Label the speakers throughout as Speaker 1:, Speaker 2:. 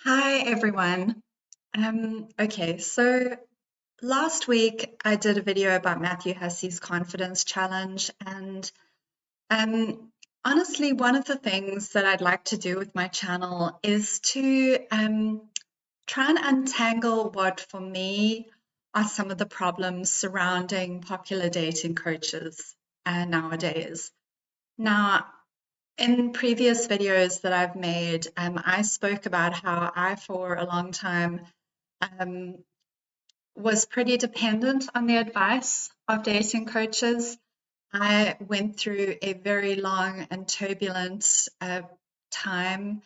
Speaker 1: Hi everyone. Okay, so last week I did a video about Matthew Hussey's confidence challenge, and um, honestly, one of the things that I'd like to do with my channel is to try and untangle what for me are some of the problems surrounding popular dating coaches nowadays. Now, in previous videos that I've made, I spoke about how I, for a long time, um, was pretty dependent on the advice of dating coaches. I went through a very long and turbulent time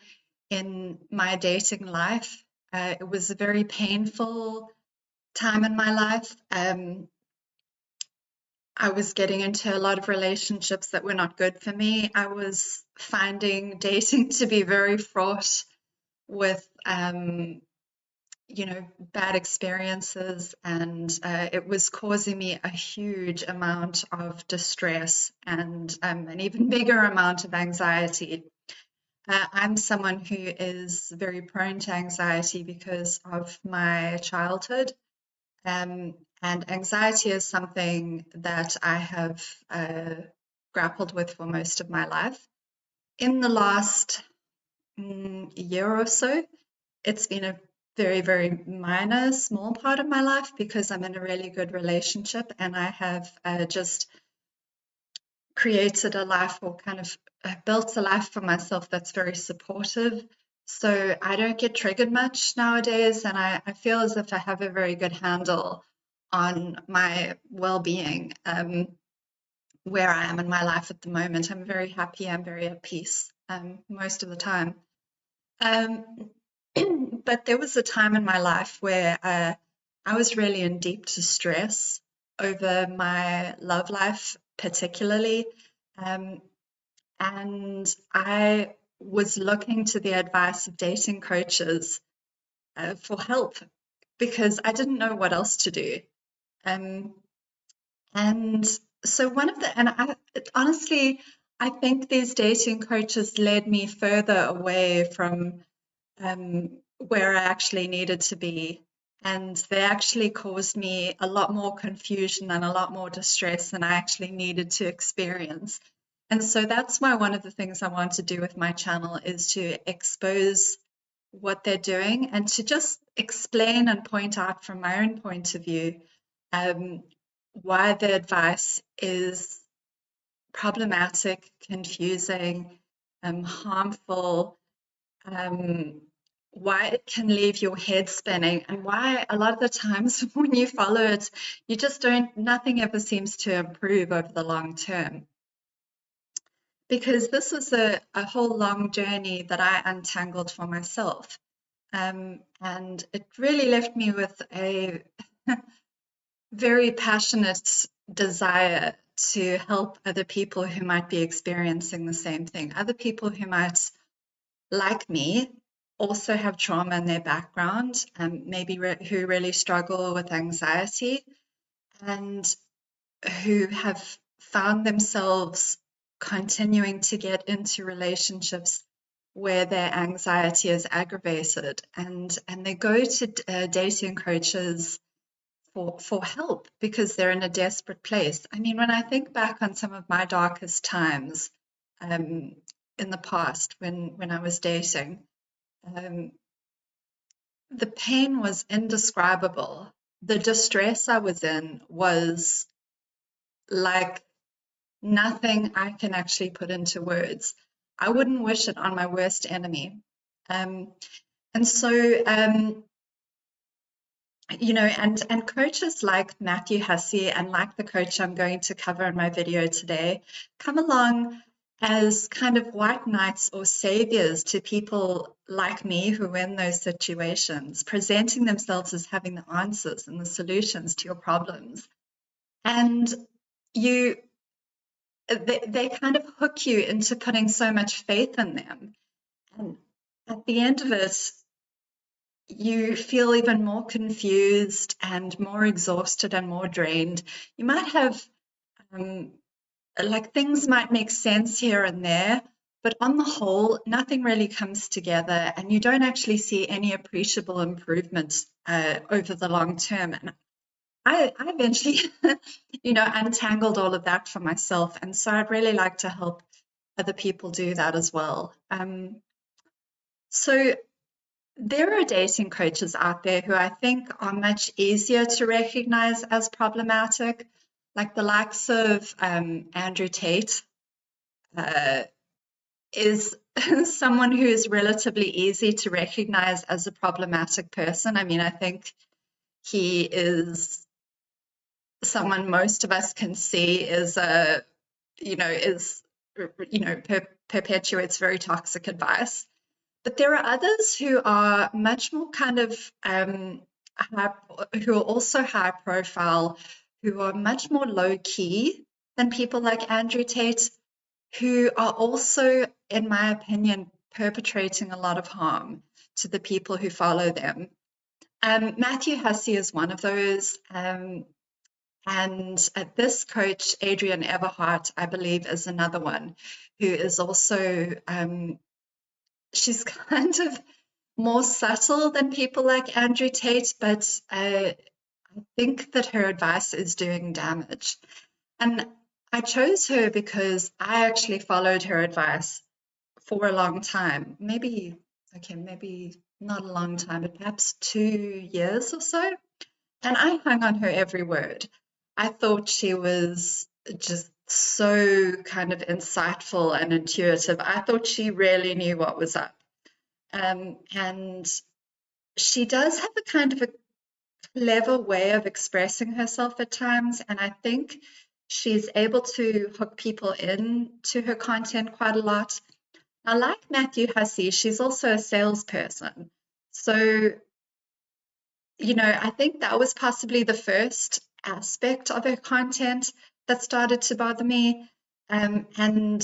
Speaker 1: in my dating life. It was a very painful time in my life. I was getting into a lot of relationships that were not good for me. I was finding dating to be very fraught with bad experiences, and it was causing me a huge amount of distress and an even bigger amount of anxiety. I'm someone who is very prone to anxiety because of my childhood, and anxiety is something that I have grappled with for most of my life. In the last year or so, it's been a very, very minor, small part of my life because I'm in a really good relationship and I have just created a life, or kind of built a life for myself that's very supportive. So I don't get triggered much nowadays, and I feel as if I have a very good handle on my well-being, where I am in my life at the moment. I'm very happy, I'm very at peace most of the time. Um, but there was a time in my life where I was really in deep distress over my love life, particularly. Um, and I was looking to the advice of dating coaches for help because I didn't know what else to do. Um, and so honestly, I think these dating coaches led me further away from where I actually needed to be. And they actually caused me a lot more confusion and a lot more distress than I actually needed to experience. And so that's why one of the things I want to do with my channel is to expose what they're doing and to just explain and point out from my own point of view um, why the advice is problematic, confusing, harmful, um, why it can leave your head spinning, and why a lot of the times when you follow it, you just nothing ever seems to improve over the long term. Because this was a whole long journey that I untangled for myself. And it really left me with a very passionate desire to help other people who might be experiencing the same thing, other people who might, like me, also have trauma in their background, maybe who really struggle with anxiety and who have found themselves continuing to get into relationships where their anxiety is aggravated, and they go to dating coaches for help because they're in a desperate place. I mean, when I think back on some of my darkest times um, in the past when I was dating, um, the pain was indescribable. The distress I was in was like nothing I can actually put into words. I wouldn't wish it on my worst enemy. Um, and so, and coaches like Matthew Hussey and like the coach I'm going to cover in my video today come along as kind of white knights or saviors to people like me who are in those situations, presenting themselves as having the answers and the solutions to your problems. And they kind of hook you into putting so much faith in them. And at the end of it, you feel even more confused and more exhausted and more drained. You might have, like, things might make sense here and there, But on the whole, nothing really comes together, and you don't actually see any appreciable improvements over the long term. And I eventually, untangled all of that for myself. And so I'd really like to help other people do that as well. So there are dating coaches out there who I think are much easier to recognize as problematic, like the likes of Andrew Tate. Is someone who is relatively easy to recognize as a problematic person. I mean, I think he is someone most of us can see is perpetuates very toxic advice. But there are others who are much more kind of who are also high profile, who are much more low key than people like Andrew Tate, who are also, in my opinion, perpetrating a lot of harm to the people who follow them. Matthew Hussey is one of those. And this coach, Adrienne Everheart, I believe, is another one who is also, she's kind of more subtle than people like Andrew Tate, but I think that her advice is doing damage. And I chose her because I actually followed her advice for a long time. Maybe not a long time, but perhaps 2 years or so. And I hung on her every word. I thought she was just so kind of insightful and intuitive. I thought she really knew what was up. And she does have a kind of a clever way of expressing herself at times. And I think she's able to hook people in to her content quite a lot. Now, like Matthew Hussey, she's also a salesperson. So, I think that was possibly the first aspect of her content that started to bother me. And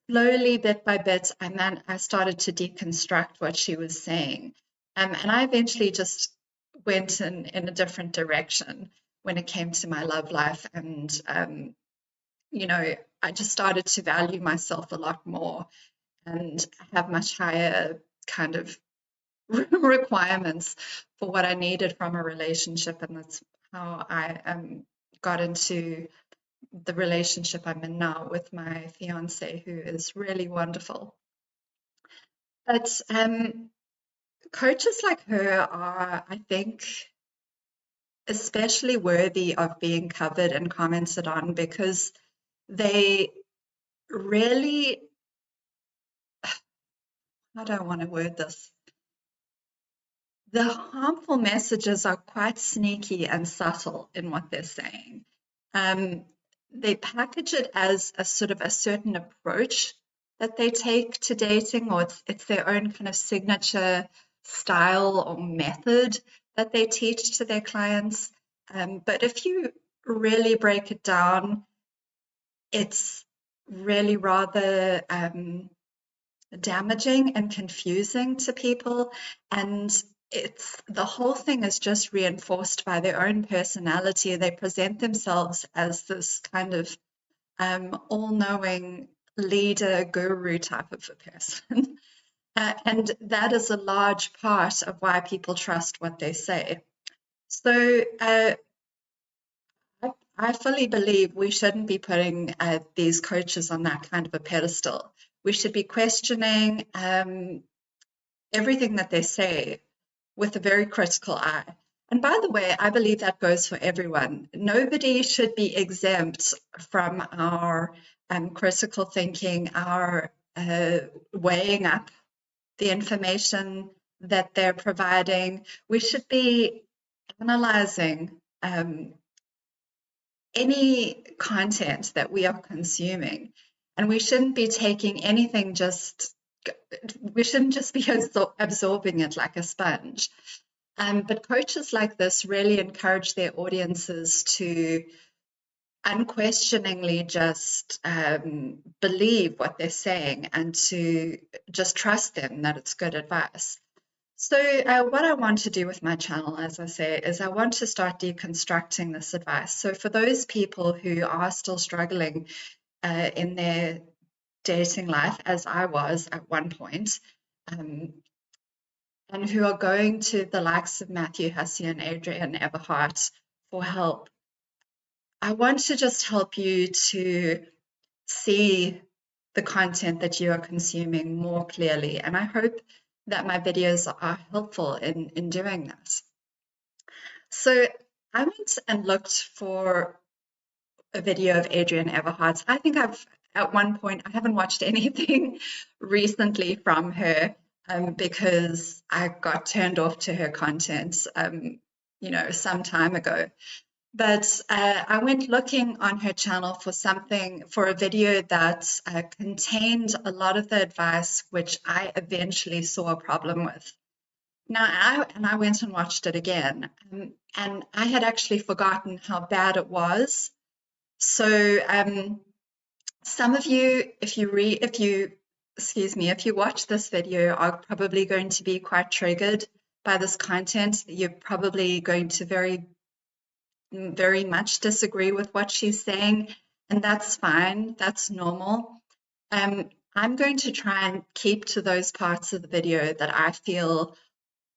Speaker 1: slowly, bit by bit, I started to deconstruct what she was saying. And I eventually just went in a different direction when it came to my love life. And, I just started to value myself a lot more and have much higher kind of requirements for what I needed from a relationship. And that's how I got into the relationship I'm in now with my fiance, who is really wonderful. But coaches like her are, I think, especially worthy of being covered and commented on because they really, how do I want to word this? The harmful messages are quite sneaky and subtle in what they're saying. They package it as a sort of a certain approach that they take to dating, or it's their own kind of signature style or method that they teach to their clients. But if you really break it down, it's really rather damaging and confusing to people, and the whole thing is just reinforced by their own personality. They present themselves as this kind of all-knowing leader, guru type of a person. And that is a large part of why people trust what they say. So I fully believe we shouldn't be putting these coaches on that kind of a pedestal. We should be questioning everything that they say with a very critical eye. And by the way, I believe that goes for everyone. Nobody should be exempt from our critical thinking, our weighing up the information that they're providing. We should be analyzing any content that we are consuming, and we shouldn't be taking anything we shouldn't just be absorbing it like a sponge. But coaches like this really encourage their audiences to unquestioningly just believe what they're saying and to just trust them that it's good advice. So what I want to do with my channel, as I say, is I want to start deconstructing this advice. So for those people who are still struggling in their dating life, as I was at one point, and who are going to the likes of Matthew Hussey and Adrienne Everheart for help, I want to just help you to see the content that you are consuming more clearly. And I hope that my videos are helpful in doing that. So I went and looked for a video of Adrienne Everhart's. I think at one point, I haven't watched anything recently from her because I got turned off to her content, some time ago. But I went looking on her channel for a video that contained a lot of the advice which I eventually saw a problem with. Now, I went and watched it again, and I had actually forgotten how bad it was. So some of you, if you watch this video, are probably going to be quite triggered by this content. You're probably going to very much disagree with what she's saying, and that's fine. That's normal. I'm going to try and keep to those parts of the video that I feel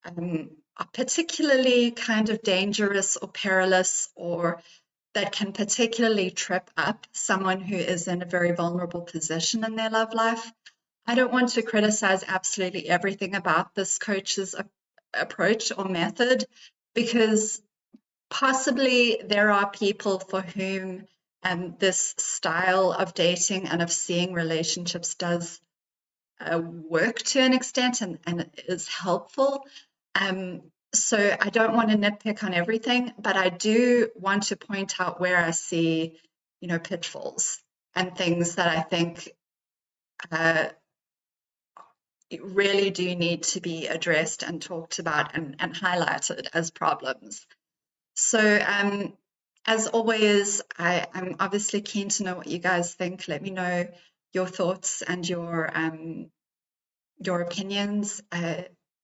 Speaker 1: are particularly kind of dangerous or perilous, or that can particularly trip up someone who is in a very vulnerable position in their love life. I don't want to criticize absolutely everything about this coach's approach or method, because possibly there are people for whom this style of dating and of seeing relationships does work to an extent and is helpful. So I don't want to nitpick on everything, but I do want to point out where I see, pitfalls and things that I think really do need to be addressed and talked about and highlighted as problems. So as always, I'm obviously keen to know what you guys think. Let me know your thoughts and your opinions.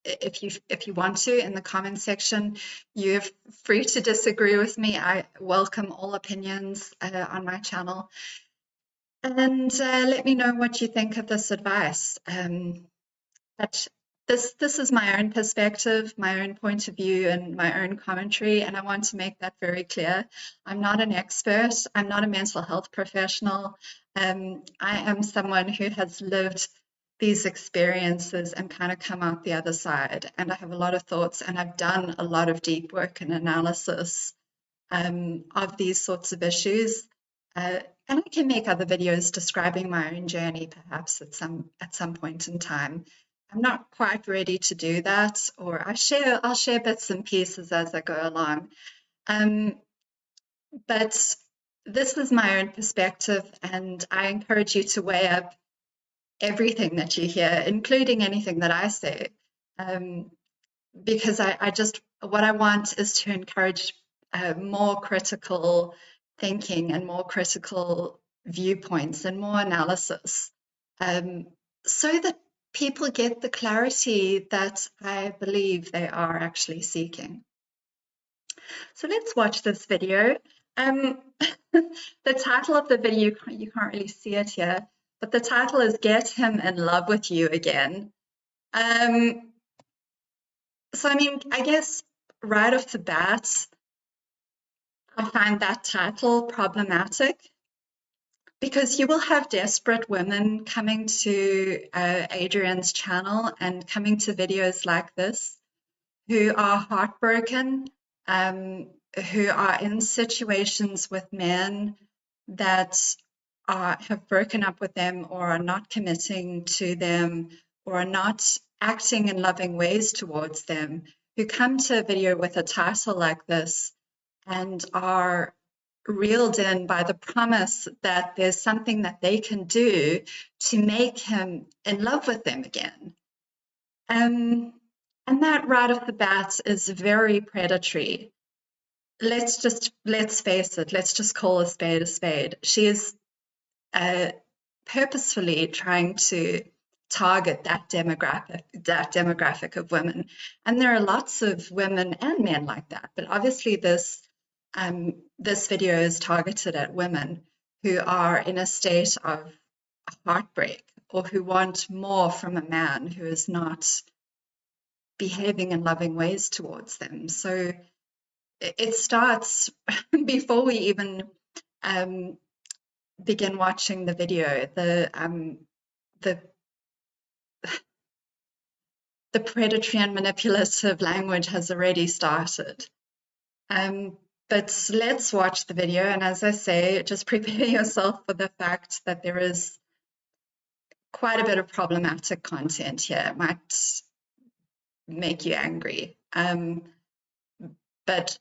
Speaker 1: If you want to, in the comment section, you're free to disagree with me. I welcome all opinions on my channel. And let me know what you think of this advice. But this is my own perspective, my own point of view, and my own commentary, and I want to make that very clear. I'm not an expert. I'm not a mental health professional. I am someone who has lived these experiences and kind of come out the other side. And I have a lot of thoughts, and I've done a lot of deep work and analysis of these sorts of issues. And I can make other videos describing my own journey, perhaps at some point in time. I'm not quite ready to do that, or I'll share bits and pieces as I go along. But this is my own perspective, and I encourage you to weigh up everything that you hear, including anything that I say, because what I want is to encourage more critical thinking and more critical viewpoints and more analysis, so that people get the clarity that I believe they are actually seeking. So let's watch this video. The title of the video, you can't really see it here, but the title is Get Him in Love with You Again. So, I mean, I guess right off the bat, I find that title problematic, because you will have desperate women coming to Adrienne's channel and coming to videos like this who are heartbroken, who are in situations with men that have broken up with them, or are not committing to them, or are not acting in loving ways towards them, who come to a video with a title like this and are reeled in by the promise that there's something that they can do to make him in love with them again. And that right off the bat is very predatory. Let's face it, let's just call a spade a spade. She is purposefully trying to target that demographic of women. And there are lots of women and men like that, but obviously this video is targeted at women who are in a state heartbreak or who want more from a man who is not behaving in loving ways towards them. So it starts before we even begin watching the video. The predatory and manipulative language has already started. But let's watch the video, and as I say, just prepare yourself for the fact that there is quite a bit of problematic content here. It might make you angry. But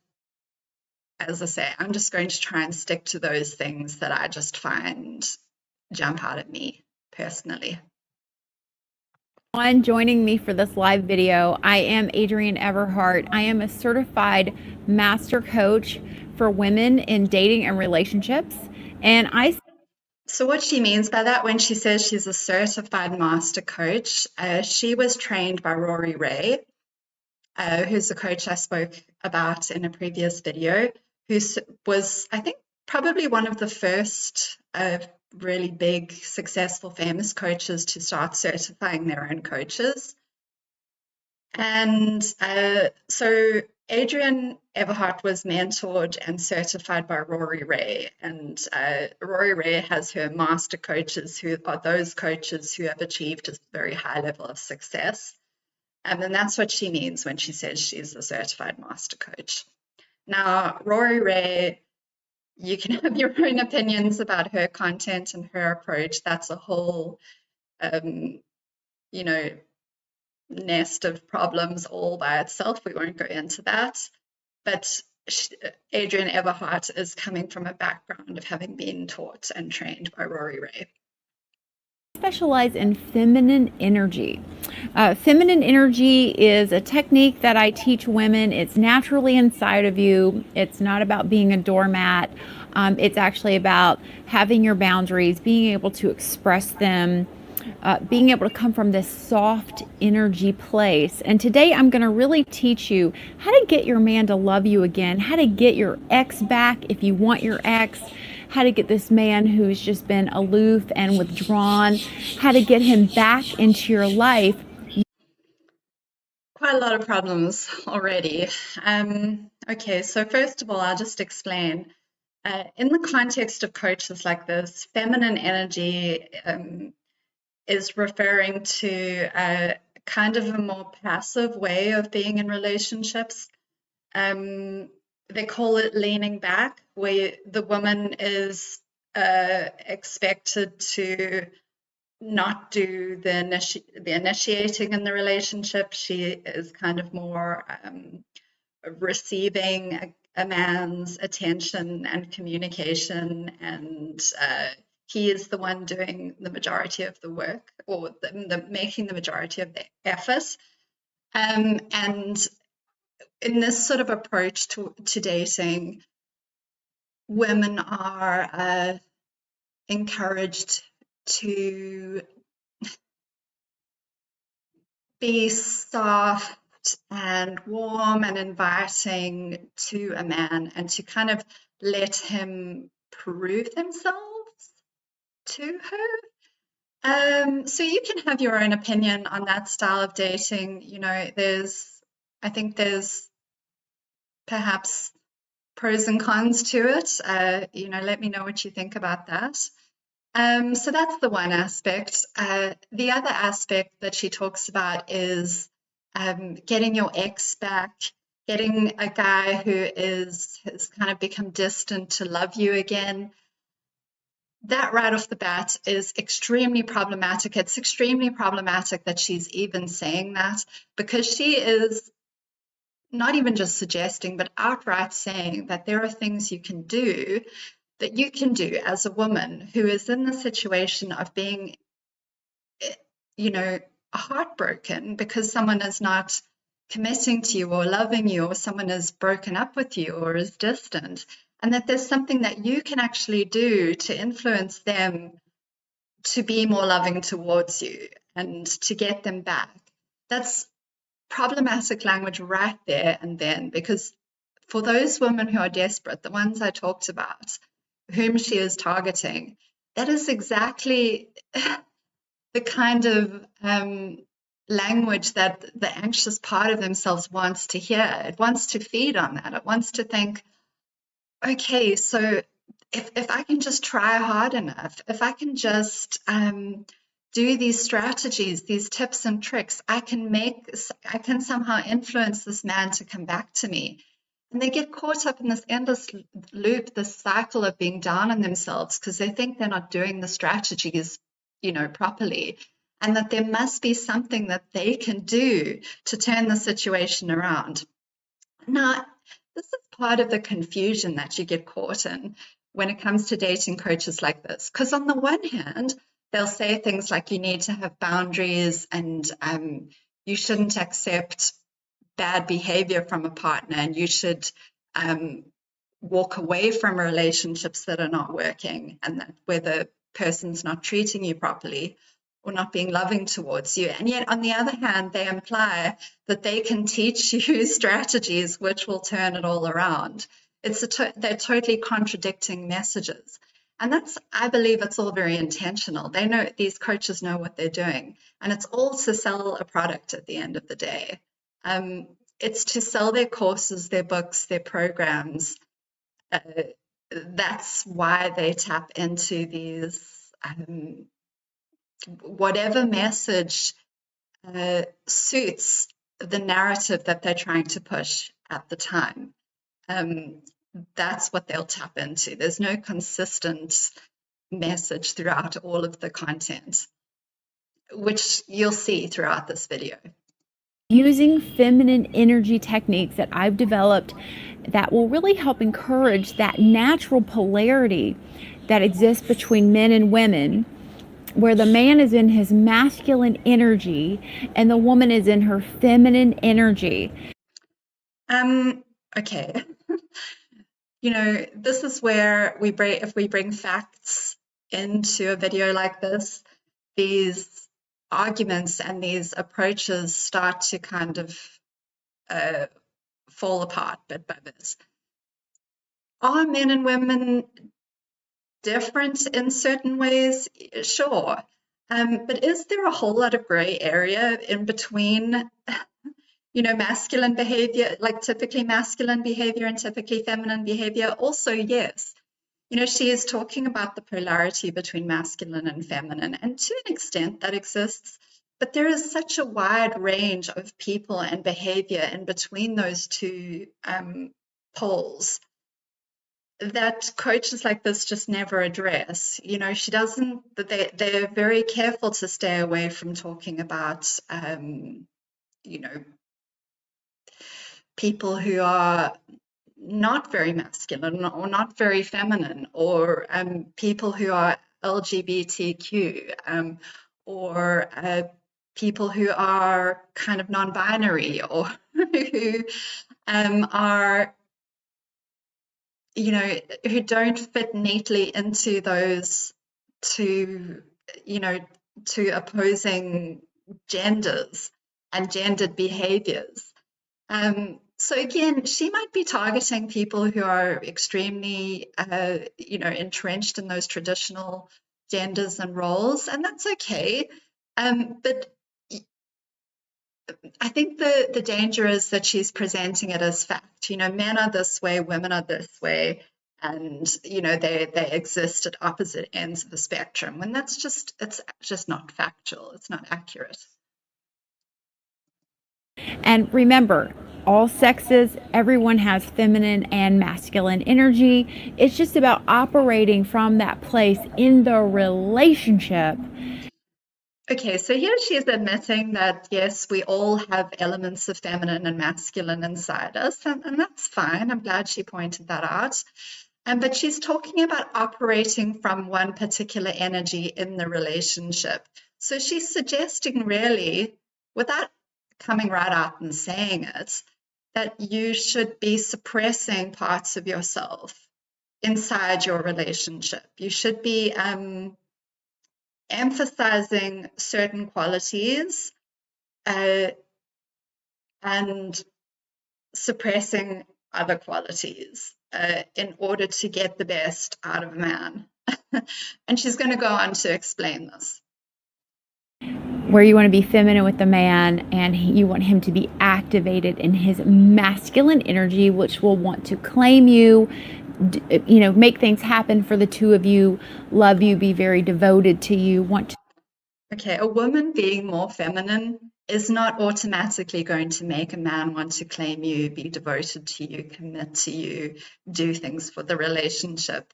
Speaker 1: as I say, I'm just going to try and stick to those things that I just find jump out at me personally.
Speaker 2: Joining me for this live video, I am Adrienne Everheart. I am a certified master coach for women in dating and relationships.
Speaker 1: So what she means by that, when she says she's a certified master coach, she was trained by Rory Ray, who's the coach I spoke about in a previous video, who was, I think, probably one of the first really big, successful, famous coaches to start certifying their own coaches. And so Adrienne Everheart was mentored and certified by Rory Ray. And Rory Ray has her master coaches who are those coaches who have achieved a very high level of success. And that's what she means when she says she's a certified master coach. Now, Rory Ray, you can have your own opinions about her content and her approach. That's a whole, nest of problems all by itself. We won't go into that. But Adrienne Everheart is coming from a background of having been taught and trained by Rory Ray.
Speaker 2: Specialize in feminine energy. Feminine energy is a technique that I teach women. It's naturally inside of you. It's not about being a doormat. It's actually about having your boundaries, being able to express them, being able to come from this soft energy place. And today I'm going to really teach you how to get your man to love you again, how to get your ex back if you want your ex, how to get this man who's just been aloof and withdrawn, how to get him back into your life.
Speaker 1: Quite a lot of problems already. Okay, so first of all, I'll just explain. In the context of coaches like this, feminine energy is referring to kind of a more passive way of being in relationships. They call it leaning back, where the woman is expected to not do the initiating in the relationship. She is kind of more receiving a man's attention and communication, and he is the one doing the majority of the work, or making the majority of the effort. And in this sort of approach to dating, women are encouraged to be soft and warm and inviting to a man, and to kind of let him prove themselves to her. So you can have your own opinion on that style of dating. I think there's perhaps pros and cons to it. Let me know what you think about that. So that's the one aspect. The other aspect that she talks about is getting your ex back, getting a guy who has kind of become distant to love you again. That right off the bat is extremely problematic. It's extremely problematic that she's even saying that, because she is not even just suggesting, but outright saying that there are things you can do as a woman who is in the situation of being, heartbroken because someone is not committing to you or loving you, or someone is broken up with you or is distant, and that there's something that you can actually do to influence them to be more loving towards you and to get them back. That's problematic language right there and then, because for those women who are desperate, the ones I talked about, whom she is targeting, that is exactly the kind of language that the anxious part of themselves wants to hear. It wants to feed on that. It wants to think, okay, so if I can just try hard enough, if I can just do these strategies, these tips and tricks, I can somehow influence this man to come back to me. And they get caught up in this endless loop, this cycle of being down on themselves because they think they're not doing the strategies, properly, and that there must be something that they can do to turn the situation around. Now, this is part of the confusion that you get caught in when it comes to dating coaches like this. Because on the one hand, they'll say things like you need to have boundaries and you shouldn't accept bad behavior from a partner and you should walk away from relationships that are not working and that where the person's not treating you properly or not being loving towards you. And yet, on the other hand, they imply that they can teach you strategies which will turn it all around. They're totally contradicting messages. And I believe it's all very intentional. These coaches know what they're doing, and it's all to sell a product at the end of the day. It's to sell their courses, their books, their programs. That's why they tap into these whatever message suits the narrative that they're trying to push at the time. That's what they'll tap into. There's no consistent message throughout all of the content, which you'll see throughout this video.
Speaker 2: Using feminine energy techniques that I've developed that will really help encourage that natural polarity that exists between men and women, where the man is in his masculine energy and the woman is in her feminine energy.
Speaker 1: Okay. This is where if we bring facts into a video like this, these arguments and these approaches start to kind of fall apart bit by bit. Are men and women different in certain ways? Sure. But is there a whole lot of gray area in between, masculine behavior, like typically masculine behavior and typically feminine behavior? Also, yes. She is talking about the polarity between masculine and feminine, and to an extent that exists. But there is such a wide range of people and behavior in between those two poles that coaches like this just never address. She doesn't, they're very careful to stay away from talking about, people who are not very masculine or not very feminine, or people who are LGBTQ, or people who are kind of non-binary, or who are, who don't fit neatly into those two opposing genders and gendered behaviors. So again, she might be targeting people who are extremely, entrenched in those traditional genders and roles, and that's okay. But I think the danger is that she's presenting it as fact. Men are this way, women are this way, and they exist at opposite ends of the spectrum. When it's just not factual. It's not accurate.
Speaker 2: And remember, all sexes, everyone has feminine and masculine energy. It's just about operating from that place in the relationship.
Speaker 1: Okay, so here she is admitting that, yes, we all have elements of feminine and masculine inside us, and that's fine. I'm glad she pointed that out. But she's talking about operating from one particular energy in the relationship. So she's suggesting, really, without coming right out and saying it, that you should be suppressing parts of yourself inside your relationship. You should be emphasizing certain qualities and suppressing other qualities in order to get the best out of a man. And she's going to go on to explain this.
Speaker 2: Where you want to be feminine with the man, and you want him to be activated in his masculine energy, which will want to claim you, make things happen for the two of you, love you, be very devoted to you, want to.
Speaker 1: Okay, a woman being more feminine is not automatically going to make a man want to claim you, be devoted to you, commit to you, do things for the relationship.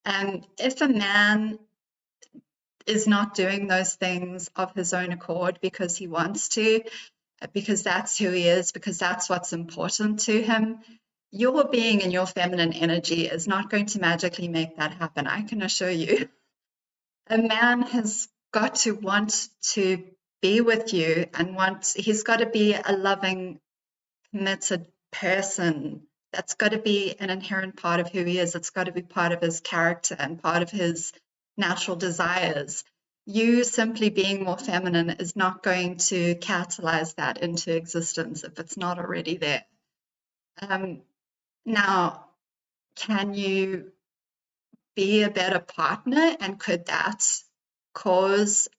Speaker 1: If a man is not doing those things of his own accord because he wants to, because that's who he is, because that's what's important to him, your being in your feminine energy is not going to magically make that happen. I can assure you. A man has got to want to be with you and he's got to be a loving, committed person. That's got to be an inherent part of who he is. It's got to be part of his character and part of his natural desires. You simply being more feminine is not going to catalyze that into existence if it's not already there. Now, can you be a better partner, and could that cause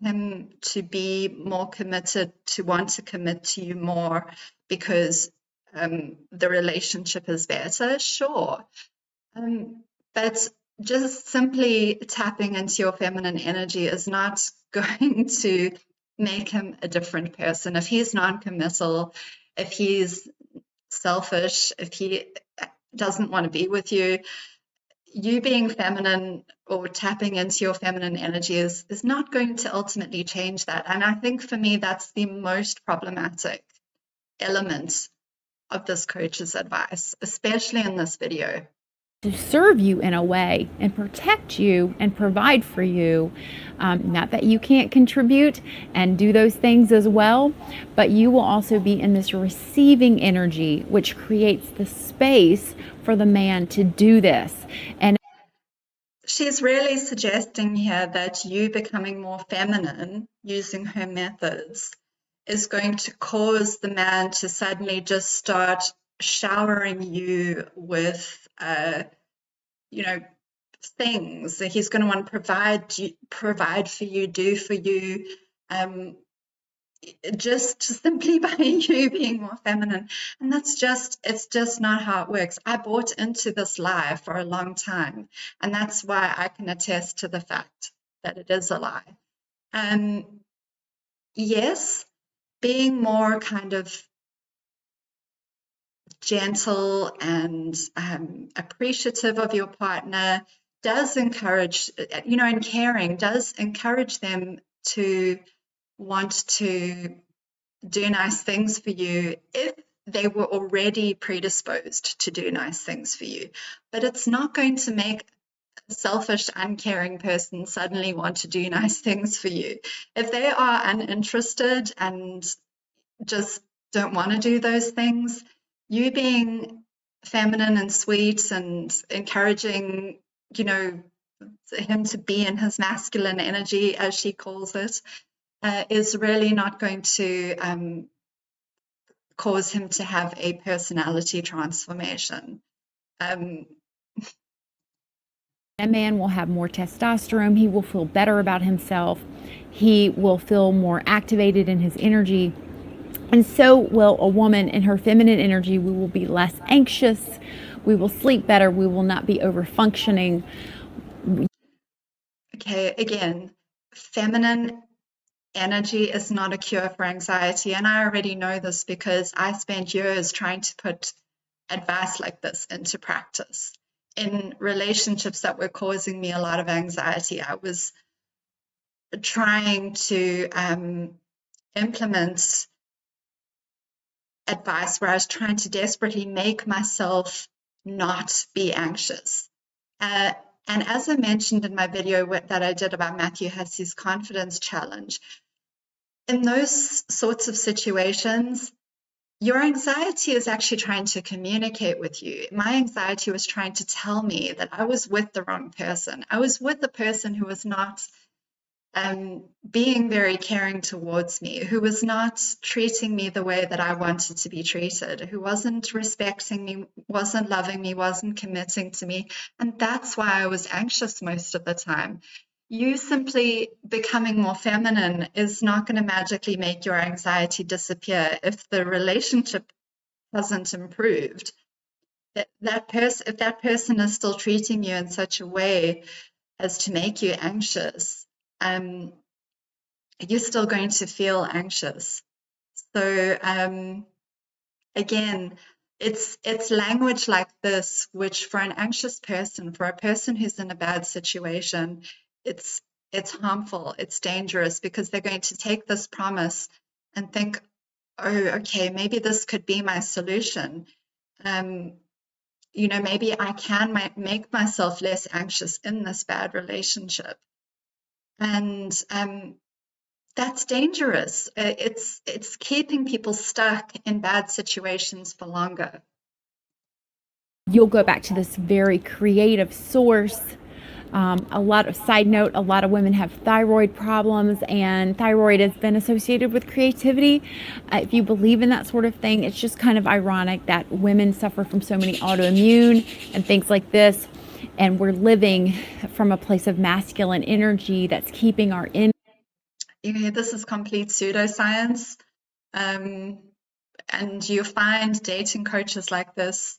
Speaker 1: him to be more committed, to want to commit to you more because the relationship is better? Sure. But just simply tapping into your feminine energy is not going to make him a different person. If he's non-committal, if he's selfish, if he doesn't want to be with you, you being feminine or tapping into your feminine energy is not going to ultimately change that. And I think for me, that's the most problematic element of this coach's advice, especially in this video.
Speaker 2: To serve you in a way and protect you and provide for you. Not that you can't contribute and do those things as well, but you will also be in this receiving energy, which creates the space for the man to do this. And
Speaker 1: she's really suggesting here that you becoming more feminine using her methods is going to cause the man to suddenly just start showering you with things. He's going to want to provide for you, do for you, just simply by you being more feminine. And it's just not how it works. I bought into this lie for a long time, and that's why I can attest to the fact that it is a lie. Yes, being more kind of gentle and appreciative of your partner does encourage, and caring does encourage them to want to do nice things for you if they were already predisposed to do nice things for you. But it's not going to make a selfish, uncaring person suddenly want to do nice things for you. If they are uninterested and just don't want to do those things, you being feminine and sweet and encouraging, him to be in his masculine energy, as she calls it, is really not going to cause him to have a personality transformation.
Speaker 2: a man will have more testosterone. He will feel better about himself. He will feel more activated in his energy. And so will a woman in her feminine energy. We will be less anxious. We will sleep better. We will not be over functioning.
Speaker 1: Okay, again, feminine energy is not a cure for anxiety. And I already know this because I spent years trying to put advice like this into practice in relationships that were causing me a lot of anxiety. I was trying to implement advice where I was trying to desperately make myself not be anxious. And as I mentioned in my video that I did about Matthew Hussey's confidence challenge, in those sorts of situations, your anxiety is actually trying to communicate with you. My anxiety was trying to tell me that I was with the wrong person. I was with the person who was not being very caring towards me, who was not treating me the way that I wanted to be treated, who wasn't respecting me, wasn't loving me, wasn't committing to me. And that's why I was anxious most of the time. You simply becoming more feminine is not going to magically make your anxiety disappear if the relationship hasn't improved. If that person is still treating you in such a way as to make you anxious, you're still going to feel anxious. So again, it's language like this, which for an anxious person, for a person who's in a bad situation, it's harmful, it's dangerous, because they're going to take this promise and think, oh, okay, maybe this could be my solution. Maybe I can make myself less anxious in this bad relationship. And that's dangerous. It's keeping people stuck in bad situations for longer.
Speaker 2: You'll go back to this very creative source. A lot of side note, a lot of women have thyroid problems, and thyroid has been associated with creativity. If you believe in that sort of thing, it's just kind of ironic that women suffer from so many autoimmune and things like this, and we're living from a place of masculine energy that's keeping our
Speaker 1: This is complete pseudoscience. And you find dating coaches like this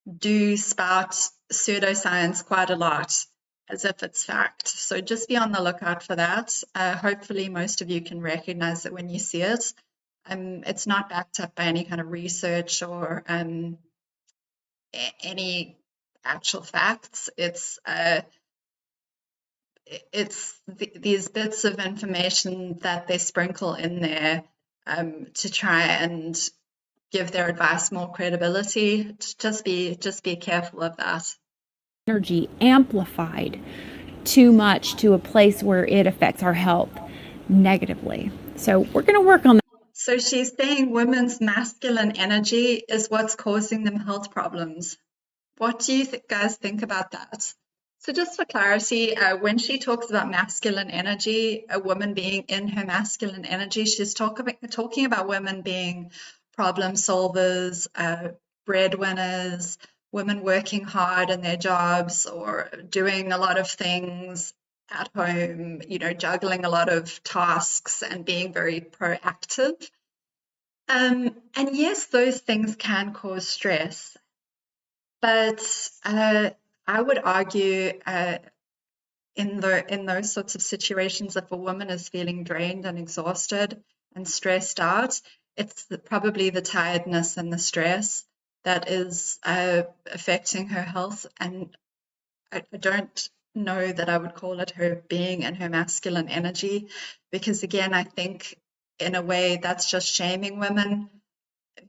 Speaker 1: do spout pseudoscience quite a lot, as if it's fact. So just be on the lookout for that. Hopefully most of you can recognize it when you see it. It's not backed up by any kind of research or any actual facts. It's these bits of information that they sprinkle in there to try and give their advice more credibility. Just be careful of that.
Speaker 2: energy amplified too much to a place where it affects our health negatively. So we're going to work on that.
Speaker 1: So she's saying women's masculine energy is what's causing them health problems. What do you guys think about that? So just for clarity, when she talks about masculine energy, a woman being in her masculine energy, she's talking about women being problem solvers, breadwinners, women working hard in their jobs or doing a lot of things at home, juggling a lot of tasks and being very proactive. And yes, those things can cause stress. But I would argue in those sorts of situations, if a woman is feeling drained and exhausted and stressed out, it's probably the tiredness and the stress that is affecting her health. And I don't know that I would call it her being in her masculine energy, because again, I think in a way that's just shaming women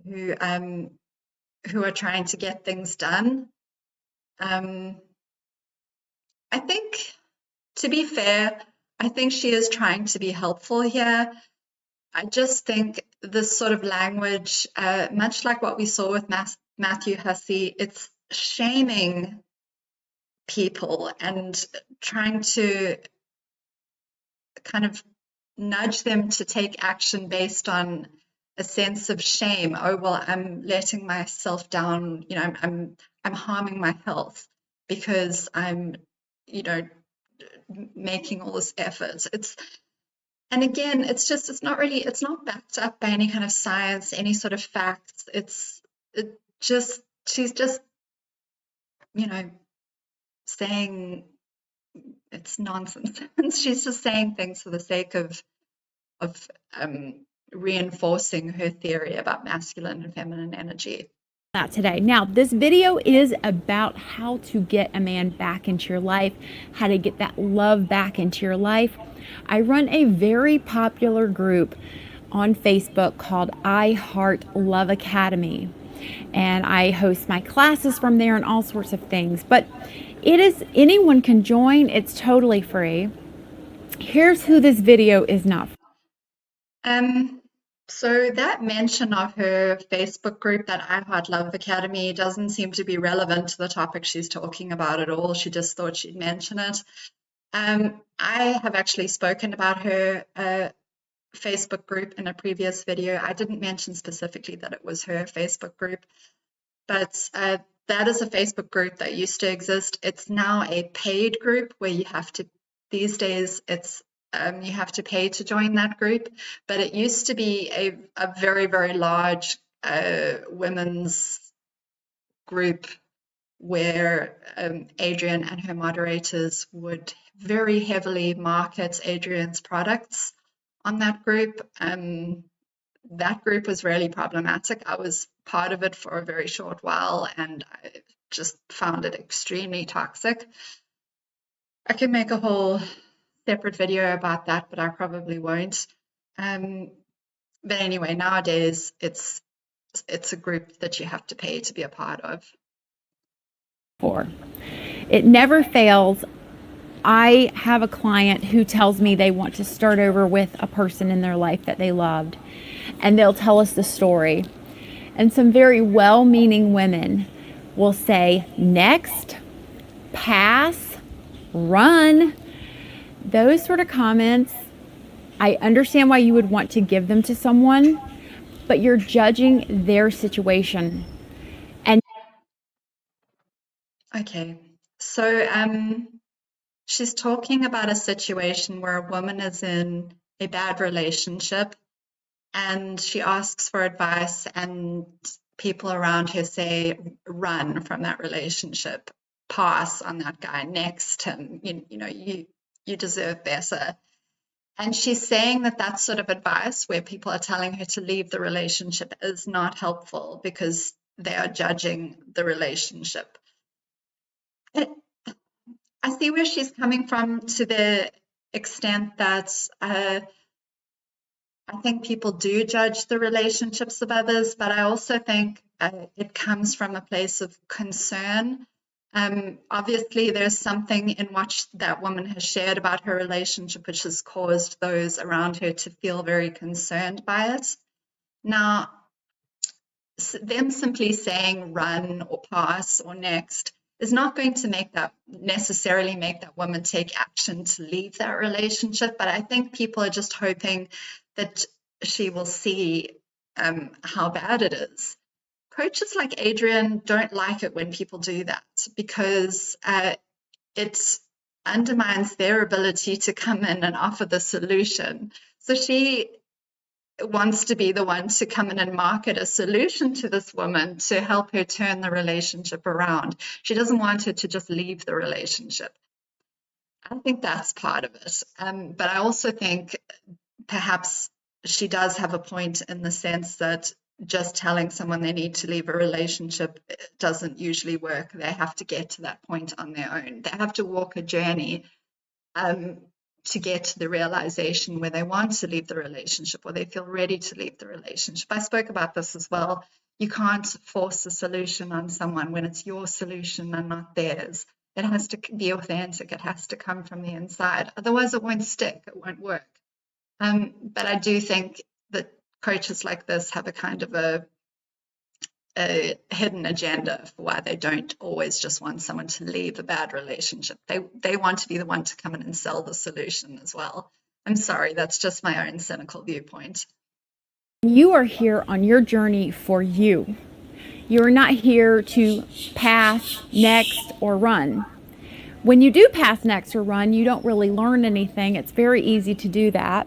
Speaker 1: who are trying to get things done. I think, to be fair, I think she is trying to be helpful here. I just think this sort of language, much like what we saw with Matthew Hussey, it's shaming people and trying to kind of nudge them to take action based on a sense of shame. Oh, well, I'm letting myself down, I'm harming my health because I'm, making all this effort. And again, it's not backed up by any kind of science, any sort of facts. She's just, saying it's nonsense. She's just saying things for the sake of reinforcing her theory about masculine and feminine energy.
Speaker 2: That today. Now, this video is about how to get a man back into your life, how to get that love back into your life. I run a very popular group on Facebook called I Heart Love Academy, and I host my classes from there and all sorts of things. But anyone can join. It's totally free. Here's who this video is not for.
Speaker 1: So that mention of her Facebook group, that I Heart Love Academy, doesn't seem to be relevant to the topic she's talking about at all. She just thought she'd mention it. I have actually spoken about her Facebook group in a previous video. I didn't mention specifically that it was her Facebook group, but that is a Facebook group that used to exist. It's now a paid group where you have to, these days, it's you have to pay to join that group, but it used to be a very, very large women's group where Adrienne and her moderators would very heavily market Adrienne's products on that group. That group was really problematic. I was part of it for a very short while and I just found it extremely toxic. I can make a whole separate video about that, but I probably won't. But anyway, nowadays it's a group that you have to pay to be a part of.
Speaker 2: It never fails. I have a client who tells me they want to start over with a person in their life that they loved, and they'll tell us the story. And some very well-meaning women will say, next, pass, run. Those sort of comments, I understand why you would want to give them to someone, but you're judging their situation. And
Speaker 1: okay, so she's talking about a situation where a woman is in a bad relationship and she asks for advice and people around her say, run from that relationship, pass on that guy, next him, you deserve better. And she's saying that that sort of advice where people are telling her to leave the relationship is not helpful because they are judging the relationship. I see where she's coming from to the extent that I think people do judge the relationships of others, but I also think it comes from a place of concern. Obviously, there's something in what that woman has shared about her relationship which has caused those around her to feel very concerned by it. Now, them simply saying run or pass or next is not going to necessarily make that woman take action to leave that relationship. But I think people are just hoping that she will see how bad it is. Coaches like Adrienne don't like it when people do that because it undermines their ability to come in and offer the solution. So she wants to be the one to come in and market a solution to this woman to help her turn the relationship around. She doesn't want her to just leave the relationship. I think that's part of it. But I also think perhaps she does have a point in the sense that just telling someone they need to leave a relationship doesn't usually work. They have to get to that point on their own. They have to walk a journey to get to the realization where they want to leave the relationship or they feel ready to leave the relationship. I spoke about this as well. You can't force a solution on someone when it's your solution and not theirs. It has to be authentic. It has to come from the inside. Otherwise, it won't stick. It won't work. But I do think that coaches like this have a kind of a hidden agenda for why they don't always just want someone to leave a bad relationship. They want to be the one to come in and sell the solution as well. I'm sorry, that's just my own cynical viewpoint.
Speaker 2: you are here on your journey for you. You're not here to pass, next, or run. When you do pass, next, or run, you don't really learn anything. It's very easy to do that.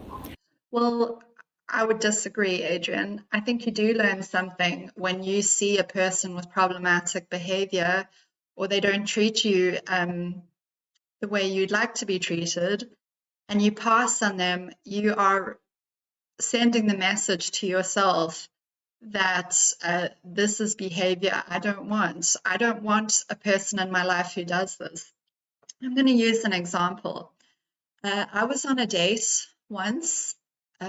Speaker 1: Well, I would disagree, Adrienne. I think you do learn something when you see a person with problematic behavior or they don't treat you the way you'd like to be treated and you pass on them. You are sending the message to yourself that this is behavior I don't want. I don't want a person in my life who does this. I'm going to use an example. I was on a date once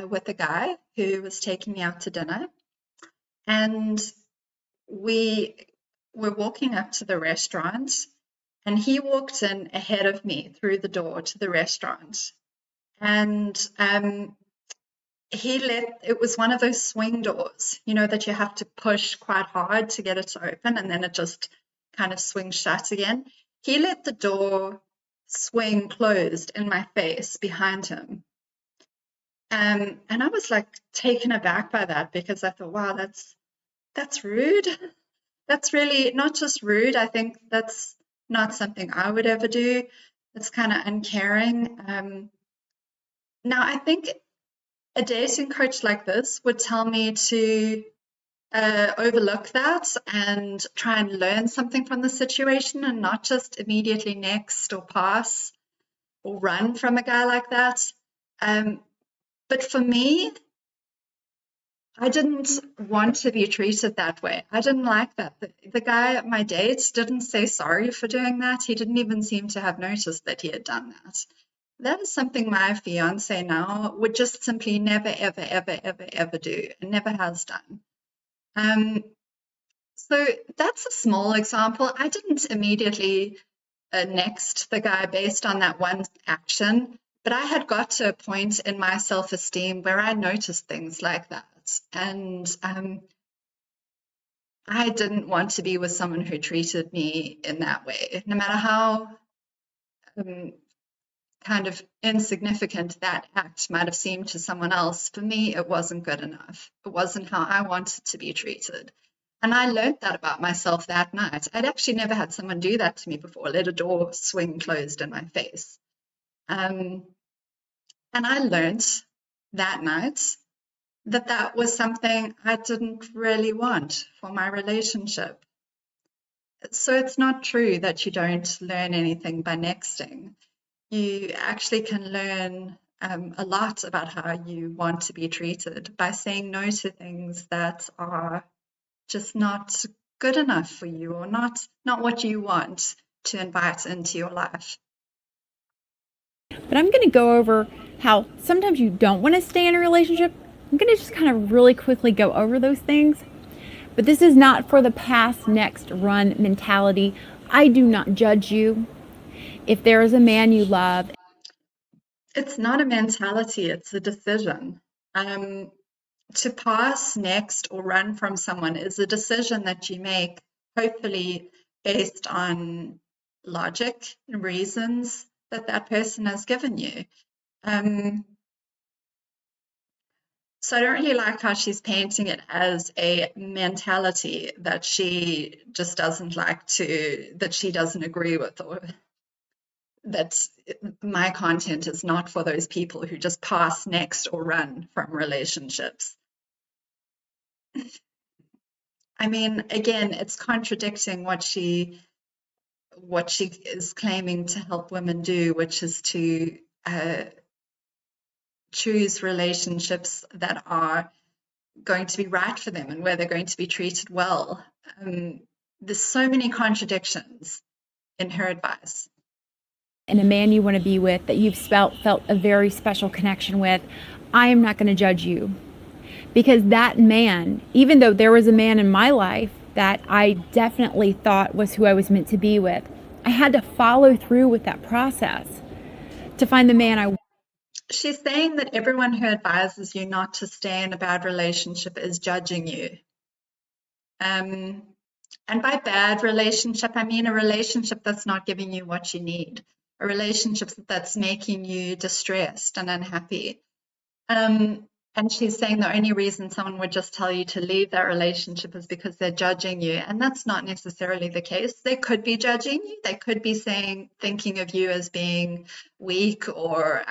Speaker 1: with a guy who was taking me out to dinner, and we were walking up to the restaurant, and he walked in ahead of me through the door to the restaurant, and it was one of those swing doors, that you have to push quite hard to get it to open, and then it just kind of swings shut again. He let the door swing closed in my face behind him. And I was like taken aback by that, because I thought, wow, that's rude. That's really not just rude. I think that's not something I would ever do. It's kind of uncaring. Now, I think a dating coach like this would tell me to overlook that and try and learn something from the situation, and not just immediately next or pass or run from a guy like that. But for me, I didn't want to be treated that way. I didn't like that. The guy at my date didn't say sorry for doing that. He didn't even seem to have noticed that he had done that. That is something my fiance now would just simply never, ever, ever, ever, ever do, and never has done. So that's a small example. I didn't immediately next the guy based on that one action, but I had got to a point in my self-esteem where I noticed things like that. And I didn't want to be with someone who treated me in that way, no matter how kind of insignificant that act might have seemed to someone else. For me, it wasn't good enough. It wasn't how I wanted to be treated. And I learned that about myself that night. I'd actually never had someone do that to me before, let a door swing closed in my face. And I learned that night that that was something I didn't really want for my relationship. So it's not true that you don't learn anything by nexting. You actually can learn a lot about how you want to be treated by saying no to things that are just not good enough for you, or not what you want to invite into your life.
Speaker 2: But I'm going to go over how sometimes you don't want to stay in a relationship. I'm going to just kind of really quickly go over those things. But this is not for the pass, next, run mentality. I do not judge you. If there is a man you love,
Speaker 1: It's not a mentality, it's a decision. To pass next or run from someone is a decision that you make, hopefully based on logic and reasons that that person has given you. So I don't really like how she's painting it as a mentality that she just doesn't like to, that she doesn't agree with, or that my content is not for those people who just pass next or run from relationships. I mean, again, it's contradicting what she is claiming to help women do, which is to choose relationships that are going to be right for them and where they're going to be treated well. There's so many contradictions in her advice.
Speaker 2: and a man you want to be with that you've felt a very special connection with, I am not going to judge you. Because that man, even though there was a man in my life that I definitely thought was who I was meant to be with, I had to follow through with that process to find the man I.
Speaker 1: She's saying that everyone who advises you not to stay in a bad relationship is judging you. And by bad relationship, I mean a relationship that's not giving you what you need, a relationship that's making you distressed and unhappy. And she's saying the only reason someone would just tell you to leave that relationship is because they're judging you. And that's not necessarily the case. They could be judging you. They could be thinking of you as being weak, or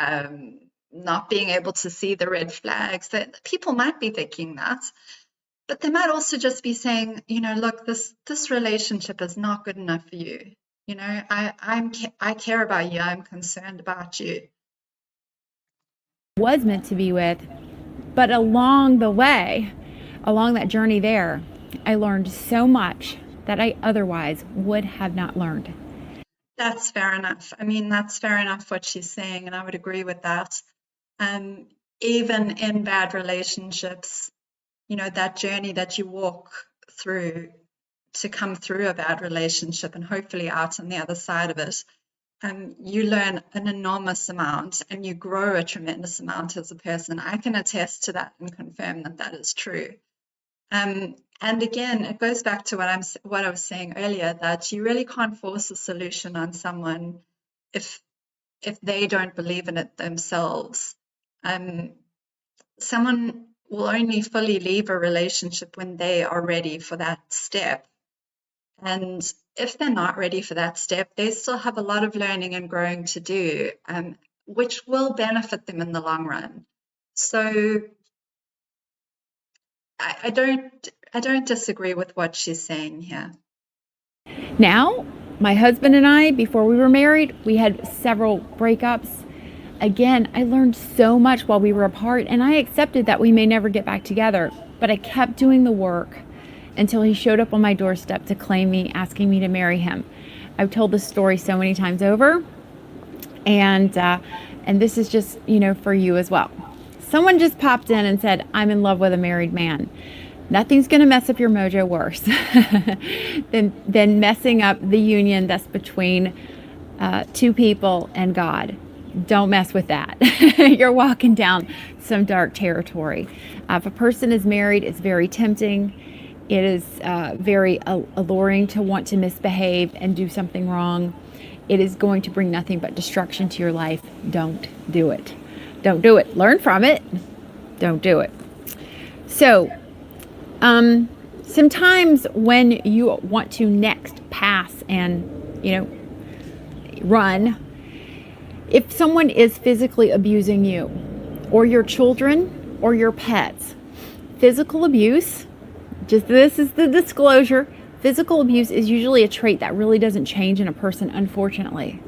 Speaker 1: not being able to see the red flags. That people might be thinking that. But they might also just be saying, look, this relationship is not good enough for you. I care about you. I'm concerned about you.
Speaker 2: Was meant to be with. But along the way, along that journey there, I learned so much that I otherwise would have not learned.
Speaker 1: That's fair enough. I mean, that's fair enough what she's saying, and I would agree with that. Even in bad relationships, that journey that you walk through to come through a bad relationship and hopefully out on the other side of it, you learn an enormous amount and you grow a tremendous amount as a person. I can attest to that and confirm that that is true. And again, it goes back to what I was saying earlier, that you really can't force a solution on someone if if they don't believe in it themselves. Someone will only fully leave a relationship when they are ready for that step. And if they're not ready for that step, they still have a lot of learning and growing to do, which will benefit them in the long run. So I don't disagree with what she's saying here.
Speaker 2: Now, my husband and I, before we were married, we had several breakups. Again, I learned so much while we were apart, and I accepted that we may never get back together, but I kept doing the work until he showed up on my doorstep to claim me, asking me to marry him. I've told this story so many times over, and this is just, for you as well. Someone just popped in and said, I'm in love with a married man. Nothing's going to mess up your mojo worse than messing up the union that's between two people and God. Don't mess with that. You're walking down some dark territory. If a person is married, it's very tempting. It is very alluring to want to misbehave and do something wrong. It is going to bring nothing but destruction to your life. Don't do it. Don't do it. Learn from it. Don't do it. So, sometimes when you want to next pass and, run, if someone is physically abusing you or your children or your pets, physical abuse, just this is the disclosure, physical abuse is usually a trait that really doesn't change in a person, unfortunately.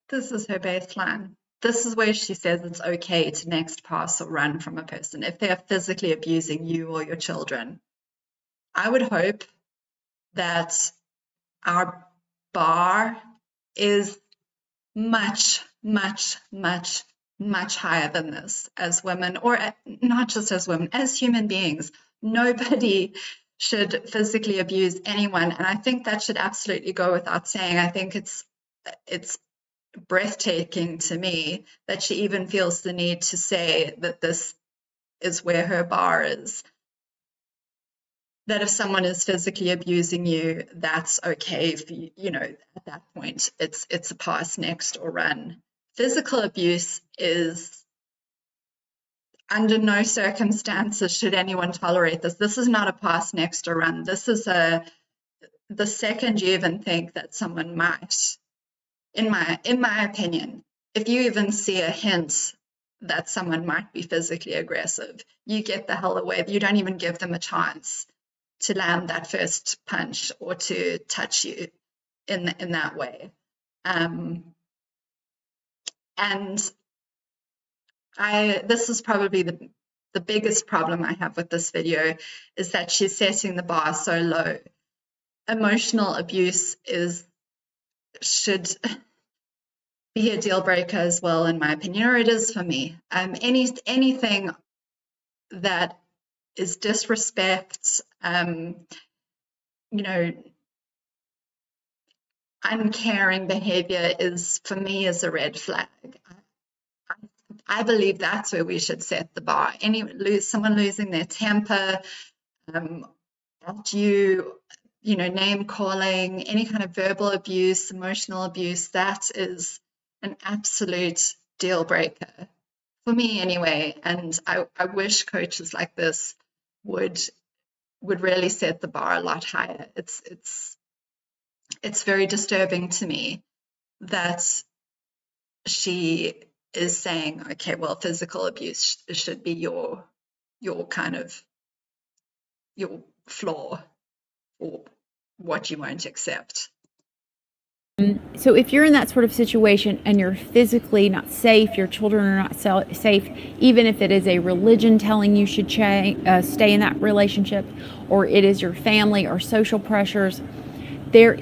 Speaker 1: This is her baseline. This is where she says it's okay to next pass or run from a person if they are physically abusing you or your children. I would hope that our bar is much, much, much, much higher than this as women, or not just as women, as human beings. Nobody should physically abuse anyone. And I think that should absolutely go without saying. I think it's breathtaking to me that she even feels the need to say that this is where her bar is. That if someone is physically abusing you, that's okay. If you at that point, it's a pass, next, or run. Physical abuse is, under no circumstances should anyone tolerate this. This is not a pass, next, or run. This is the second you even think that someone might, in my opinion, if you even see a hint that someone might be physically aggressive, you get the hell away. You don't even give them a chance to land that first punch or to touch you in that way. And this is probably the biggest problem I have with this video, is that she's setting the bar so low. Emotional abuse should be a deal breaker as well, in my opinion, or it is for me. Anything that is disrespect, uncaring behavior is, for me, is a red flag. I believe that's where we should set the bar. Someone losing their temper, at you, name calling, any kind of verbal abuse, emotional abuse, that is an absolute deal breaker for me anyway. And I wish coaches like this would really set the bar a lot higher. It's very disturbing to me that she is saying, okay, well, physical abuse should be your kind of your flaw or what you won't accept.
Speaker 2: So if you're in that sort of situation and you're physically not safe, your children are not safe, even if it is a religion telling you should stay in that relationship, or it is your family or social pressures, there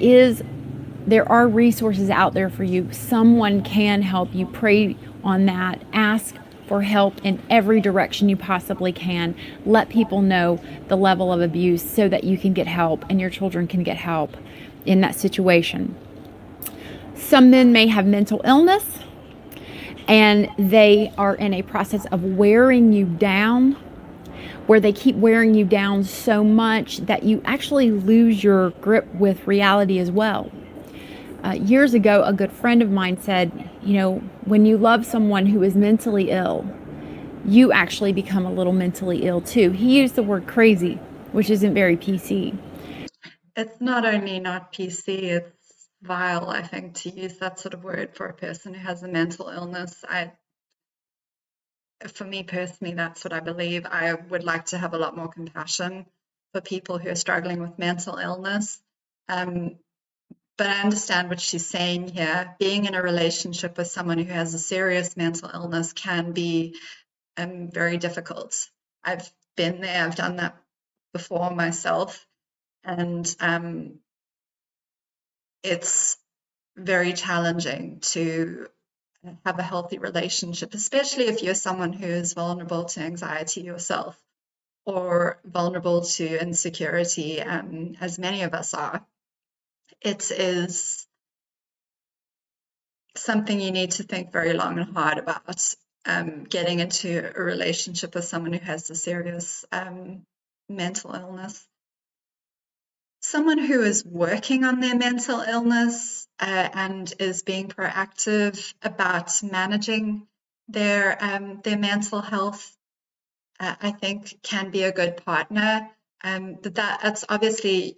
Speaker 2: are resources out there for you. Someone can help you. Pray on that. Ask for help in every direction you possibly can. Let people know the level of abuse so that you can get help and your children can get help in that situation. Some men may have mental illness and they are in a process of wearing you down, where they keep wearing you down so much that you actually lose your grip with reality as well. Years ago, a good friend of mine said, when you love someone who is mentally ill, you actually become a little mentally ill too. He used the word crazy, which isn't very PC.
Speaker 1: It's not only not PC, it's vile, I think, to use that sort of word for a person who has a mental illness. For me personally, that's what I believe. I would like to have a lot more compassion for people who are struggling with mental illness. But I understand what she's saying here. Being in a relationship with someone who has a serious mental illness can be very difficult. I've been there, I've done that before myself, and it's very challenging to have a healthy relationship, especially if you're someone who is vulnerable to anxiety yourself or vulnerable to insecurity, as many of us are. It is something you need to think very long and hard about, getting into a relationship with someone who has a serious mental illness. Someone who is working on their mental illness and is being proactive about managing their mental health, I think can be a good partner. That's obviously,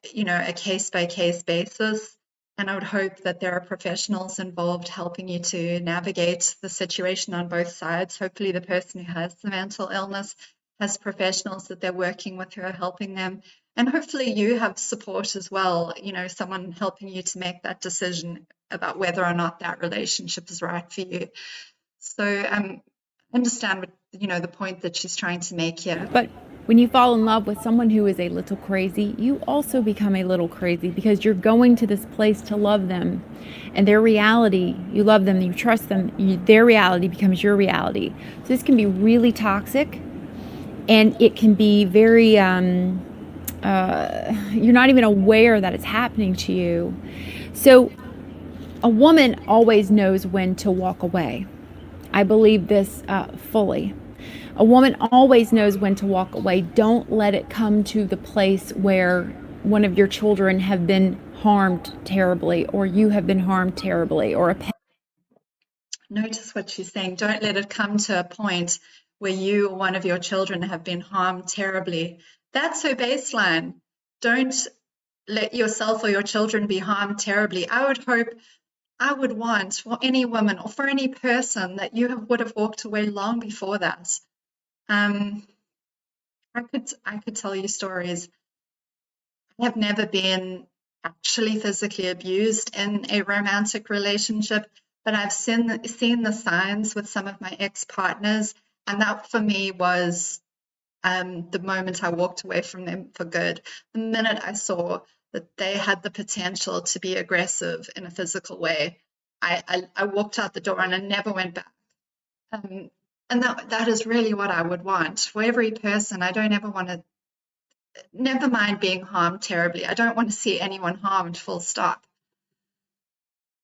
Speaker 1: a case-by-case basis. And I would hope that there are professionals involved helping you to navigate the situation on both sides. Hopefully the person who has the mental illness has professionals that they're working with who are helping them. And hopefully you have support as well, someone helping you to make that decision about whether or not that relationship is right for you. So I understand what, the point that she's trying to make here.
Speaker 2: But when you fall in love with someone who is a little crazy, you also become a little crazy because you're going to this place to love them. And their reality, you love them, you trust them, their reality becomes your reality. So this can be really toxic, and it can be very, you're not even aware that it's happening to you. So a woman always knows when to walk away. I believe this fully. A woman always knows when to walk away. Don't let it come to the place where one of your children have been harmed terribly, or you have been harmed terribly, or a pet.
Speaker 1: Notice what she's saying. Don't let it come to a point where you or one of your children have been harmed terribly. That's her baseline. Don't let yourself or your children be harmed terribly. I would want for any woman or for any person that would have walked away long before that. I could tell you stories. I have never been actually physically abused in a romantic relationship, but I've seen the signs with some of my ex-partners, and that for me was the moment I walked away from them for good. The minute I saw that they had the potential to be aggressive in a physical way, I walked out the door and I never went back. And that is really what I would want for every person. I don't ever want to, never mind being harmed terribly. I don't want to see anyone harmed, full stop.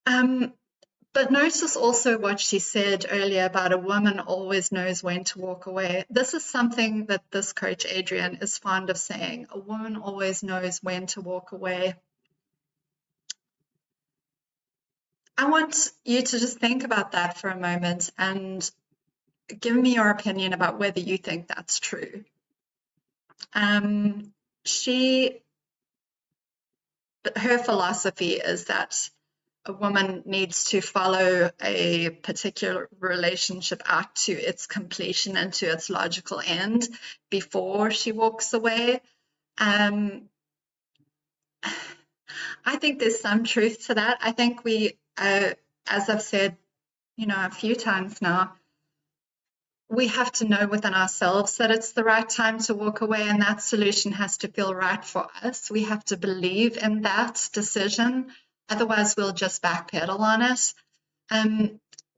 Speaker 1: But notice also what she said earlier about a woman always knows when to walk away. This is something that this coach, Adrienne, is fond of saying. A woman always knows when to walk away. I want you to just think about that for a moment and give me your opinion about whether you think that's true. Her philosophy is that a woman needs to follow a particular relationship out to its completion and to its logical end before she walks away. I think there's some truth to that. I think we, as I've said, a few times now, we have to know within ourselves that it's the right time to walk away, and that solution has to feel right for us. We have to believe in that decision. Otherwise, we'll just backpedal on it.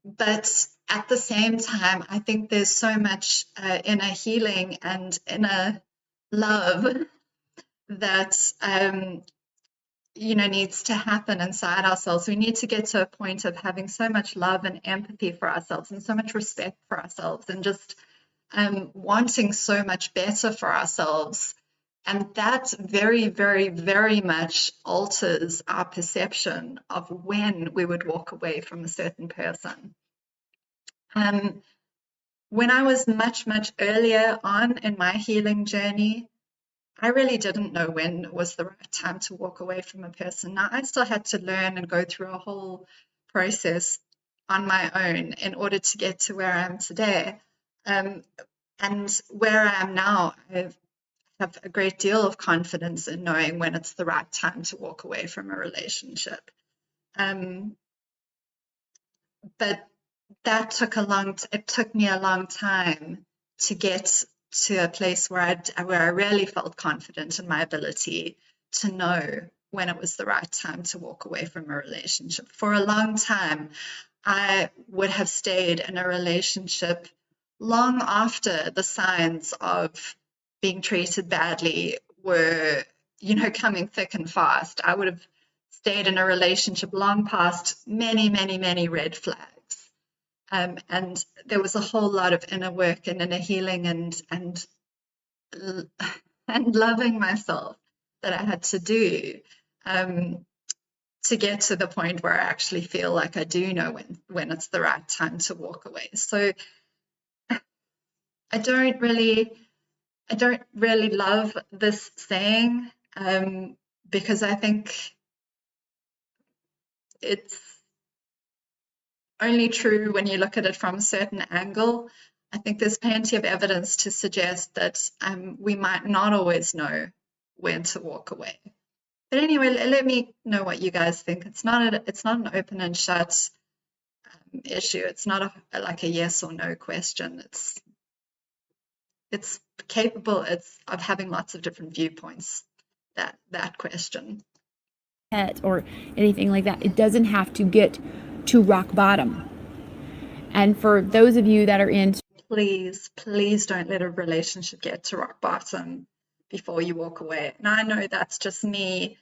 Speaker 1: But at the same time, I think there's so much inner healing and inner love that needs to happen inside ourselves. We need to get to a point of having so much love and empathy for ourselves and so much respect for ourselves and just wanting so much better for ourselves And that very, very, very much alters our perception of when we would walk away from a certain person. When I was much, much earlier on in my healing journey, I really didn't know when was the right time to walk away from a person. Now, I still had to learn and go through a whole process on my own in order to get to where I am today. And where I am now, I have a great deal of confidence in knowing when it's the right time to walk away from a relationship. But that it took me a long time to get to a place where I really felt confident in my ability to know when it was the right time to walk away from a relationship. For a long time, I would have stayed in a relationship long after the signs of being treated badly were, coming thick and fast. I would have stayed in a relationship long past many, many, many red flags. And there was a whole lot of inner work and inner healing and loving myself that I had to do to get to the point where I actually feel like I do know when it's the right time to walk away. So I don't really love this saying because I think it's only true when you look at it from a certain angle. I think there's plenty of evidence to suggest that we might not always know when to walk away. But anyway, let me know what you guys think. It's not an open and shut issue. It's not like a yes or no question. It's capable of having lots of different viewpoints. That question.
Speaker 2: Or anything like that. It doesn't have to get to rock bottom. And for those of you that are in,
Speaker 1: please don't let a relationship get to rock bottom before you walk away. And I know that's just me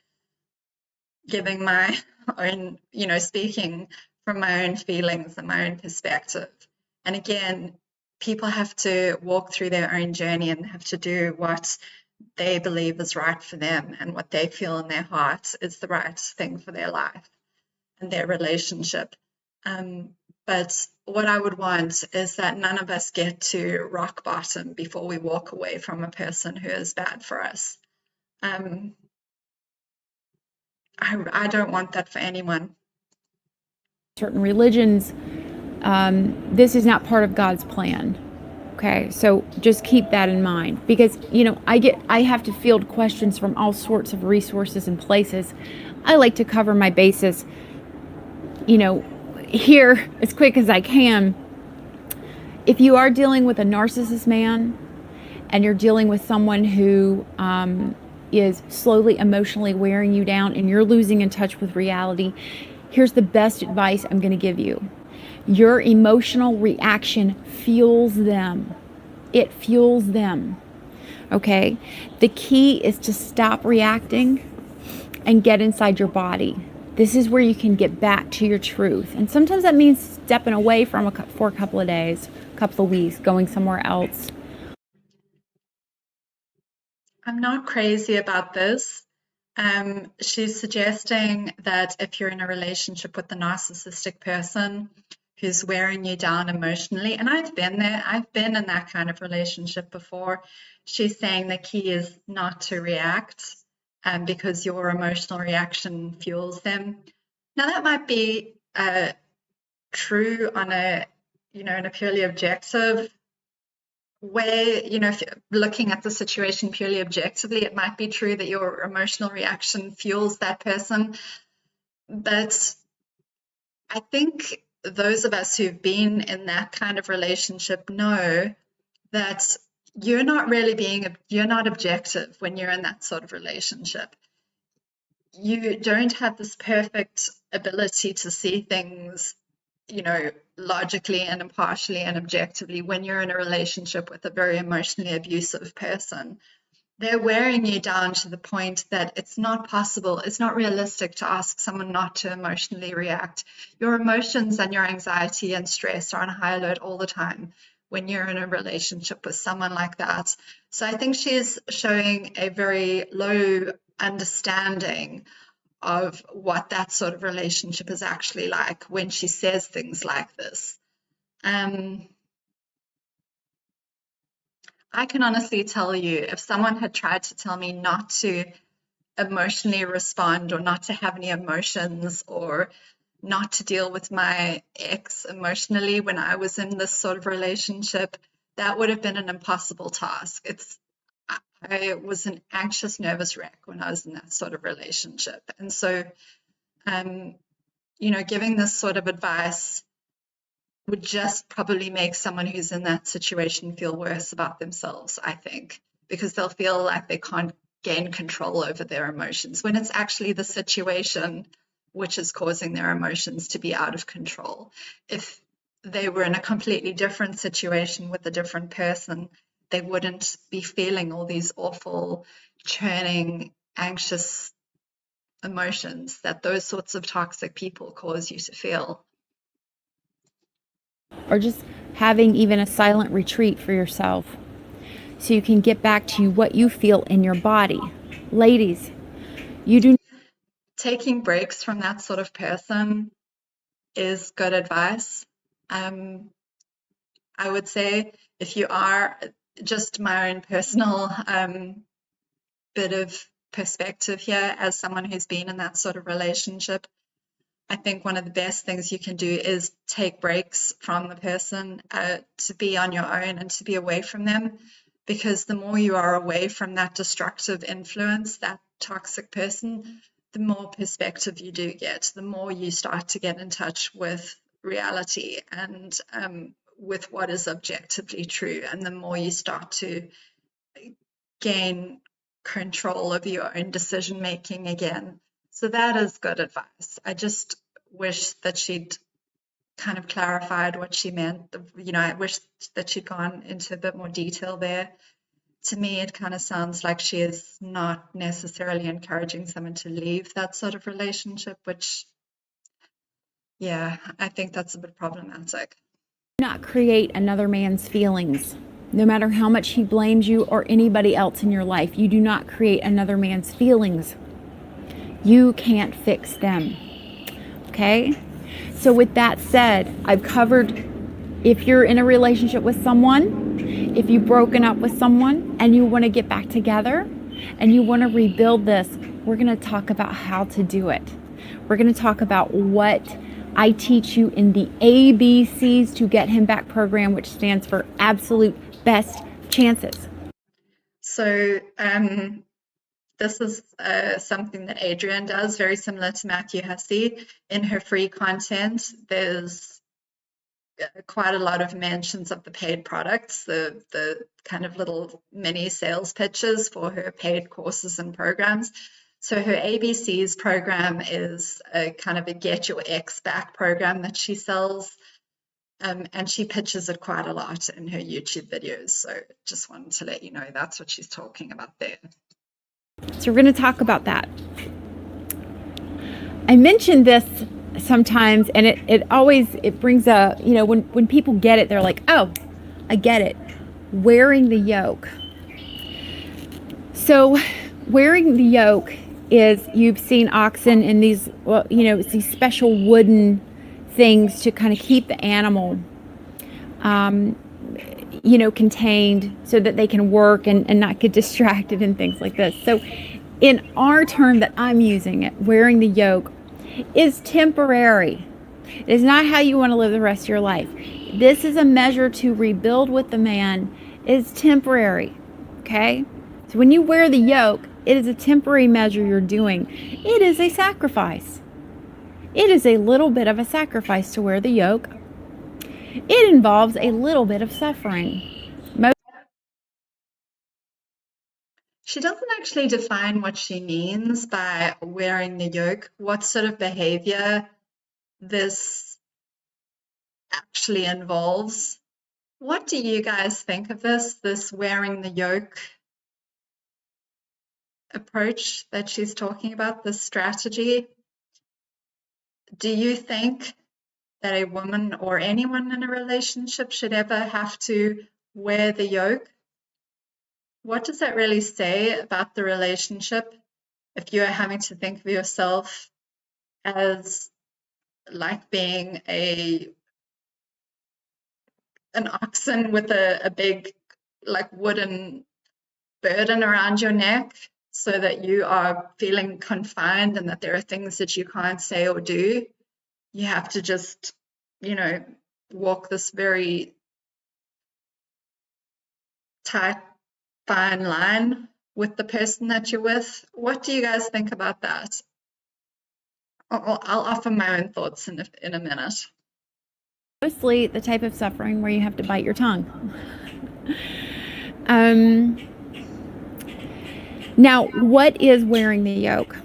Speaker 1: giving my own, speaking from my own feelings and my own perspective. And again, people have to walk through their own journey and have to do what they believe is right for them and what they feel in their heart is the right thing for their life and their relationship. But what I would want is that none of us get to rock bottom before we walk away from a person who is bad for us. I don't want that for anyone.
Speaker 2: Certain religions, this is not part of God's plan. Okay, so just keep that in mind because I have to field questions from all sorts of resources and places. I like to cover my bases, here as quick as I can. If you are dealing with a narcissist man and you're dealing with someone who is slowly emotionally wearing you down and you're losing in touch with reality, here's the best advice I'm going to give you. Your emotional reaction fuels them. It fuels them. Okay? The key is to stop reacting and get inside your body. This is where you can get back to your truth. And sometimes that means stepping away for a couple of days, a couple of weeks, going somewhere else.
Speaker 1: I'm not crazy about this. She's suggesting that if you're in a relationship with a narcissistic person who's wearing you down emotionally, and I've been there, I've been in that kind of relationship before. She's saying the key is not to react because your emotional reaction fuels them. Now that might be true on in a purely objective way, if you're looking at the situation purely objectively, it might be true that your emotional reaction fuels that person. But I think those of us who've been in that kind of relationship know that you're not objective when you're in that sort of relationship. You don't have this perfect ability to see things logically and impartially and objectively when you're in a relationship with a very emotionally abusive person. They're wearing you down to the point that it's not possible, it's not realistic to ask someone not to emotionally react. Your emotions and your anxiety and stress are on high alert all the time when you're in a relationship with someone like that. So I think she's showing a very low understanding of what that sort of relationship is actually like when she says things like this. I can honestly tell you, if someone had tried to tell me not to emotionally respond or not to have any emotions or not to deal with my ex emotionally when I was in this sort of relationship, that would have been an impossible task. I was an anxious, nervous wreck when I was in that sort of relationship. And so, giving this sort of advice would just probably make someone who's in that situation feel worse about themselves, I think, because they'll feel like they can't gain control over their emotions when it's actually the situation which is causing their emotions to be out of control. If they were in a completely different situation with a different person, they wouldn't be feeling all these awful, churning, anxious emotions that those sorts of toxic people cause you to feel.
Speaker 2: Or just having even a silent retreat for yourself so you can get back to what you feel in your body. Ladies, you do.
Speaker 1: Taking breaks from that sort of person is good advice. I would say, if you are, just my own personal bit of perspective here as someone who's been in that sort of relationship, I think one of the best things you can do is take breaks from the person, to be on your own and to be away from them, because the more you are away from that destructive influence, that toxic person, the more perspective you do get, the more you start to get in touch with reality and with what is objectively true, and the more you start to gain control of your own decision making again. So that is good advice. I just wish that she'd kind of clarified what she meant. I wish that she'd gone into a bit more detail there. To me, it kind of sounds like she is not necessarily encouraging someone to leave that sort of relationship, which, yeah, I think that's a bit problematic.
Speaker 2: Not create another man's feelings. No matter how much he blames you or anybody else in your life, you do not create another man's feelings. You can't fix them. Okay? So, with that said, I've covered if you're in a relationship with someone, if you've broken up with someone and you want to get back together and you want to rebuild this, we're going to talk about how to do it. We're going to talk about what I teach you in the ABCs to Get Him Back program, which stands for Absolute Best Chances.
Speaker 1: So, this is something that Adrienne does, very similar to Matthew Hussey. In her free content, there's quite a lot of mentions of the paid products, the kind of little mini sales pitches for her paid courses and programs. So her ABCs program is a kind of a Get Your Ex Back program that she sells, and she pitches it quite a lot in her YouTube videos. So just wanted to let you know that's what she's talking about there.
Speaker 2: So we're going to talk about that. I mentioned this sometimes, and it brings a, when people get it, they're like, oh, I get it. Wearing the yoke. So wearing the yoke is, you've seen oxen in these, it's these special wooden things to kind of keep the animal contained so that they can work and not get distracted and things like this. So in our term that I'm using it, wearing the yoke is temporary. It is not how you want to live the rest of your life. This is a measure to rebuild with the man. It's temporary. Okay? So when you wear the yoke, it is a temporary measure you're doing. It is a sacrifice. It is a little bit of a sacrifice to wear the yoke. It involves a little bit of suffering.
Speaker 1: She doesn't actually define what she means by wearing the yoke, what sort of behavior this actually involves. What do you guys think of this wearing the yoke approach that she's talking about, this strategy? Do you think that a woman or anyone in a relationship should ever have to wear the yoke? What does that really say about the relationship if you are having to think of yourself as like being an oxen with a big like wooden burden around your neck so that you are feeling confined and that there are things that you can't say or do? You have to just, walk this very tight, fine line with the person that you're with. What do you guys think about that? I'll offer my own thoughts in a minute.
Speaker 2: Mostly the type of suffering where you have to bite your tongue. Now, what is wearing the yoke?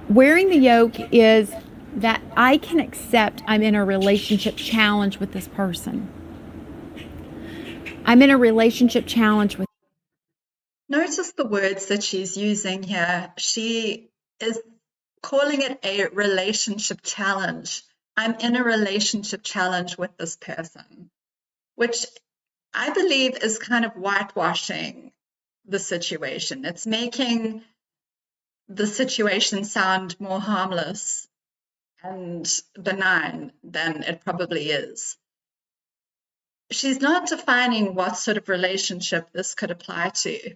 Speaker 2: Wearing the yoke is that I can accept I'm in a relationship challenge with this person. I'm in a relationship challenge with.
Speaker 1: Notice the words that she's using here. She is calling it a relationship challenge. I'm in a relationship challenge with this person, which I believe is kind of whitewashing the situation. It's making the situation sound more harmless and benign than it probably is. She's not defining what sort of relationship this could apply to.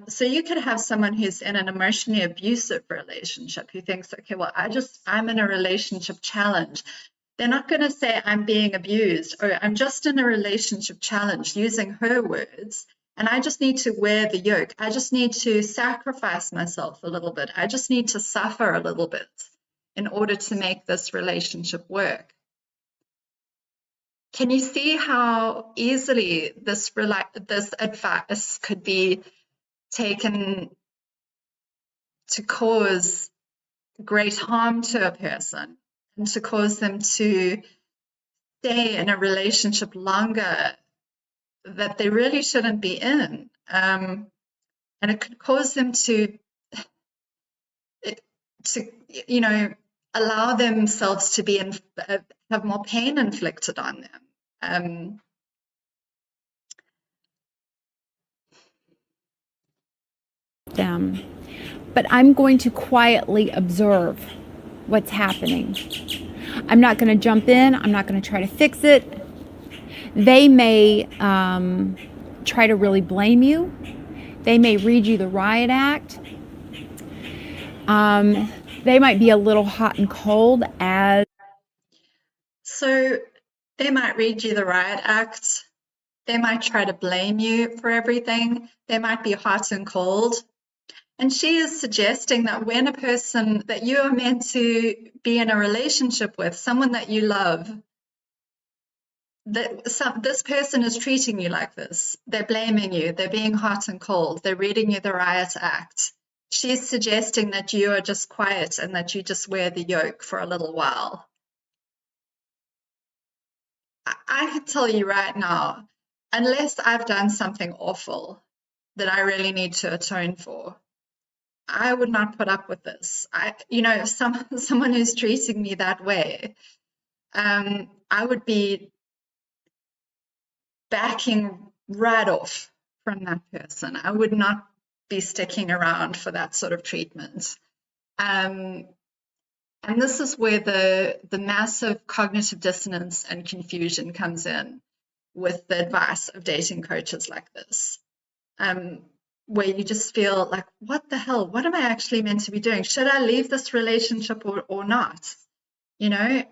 Speaker 1: So you could have someone who's in an emotionally abusive relationship who thinks, okay, well, I'm in a relationship challenge. They're not going to say I'm being abused or I'm just in a relationship challenge using her words. And I just need to wear the yoke. I just need to sacrifice myself a little bit. I just need to suffer a little bit in order to make this relationship work. Can you see how easily this advice could be taken to cause great harm to a person and to cause them to stay in a relationship longer that they really shouldn't be in? And it could cause them to allow themselves to be have more pain inflicted on them.
Speaker 2: Them, but I'm going to quietly observe what's happening. I'm not going to jump in. I'm not going to try to fix it. They may try to really blame you. They may read you the riot act. They might be a little hot and cold as.
Speaker 1: So they might read you the riot act. They might try to blame you for everything. They might be hot and cold. And she is suggesting that when a person that you are meant to be in a relationship with, someone that you love, this person is treating you like this. They're blaming you. They're being hot and cold. They're reading you the riot act. She's suggesting that you are just quiet and that you just wear the yoke for a little while. I can tell you right now, unless I've done something awful that I really need to atone for, I would not put up with this. Someone who's treating me that way, I would be backing right off from that person. I would not be sticking around for that sort of treatment. And this is where the massive cognitive dissonance and confusion comes in with the advice of dating coaches like this. Where you just feel like, what the hell? What am I actually meant to be doing? Should I leave this relationship or not? I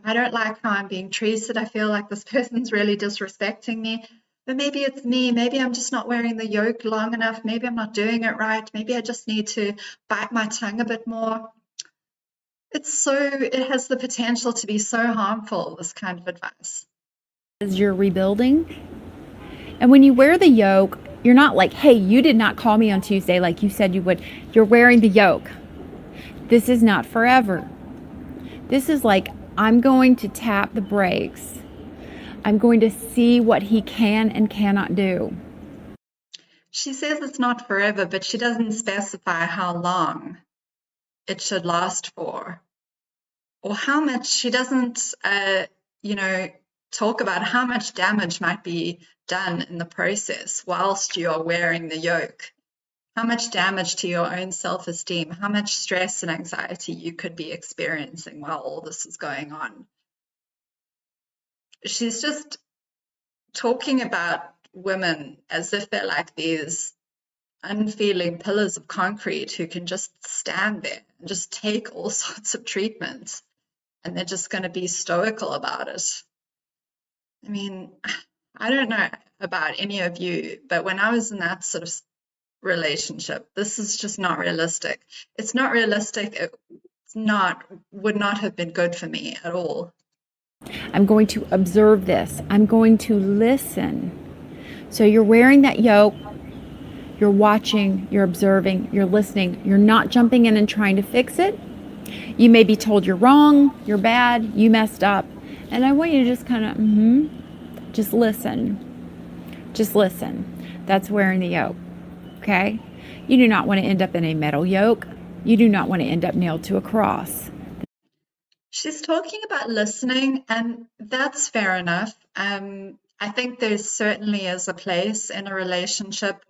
Speaker 1: don't like how I'm being treated. I feel like this person's really disrespecting me. But maybe it's me. Maybe I'm just not wearing the yoke long enough. Maybe I'm not doing it right. Maybe I just need to bite my tongue a bit more. It has the potential to be so harmful, this kind of advice.
Speaker 2: As you're rebuilding. And when you wear the yoke, you're not like, hey, you did not call me on Tuesday like you said you would. You're wearing the yoke. This is not forever. This is like, I'm going to tap the brakes. I'm going to see what he can and cannot do.
Speaker 1: She says it's not forever, but she doesn't specify how long it should last for. or how much she doesn't, you know, talk about how much damage might be done in the process whilst you are wearing the yoke. How much damage to your own self-esteem, how much stress and anxiety you could be experiencing while all this is going on. She's just talking about women as if they're like these unfeeling pillars of concrete who can just stand there and just take all sorts of treatments, and they're just going to be stoical about it. I mean, I don't know about any of you, but when I was in that sort of relationship, this is just not realistic. It's not realistic. Would not have been good for me at all.
Speaker 2: I'm going to observe this. I'm going to listen. So you're wearing that yoke. You're watching, you're observing, you're listening. You're not jumping in and trying to fix it. You may be told you're wrong, you're bad, you messed up. And I want you to just kind of, just listen. Just listen. That's wearing the yoke. Okay? You do not want to end up in a metal yoke. You do not want to end up nailed to a cross.
Speaker 1: She's talking about listening, and that's fair enough. I think there certainly is a place in a relationship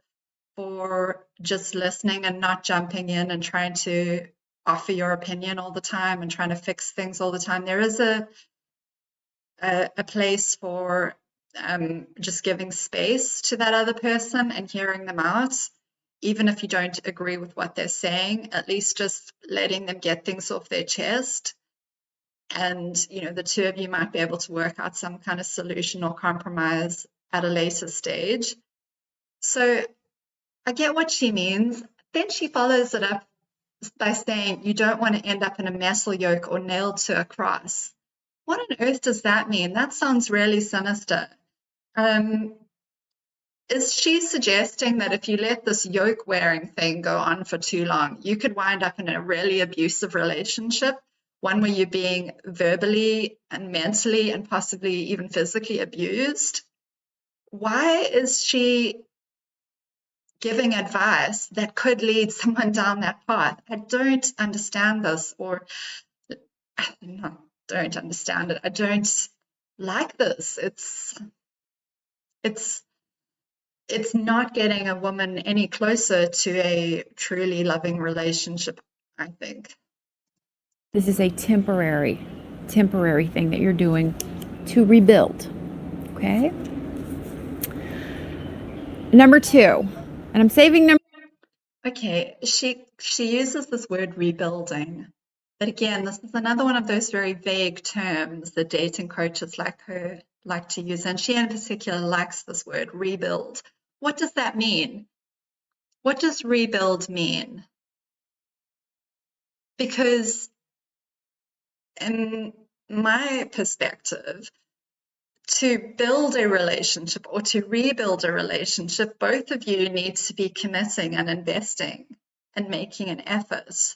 Speaker 1: for just listening and not jumping in and trying to offer your opinion all the time and trying to fix things all the time. There is a place for just giving space to that other person and hearing them out, even if you don't agree with what they're saying, at least just letting them get things off their chest. And, the two of you might be able to work out some kind of solution or compromise at a later stage. So I get what she means. Then she follows it up by saying you don't want to end up in a metal yoke or nailed to a cross. What on earth does that mean? That sounds really sinister. Is she suggesting that if you let this yoke wearing thing go on for too long, you could wind up in a really abusive relationship, one where you're being verbally and mentally and possibly even physically abused? Why is she giving advice that could lead someone down that path? I don't understand this, or no, don't understand it. I don't like this. It's not getting a woman any closer to a truly loving relationship, I think.
Speaker 2: This is a temporary thing that you're doing to rebuild. Okay? Number 2, and I'm saving number.
Speaker 1: Okay, she uses this word rebuilding. But again, this is another one of those very vague terms that dating coaches like her like to use. And she in particular likes this word rebuild. What does that mean? What does rebuild mean? Because in my perspective, to build a relationship or to rebuild a relationship, both of you need to be committing and investing and making an effort.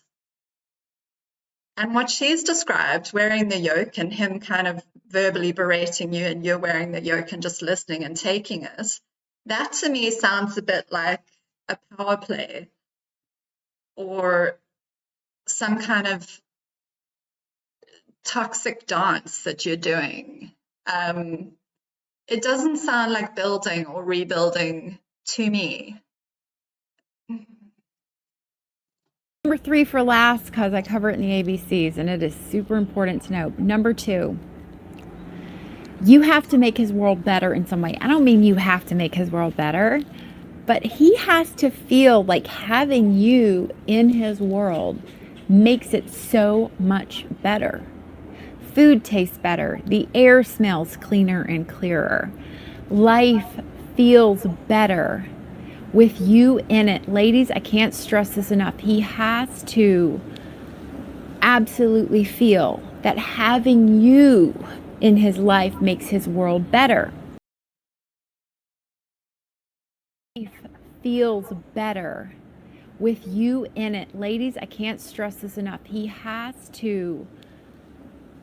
Speaker 1: And what she's described, wearing the yoke and him kind of verbally berating you and you're wearing the yoke and just listening and taking it, that to me sounds a bit like a power play or some kind of toxic dance that you're doing. It doesn't sound like building or rebuilding to me.
Speaker 2: Number 3 for last, because I cover it in the ABCs, and it is super important to know. Number 2, you have to make his world better in some way. I don't mean you have to make his world better, but he has to feel like having you in his world makes it so much better. Food tastes better. The air smells cleaner and clearer. Life feels better with you in it. Ladies, I can't stress this enough. He has to absolutely feel that having you in his life makes his world better. Life feels better with you in it. Ladies, I can't stress this enough. He has to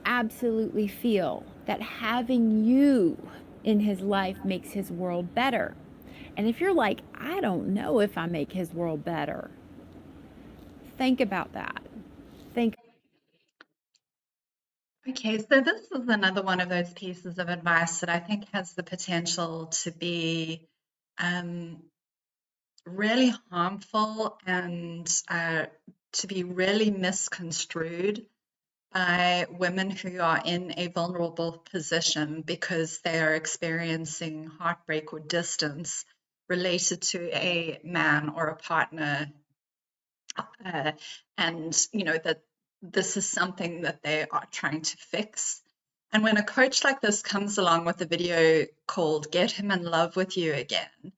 Speaker 2: absolutely feel that having you in his life makes his world better. And if you're like, I don't know if I make his world better, think about that. Think
Speaker 1: Okay, so this is another one of those pieces of advice that I think has the potential to be um, really harmful and to be really misconstrued by women who are in a vulnerable position because they are experiencing heartbreak or distance related to a man or a partner, uh, and that this is something that they are trying to fix. And when a coach like this comes along with a video called Get Him in Love with You Again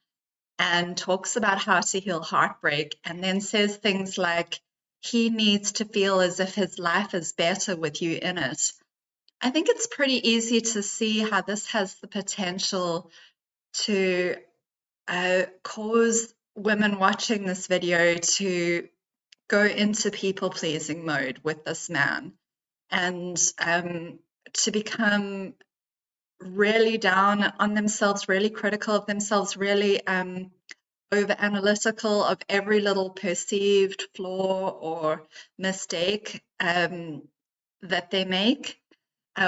Speaker 1: and talks about how to heal heartbreak and then says things like he needs to feel as if his life is better with you in it, I think it's pretty easy to see how this has the potential to cause women watching this video to go into people pleasing mode with this man and to become really down on themselves, really critical of themselves, really over analytical of every little perceived flaw or mistake that they make,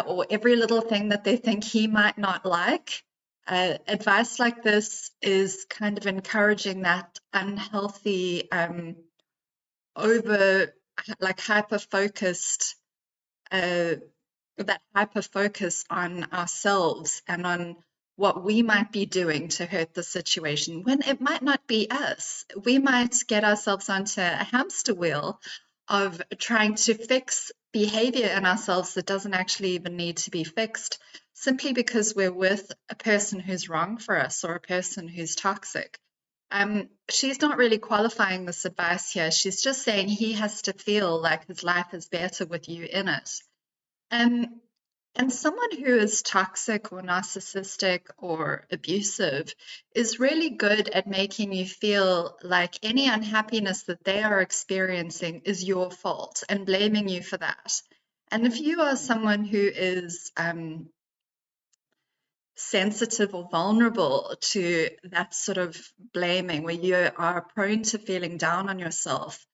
Speaker 1: or every little thing that they think he might not like. Advice like this is kind of encouraging that unhealthy, over like hyper focused, that hyper focus on ourselves and on what we might be doing to hurt the situation when it might not be us. We might get ourselves onto a hamster wheel of trying to fix behavior in ourselves that doesn't actually even need to be fixed simply because we're with a person who's wrong for us or a person who's toxic. She's not really qualifying this advice here. She's just saying he has to feel like his life is better with you in it. Um, and someone who is toxic or narcissistic or abusive is really good at making you feel like any unhappiness that they are experiencing is your fault and blaming you for that. And if you are someone who is sensitive or vulnerable to that sort of blaming, where you are prone to feeling down on yourself,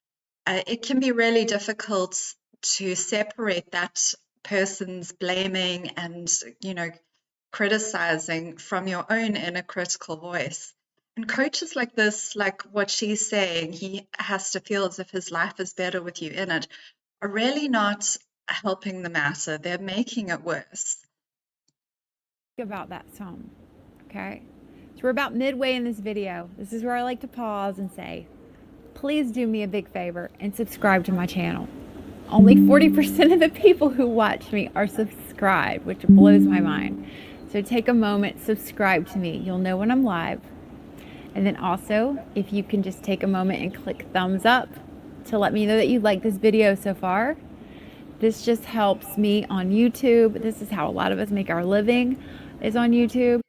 Speaker 1: it can be really difficult to separate that person's blaming and, criticizing from your own inner critical voice. And coaches like this, like what she's saying, he has to feel as if his life is better with you in it, are really not helping the matter. They're making it worse.
Speaker 2: About that some, okay? So we're about midway in this video. This is where I like to pause and say, please do me a big favor and subscribe to my channel. Only 40% of the people who watch me are subscribed, which blows my mind. So take a moment, subscribe to me. You'll know when I'm live. And then also, if you can just take a moment and click thumbs up to let me know that you like this video so far. This just helps me on YouTube. This is how a lot of us make our living, is on YouTube.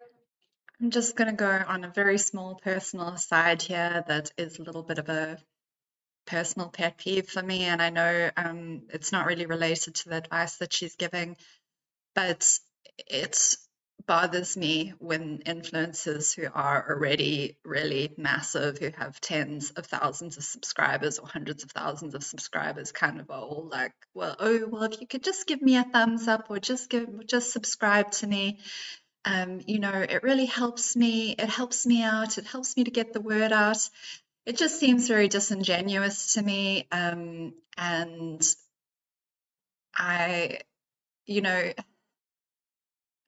Speaker 1: I'm just going to go on a very small personal aside here that is a little bit of a personal pet peeve for me. And I know it's not really related to the advice that she's giving, but it bothers me when influencers who are already really massive, who have tens of thousands of subscribers or hundreds of thousands of subscribers, kind of are all like, well, oh, well, if you could just give me a thumbs up or just subscribe to me, it really helps me. It helps me out. It helps me to get the word out. It just seems very disingenuous to me. And I, you know,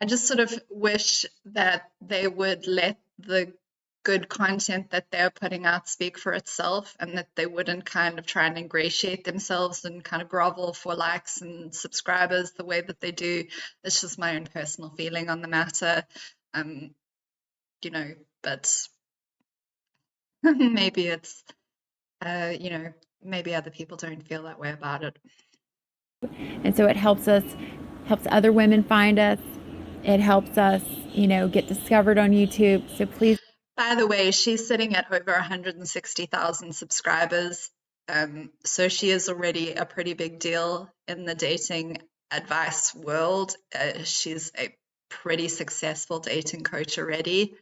Speaker 1: I just sort of wish that they would let the good content that they're putting out speak for itself and that they wouldn't kind of try and ingratiate themselves and kind of grovel for likes and subscribers the way that they do. It's just my own personal feeling on the matter. Um, but maybe it's, maybe other people don't feel that way about it.
Speaker 2: And so it helps other women find us. It helps us, get discovered on YouTube. So please.
Speaker 1: By the way, she's sitting at over 160,000 subscribers. So she is already a pretty big deal in the dating advice world. She's a pretty successful dating coach already.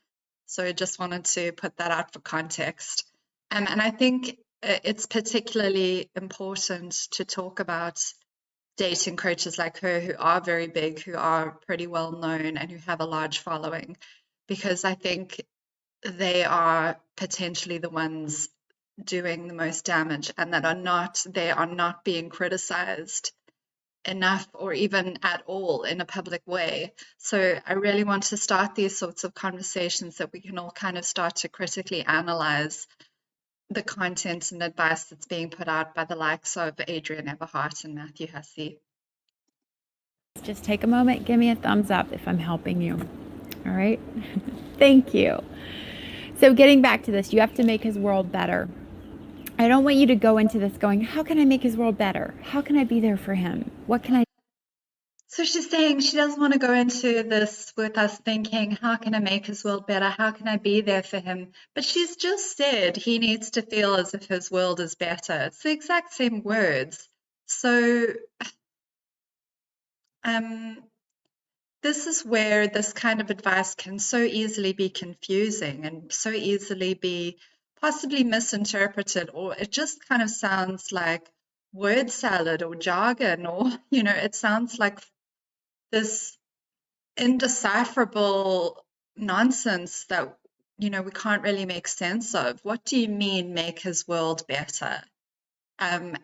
Speaker 1: So I just wanted to put that out for context. And I think it's particularly important to talk about dating coaches like her who are very big, who are pretty well known, and who have a large following, because I think they are potentially the ones doing the most damage, and they are not being criticized enough or even at all in a public way. So I really want to start these sorts of conversations that we can all kind of start to critically analyze the content and advice that's being put out by the likes of Adrienne Everheart and Matthew Hussey.
Speaker 2: Just take a moment, give me a thumbs up if I'm helping you. All right. Thank you. So getting back to this, you have to make his world better. I don't want you to go into this going, how can I make his world better? How can I be there for him? What can I?
Speaker 1: So she's saying she doesn't want to go into this with us thinking, how can I make his world better? How can I be there for him? But she's just said he needs to feel as if his world is better. It's the exact same words. So this is where this kind of advice can so easily be confusing and so easily be possibly misinterpreted, or it just kind of sounds like word salad or jargon, or, it sounds like this indecipherable nonsense that, we can't really make sense of. What do you mean, make his world better? And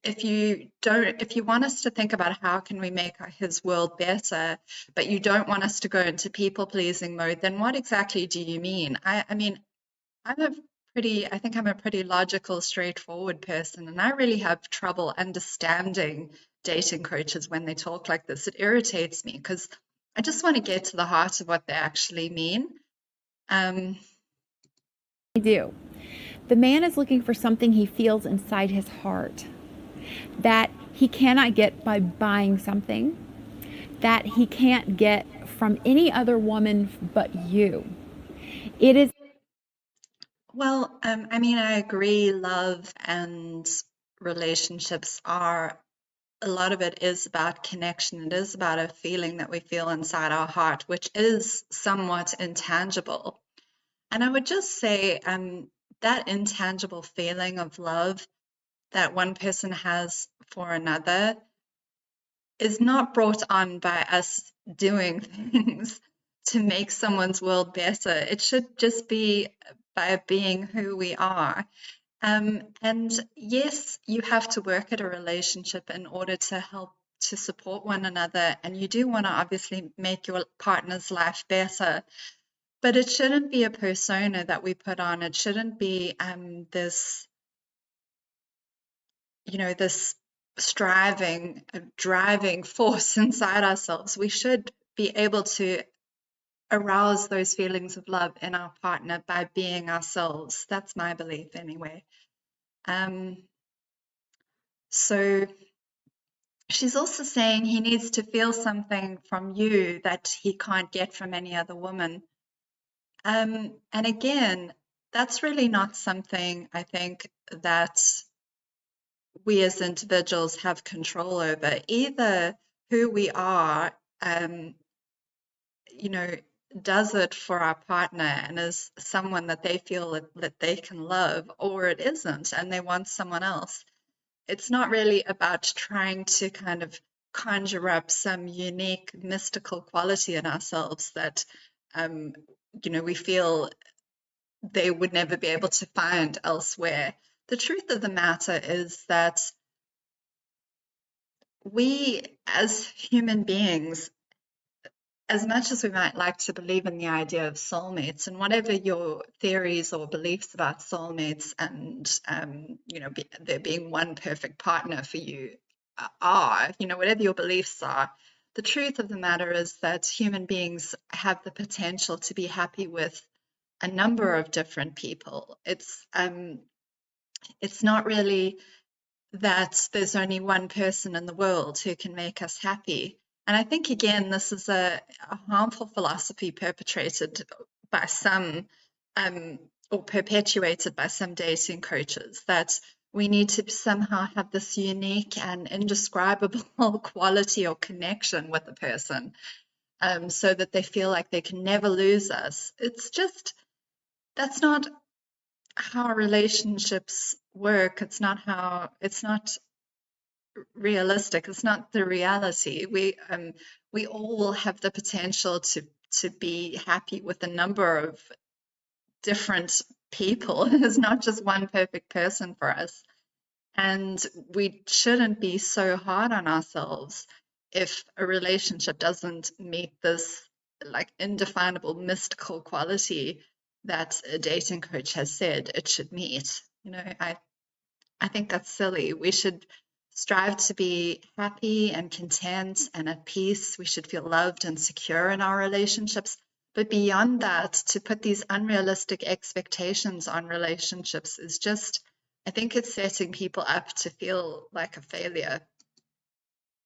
Speaker 1: if you want us to think about how can we make his world better, but you don't want us to go into people pleasing mode, then what exactly do you mean? I mean, I think I'm a pretty logical, straightforward person, and I really have trouble understanding dating coaches when they talk like this. It irritates me because I just want to get to the heart of what they actually mean.
Speaker 2: I do. The man is looking for something he feels inside his heart that he cannot get by buying something, that he can't get from any other woman but you. It is.
Speaker 1: Well, I mean, I agree. Love and relationships are, a lot of it is about connection. It is about a feeling that we feel inside our heart, which is somewhat intangible. And I would just say that intangible feeling of love that one person has for another is not brought on by us doing things to make someone's world better. It should just be by being who we are. And yes, you have to work at a relationship in order to help to support one another. And you do want to obviously make your partner's life better. But it shouldn't be a persona that we put on. It shouldn't be this, this striving, driving force inside ourselves. We should be able to arouse those feelings of love in our partner by being ourselves. That's my belief anyway. So she's also saying he needs to feel something from you that he can't get from any other woman. And again, that's really not something I think that we as individuals have control over. Either who we are, you know, does it for our partner and is someone that they feel that they can love, or it isn't and they want someone else. It's not really about trying to kind of conjure up some unique mystical quality in ourselves that, we feel they would never be able to find elsewhere. The truth of the matter is that we, as human beings, as much as we might like to believe in the idea of soulmates, and whatever your theories or beliefs about soulmates and, there being one perfect partner for you are, whatever your beliefs are, the truth of the matter is that human beings have the potential to be happy with a number of different people. It's not really that there's only one person in the world who can make us happy. And I think, again, this is a harmful philosophy perpetrated by some, or perpetuated by some dating coaches, that we need to somehow have this unique and indescribable quality or connection with a person, so that they feel like they can never lose us. It's just, that's not how relationships work. It's not realistic. It's not the reality. We all have the potential to be happy with a number of different people. There's not just one perfect person for us. And we shouldn't be so hard on ourselves if a relationship doesn't meet this like indefinable mystical quality that a dating coach has said it should meet. I think that's silly. We should strive to be happy and content and at peace. We should feel loved and secure in our relationships. But beyond that, to put these unrealistic expectations on relationships is just, I think it's setting people up to feel like a failure.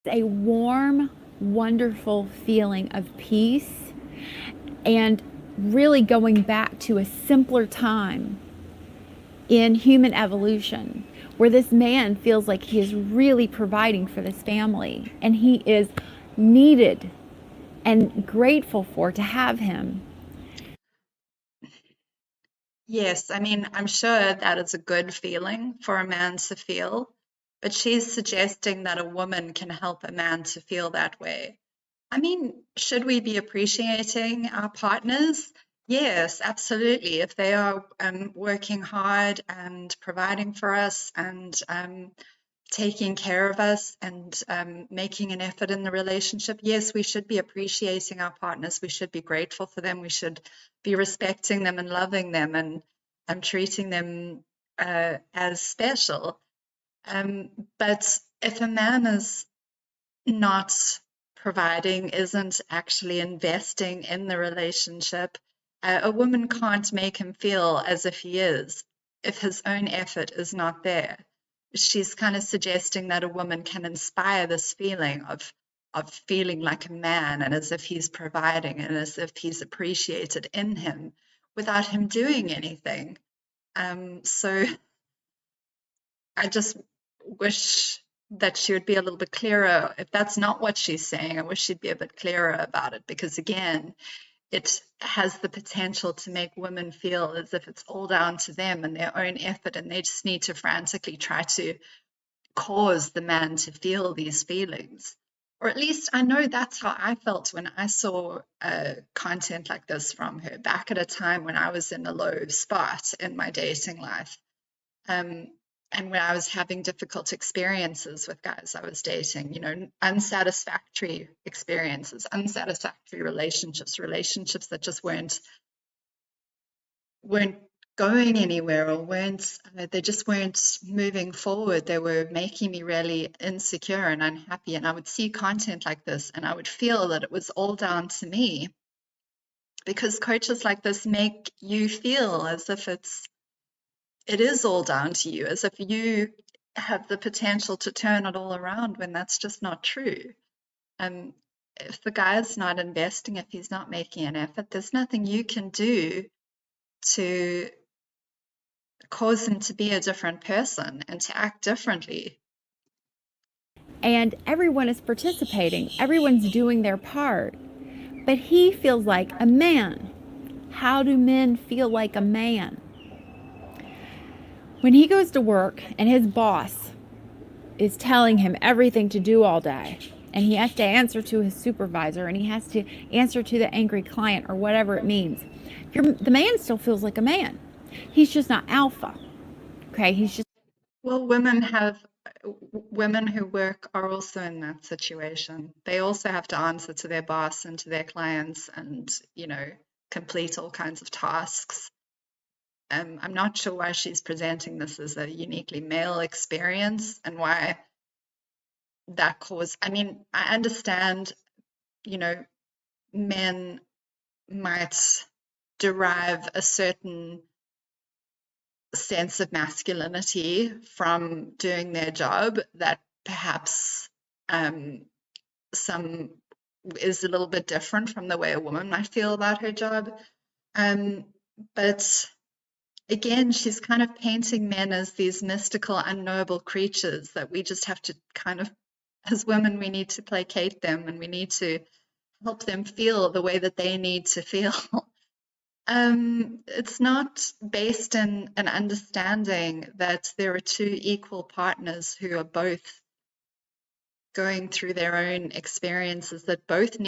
Speaker 2: A warm, wonderful feeling of peace and really going back to a simpler time in human evolution where this man feels like he is really providing for this family and he is needed and grateful for to have him.
Speaker 1: Yes, I mean, I'm sure that is a good feeling for a man to feel, but she's suggesting that a woman can help a man to feel that way. I mean, should we be appreciating our partners? Yes, absolutely. If they are working hard and providing for us and taking care of us and making an effort in the relationship, yes, we should be appreciating our partners. We should be grateful for them. We should be respecting them and loving them and treating them as special. But if a man is not providing, isn't actually investing in the relationship, a woman can't make him feel as if he is, if his own effort is not there. She's kind of suggesting that a woman can inspire this feeling of feeling like a man and as if he's providing and as if he's appreciated in him without him doing anything. So I just wish that she would be a little bit clearer. If that's not what she's saying, I wish she'd be a bit clearer about it because, again, it has the potential to make women feel as if it's all down to them and their own effort, and they just need to frantically try to cause the man to feel these feelings. Or at least I know that's how I felt when I saw content like this from her back at a time when I was in a low spot in my dating life. Um, and when I was having difficult experiences with guys I was dating, unsatisfactory experiences, unsatisfactory relationships that just weren't going anywhere or weren't they just weren't moving forward. They were making me really insecure and unhappy. And I would see content like this and I would feel that it was all down to me because coaches like this make you feel as if it is all down to you, as if you have the potential to turn it all around when that's just not true. And if the guy's not investing, if he's not making an effort, there's nothing you can do to cause him to be a different person and to act differently.
Speaker 2: And everyone is participating, everyone's doing their part, but he feels like a man. How do men feel like a man? When he goes to work and his boss is telling him everything to do all day, and he has to answer to his supervisor and he has to answer to the angry client or whatever it means, the man still feels like a man. He's just not alpha. Okay, he's just.
Speaker 1: Well, women who work are also in that situation. They also have to answer to their boss and to their clients and, complete all kinds of tasks. I'm not sure why she's presenting this as a uniquely male experience and why that caused. I mean, I understand, men might derive a certain sense of masculinity from doing their job that perhaps some is a little bit different from the way a woman might feel about her job. But again, she's kind of painting men as these mystical, unknowable creatures that we just have to kind of, as women, we need to placate them and we need to help them feel the way that they need to feel. It's not based in an understanding that there are two equal partners who are both going through their own experiences, that both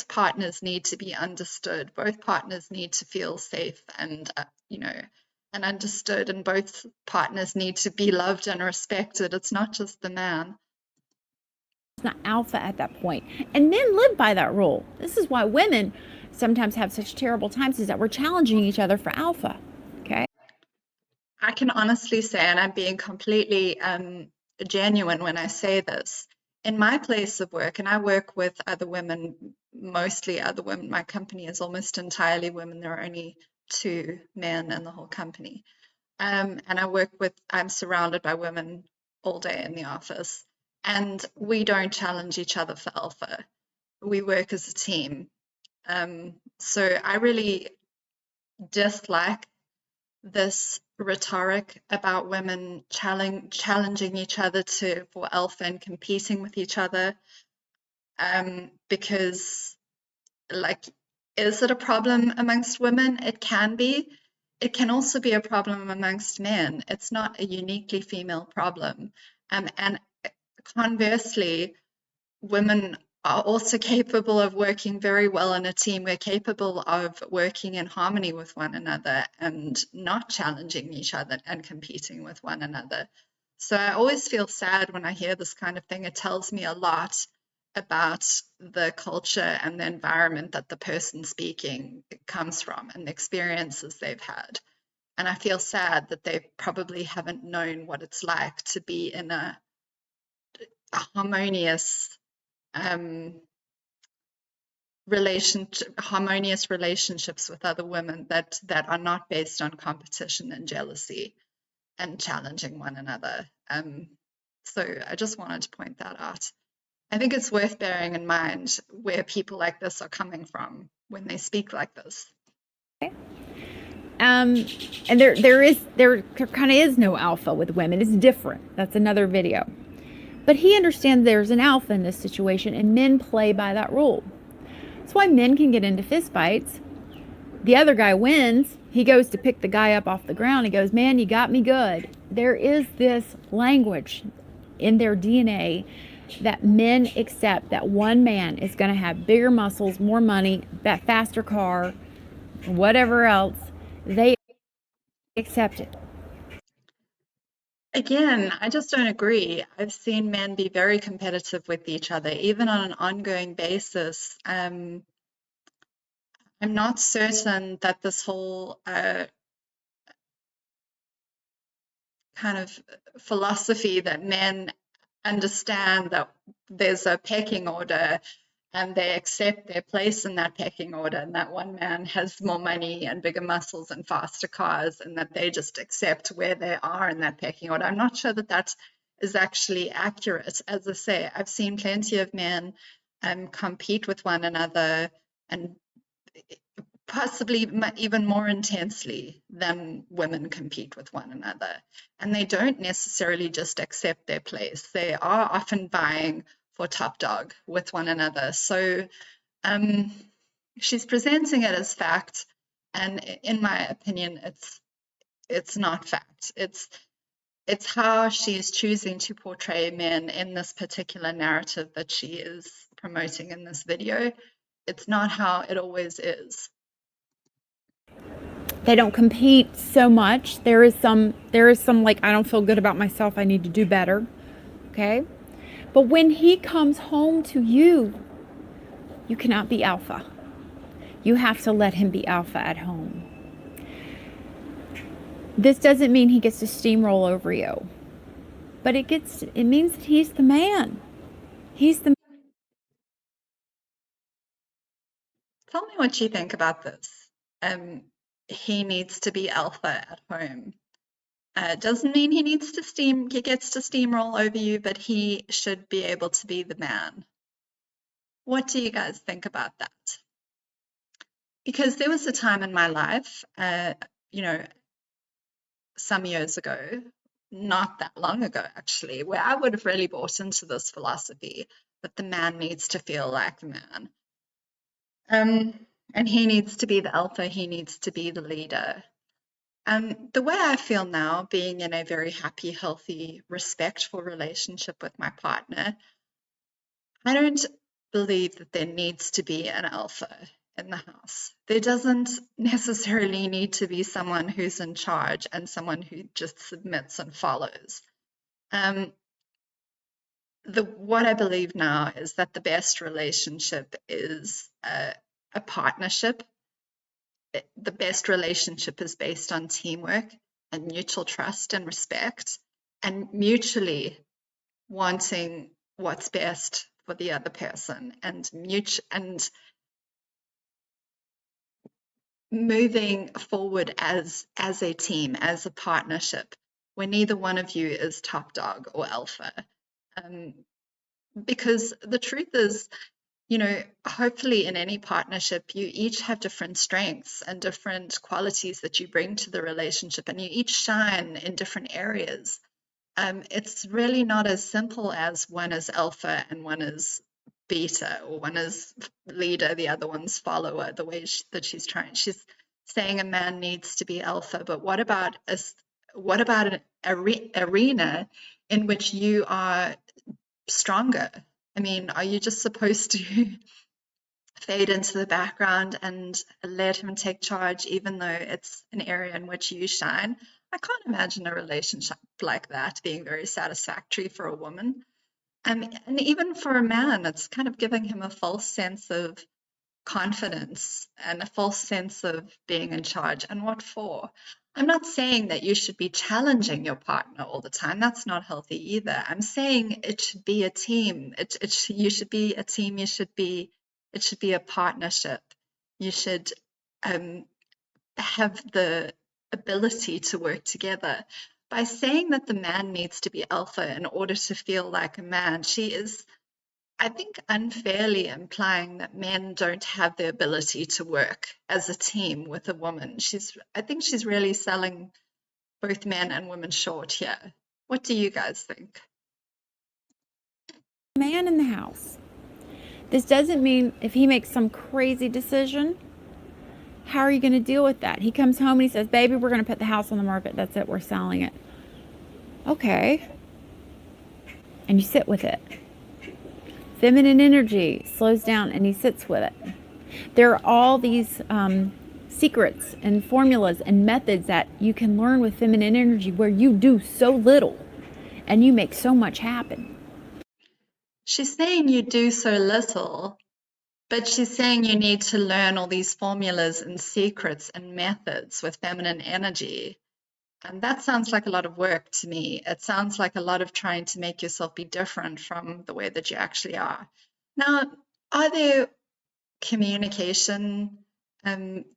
Speaker 1: partners need to be understood. Both partners need to feel safe and, and understood, and both partners need to be loved and respected. It's not just the man.
Speaker 2: It's not alpha at that point. And men live by that rule. This is why women sometimes have such terrible times, is that we're challenging each other for alpha. Okay.
Speaker 1: I can honestly say, and I'm being completely genuine when I say this, in my place of work, and I work with other women, mostly other women. My company is almost entirely women. There are only 2 men in the whole company. And I'm surrounded by women all day in the office. And we don't challenge each other for alpha. We work as a team. So I really dislike this rhetoric about women challenging each other for alpha and competing with each other, because, like, is it a problem amongst women? It can be. It can also be a problem amongst men. It's not a uniquely female problem. And conversely, women are also capable of working very well in a team. We're capable of working in harmony with one another and not challenging each other and competing with one another. So I always feel sad when I hear this kind of thing. It tells me a lot about the culture and the environment that the person speaking comes from and the experiences they've had. And I feel sad that they probably haven't known what it's like to be in a harmonious harmonious relationships with other women that are not based on competition and jealousy and challenging one another. So I just wanted to point that out. I think it's worth bearing in mind where people like this are coming from when they speak like this.
Speaker 2: Okay. And there kind of is no alpha with women. It's different. That's another video. But he understands there's an alpha in this situation, and men play by that rule. That's why men can get into fistfights. The other guy wins. He goes to pick the guy up off the ground. He goes, "Man, you got me good." There is this language in their DNA that men accept that one man is going to have bigger muscles, more money, that faster car, whatever else. They accept it.
Speaker 1: Again, I just don't agree. I've seen men be very competitive with each other, even on an ongoing basis. I'm not certain that this whole kind of philosophy that men understand that there's a pecking order and they accept their place in that pecking order, and that one man has more money and bigger muscles and faster cars, and that they just accept where they are in that pecking order. I'm not sure that that is actually accurate. As I say, I've seen plenty of men compete with one another, and possibly even more intensely than women compete with one another. And they don't necessarily just accept their place. They are often vying for top dog with one another. So she's presenting it as fact, and in my opinion, it's not fact. It's how she's choosing to portray men in this particular narrative that she is promoting in this video. It's not how it always is.
Speaker 2: They don't compete so much. There is some like, I don't feel good about myself, I need to do better. Okay? But when he comes home to you, you cannot be alpha. You have to let him be alpha at home. This doesn't mean he gets to steamroll over you. But it means that he's the man. He's the
Speaker 1: Tell me what you think about this. He needs to be alpha at home. Doesn't mean he gets to steamroll over you, but he should be able to be the man. What do you guys think about that? Because there was a time in my life, some years ago, not that long ago actually, where I would have really bought into this philosophy that the man needs to feel like the man. And he needs to be the alpha, he needs to be the leader. The way I feel now, being in a very happy, healthy, respectful relationship with my partner, I don't believe that there needs to be an alpha in the house. There doesn't necessarily need to be someone who's in charge and someone who just submits and follows. What I believe now is that the best relationship is a partnership. The best relationship is based on teamwork and mutual trust and respect, and mutually wanting what's best for the other person, and moving forward as a team, as a partnership, where neither one of you is top dog or alpha. Because the truth is, hopefully in any partnership, you each have different strengths and different qualities that you bring to the relationship, and you each shine in different areas. It's really not as simple as one is alpha and one is beta, or one is leader, the other one's follower, the way that she's saying a man needs to be alpha, but what about an arena in which you are stronger? I mean, are you just supposed to fade into the background and let him take charge, even though it's an area in which you shine? I can't imagine a relationship like that being very satisfactory for a woman. And even for a man, it's kind of giving him a false sense of confidence and a false sense of being in charge. And what for? I'm not saying that you should be challenging your partner all the time. That's not healthy either. I'm saying it should be a team. You should be a team. It should be a partnership. You should have the ability to work together. By saying that the man needs to be alpha in order to feel like a man, she is, I think, unfairly implying that men don't have the ability to work as a team with a woman. I think she's really selling both men and women short here. What do you guys think?
Speaker 2: Man in the house. This doesn't mean if he makes some crazy decision, how are you going to deal with that? He comes home and he says, baby, we're going to put the house on the market. That's it. We're selling it. Okay. And you sit with it. Feminine energy slows down and he sits with it. There are all these secrets and formulas and methods that you can learn with feminine energy where you do so little and you make so much happen.
Speaker 1: She's saying you do so little, but she's saying you need to learn all these formulas and secrets and methods with feminine energy. And that sounds like a lot of work to me. It sounds like a lot of trying to make yourself be different from the way that you actually are. Now, are there communication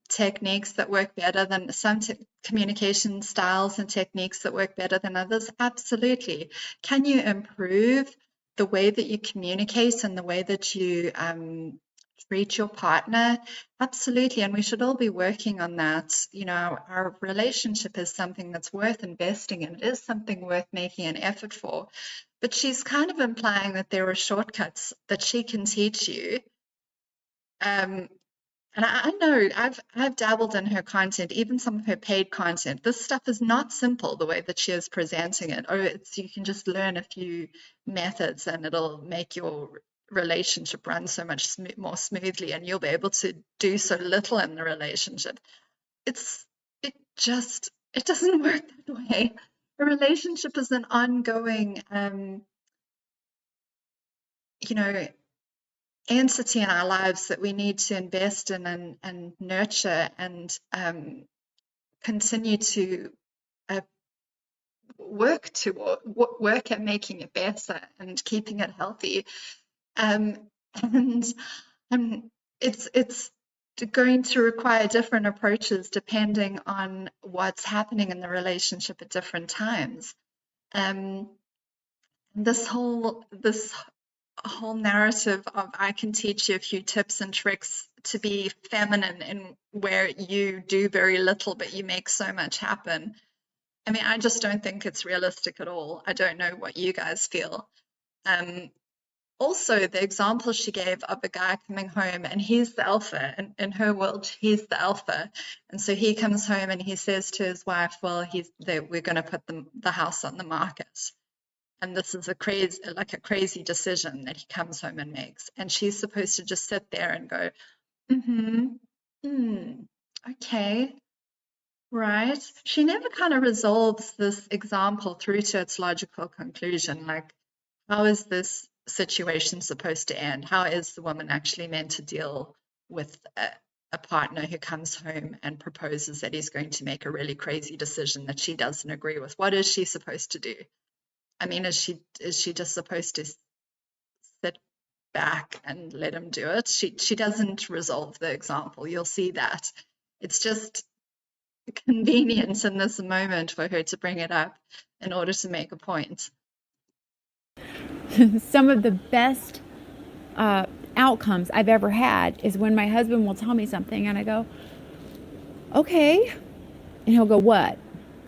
Speaker 1: techniques that work better than some communication styles and techniques that work better than others? Absolutely. Can you improve the way that you communicate and the way that you treat your partner? Absolutely. And we should all be working on that. Our relationship is something that's worth investing in. It is something worth making an effort for. But she's kind of implying that there are shortcuts that she can teach you. And I know I've dabbled in her content, even some of her paid content. This stuff is not simple the way that she is presenting it. You can just learn a few methods and it'll make your relationship run so much more smoothly, and you'll be able to do so little in the relationship. It doesn't work that way. A relationship is an ongoing, entity in our lives that we need to invest in and nurture and continue to work at making it better and keeping it healthy. And it's going to require different approaches depending on what's happening in the relationship at different times. This whole narrative of I can teach you a few tips and tricks to be feminine in where you do very little but you make so much happen. I mean, I just don't think it's realistic at all. I don't know what you guys feel. Also, the example she gave of a guy coming home and he's the alpha, in her world, he's the alpha. And so he comes home and he says to his wife, well, we're going to put the house on the market. and this is a crazy decision that he comes home and makes, and she's supposed to just sit there and go, mm-hmm, okay, right. She never kind of resolves this example through to its logical conclusion. Like, how is this situation supposed to end? How is the woman actually meant to deal with a partner who comes home and proposes that he's going to make a really crazy decision that she doesn't agree with? What is she supposed to do? I mean, is she just supposed to sit back and let him do it? She doesn't resolve the example. You'll see that. It's just convenience in this moment for her to bring it up in order to make a point.
Speaker 2: Some of the best outcomes I've ever had is when my husband will tell me something and I go, okay. And he'll go, what?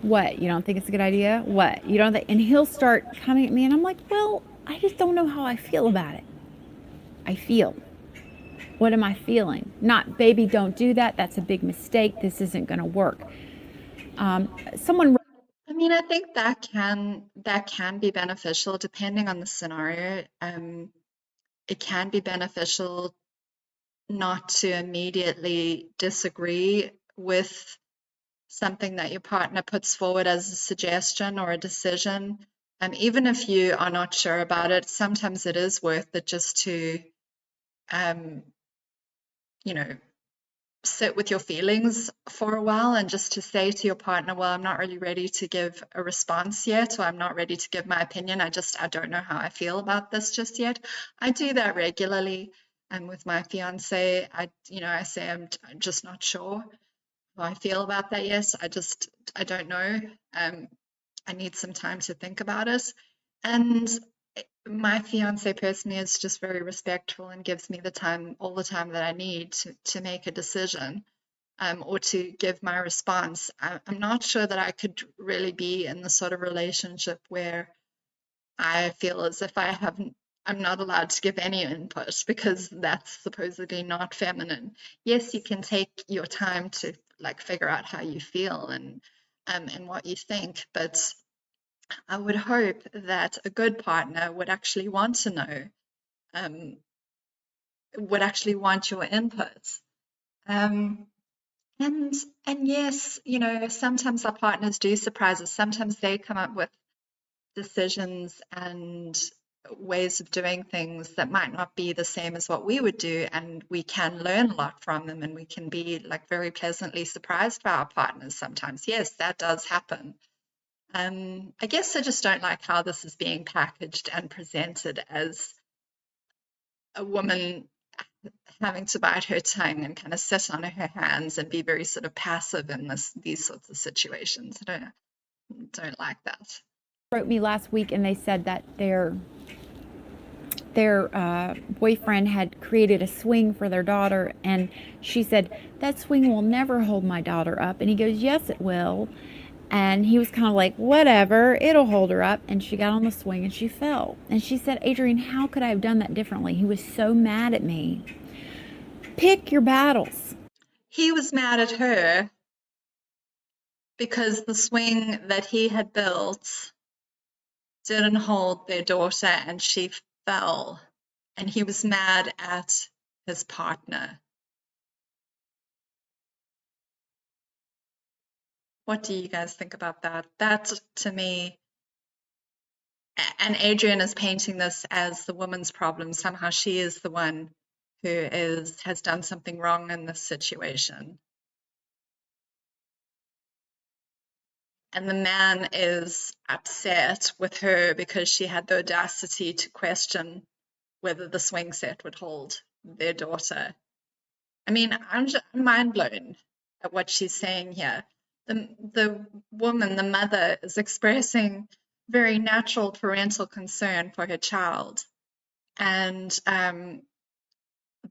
Speaker 2: What? You don't think it's a good idea? What? You don't think? And he'll start coming at me and I'm like, well, I just don't know how I feel about it. I feel. What am I feeling? Not, baby, don't do that. That's a big mistake. This isn't going to work. Someone.
Speaker 1: I mean, I think that can be beneficial depending on the scenario. It can be beneficial not to immediately disagree with something that your partner puts forward as a suggestion or a decision. Even if you are not sure about it, sometimes it is worth it just to, you know, sit with your feelings for a while and just to say to your partner, well, I'm not really ready to give a response yet, or I'm not ready to give my opinion. I don't know how I feel about this just yet. I do that regularly. And with my fiance, I say I'm just not sure how I feel about that yet. I don't know. I need some time to think about it. And my fiance personally is just very respectful and gives me all the time that I need to make a decision, or to give my response. I'm not sure that I could really be in the sort of relationship where I feel as if I'm not allowed to give any input, because that's supposedly not feminine. Yes, you can take your time to like figure out how you feel and what you think, but I would hope that a good partner would actually want to know, would actually want your input. Um, and and yes, sometimes our partners do surprise us. Sometimes they come up with decisions and ways of doing things that might not be the same as what we would do, and we can learn a lot from them, and we can be like very pleasantly surprised by our partners sometimes. Yes, that does happen. I guess I just don't like how this is being packaged and presented as a woman having to bite her tongue and kind of sit on her hands and be very sort of passive in these sorts of situations. I don't like that.
Speaker 2: Wrote me last week and they said that their boyfriend had created a swing for their daughter, and she said, that swing will never hold my daughter up. And he goes, yes it will. And he was kind of like, whatever, it'll hold her up. And she got on the swing and she fell. And she said, Adrienne, how could I have done that differently? He was so mad at me. Pick your battles.
Speaker 1: He was mad at her because the swing that he had built didn't hold their daughter and she fell. And he was mad at his partner. What do you guys think about that? That, to me, and Adrienne is painting this as the woman's problem. Somehow she is the one who has done something wrong in this situation. And the man is upset with her because she had the audacity to question whether the swing set would hold their daughter. I mean, I'm just mind blown at what she's saying here. The woman, the mother, is expressing very natural parental concern for her child, and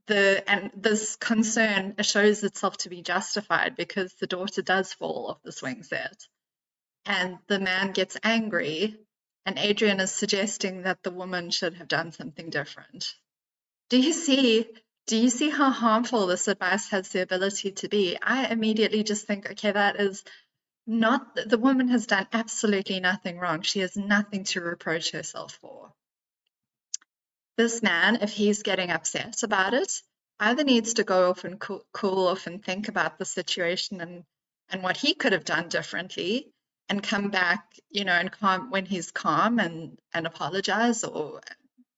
Speaker 1: this concern shows itself to be justified because the daughter does fall off the swing set, and the man gets angry, and Adrienne is suggesting that the woman should have done something different. Do you see how harmful this advice has the ability to be? I immediately just think, okay, that is not the woman has done absolutely nothing wrong. She has nothing to reproach herself for. This man, if he's getting upset about it, either needs to go off and cool off and think about the situation and what he could have done differently, and come back, and calm when he's calm, and apologize, or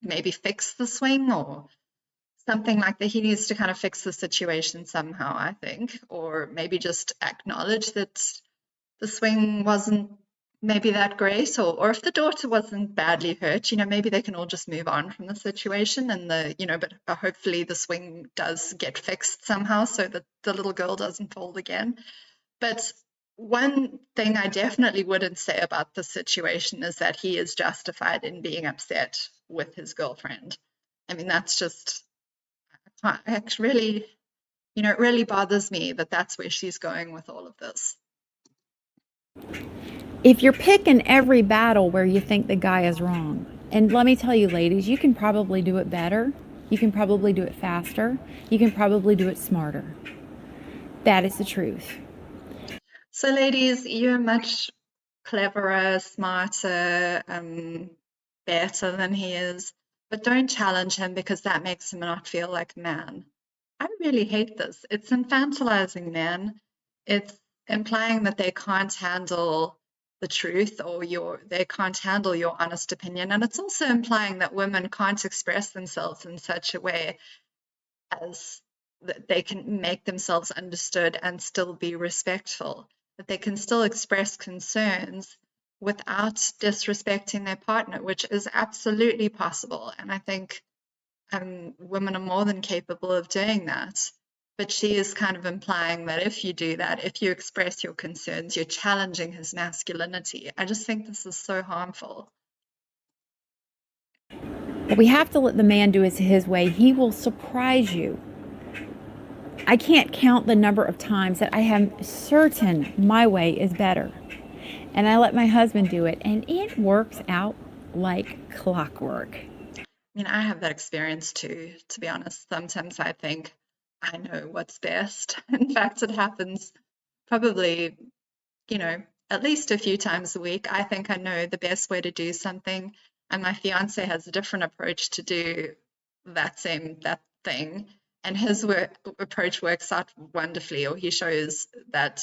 Speaker 1: maybe fix the swing or something like that. He needs to kind of fix the situation somehow, I think, or maybe just acknowledge that the swing wasn't maybe that great, or if the daughter wasn't badly hurt, maybe they can all just move on from the situation, and but hopefully the swing does get fixed somehow so that the little girl doesn't fall again. But one thing I definitely wouldn't say about the situation is that he is justified in being upset with his girlfriend. I mean, that's just really, it really bothers me that that's where she's going with all of this.
Speaker 2: If you're picking every battle where you think the guy is wrong, and let me tell you, ladies, you can probably do it better. You can probably do it faster. You can probably do it smarter. That is the truth.
Speaker 1: So, ladies, you're much cleverer, smarter, better than he is, but don't challenge him because that makes him not feel like a man. I really hate this. It's infantilizing men. It's implying that they can't handle the truth, or they can't handle your honest opinion. And it's also implying that women can't express themselves in such a way as that they can make themselves understood and still be respectful, that they can still express concerns without disrespecting their partner, which is absolutely possible. And I think women are more than capable of doing that. But she is kind of implying that if you do that, if you express your concerns, you're challenging his masculinity. I just think this is so harmful.
Speaker 2: But we have to let the man do it his way. He will surprise you. I can't count the number of times that I am certain my way is better. And I let my husband do it, and it works out like clockwork.
Speaker 1: I mean, I have that experience too, to be honest. Sometimes I think I know what's best. In fact, it happens probably, at least a few times a week. I think I know the best way to do something, and my fiance has a different approach to do that thing, and his approach works out wonderfully, or he shows that,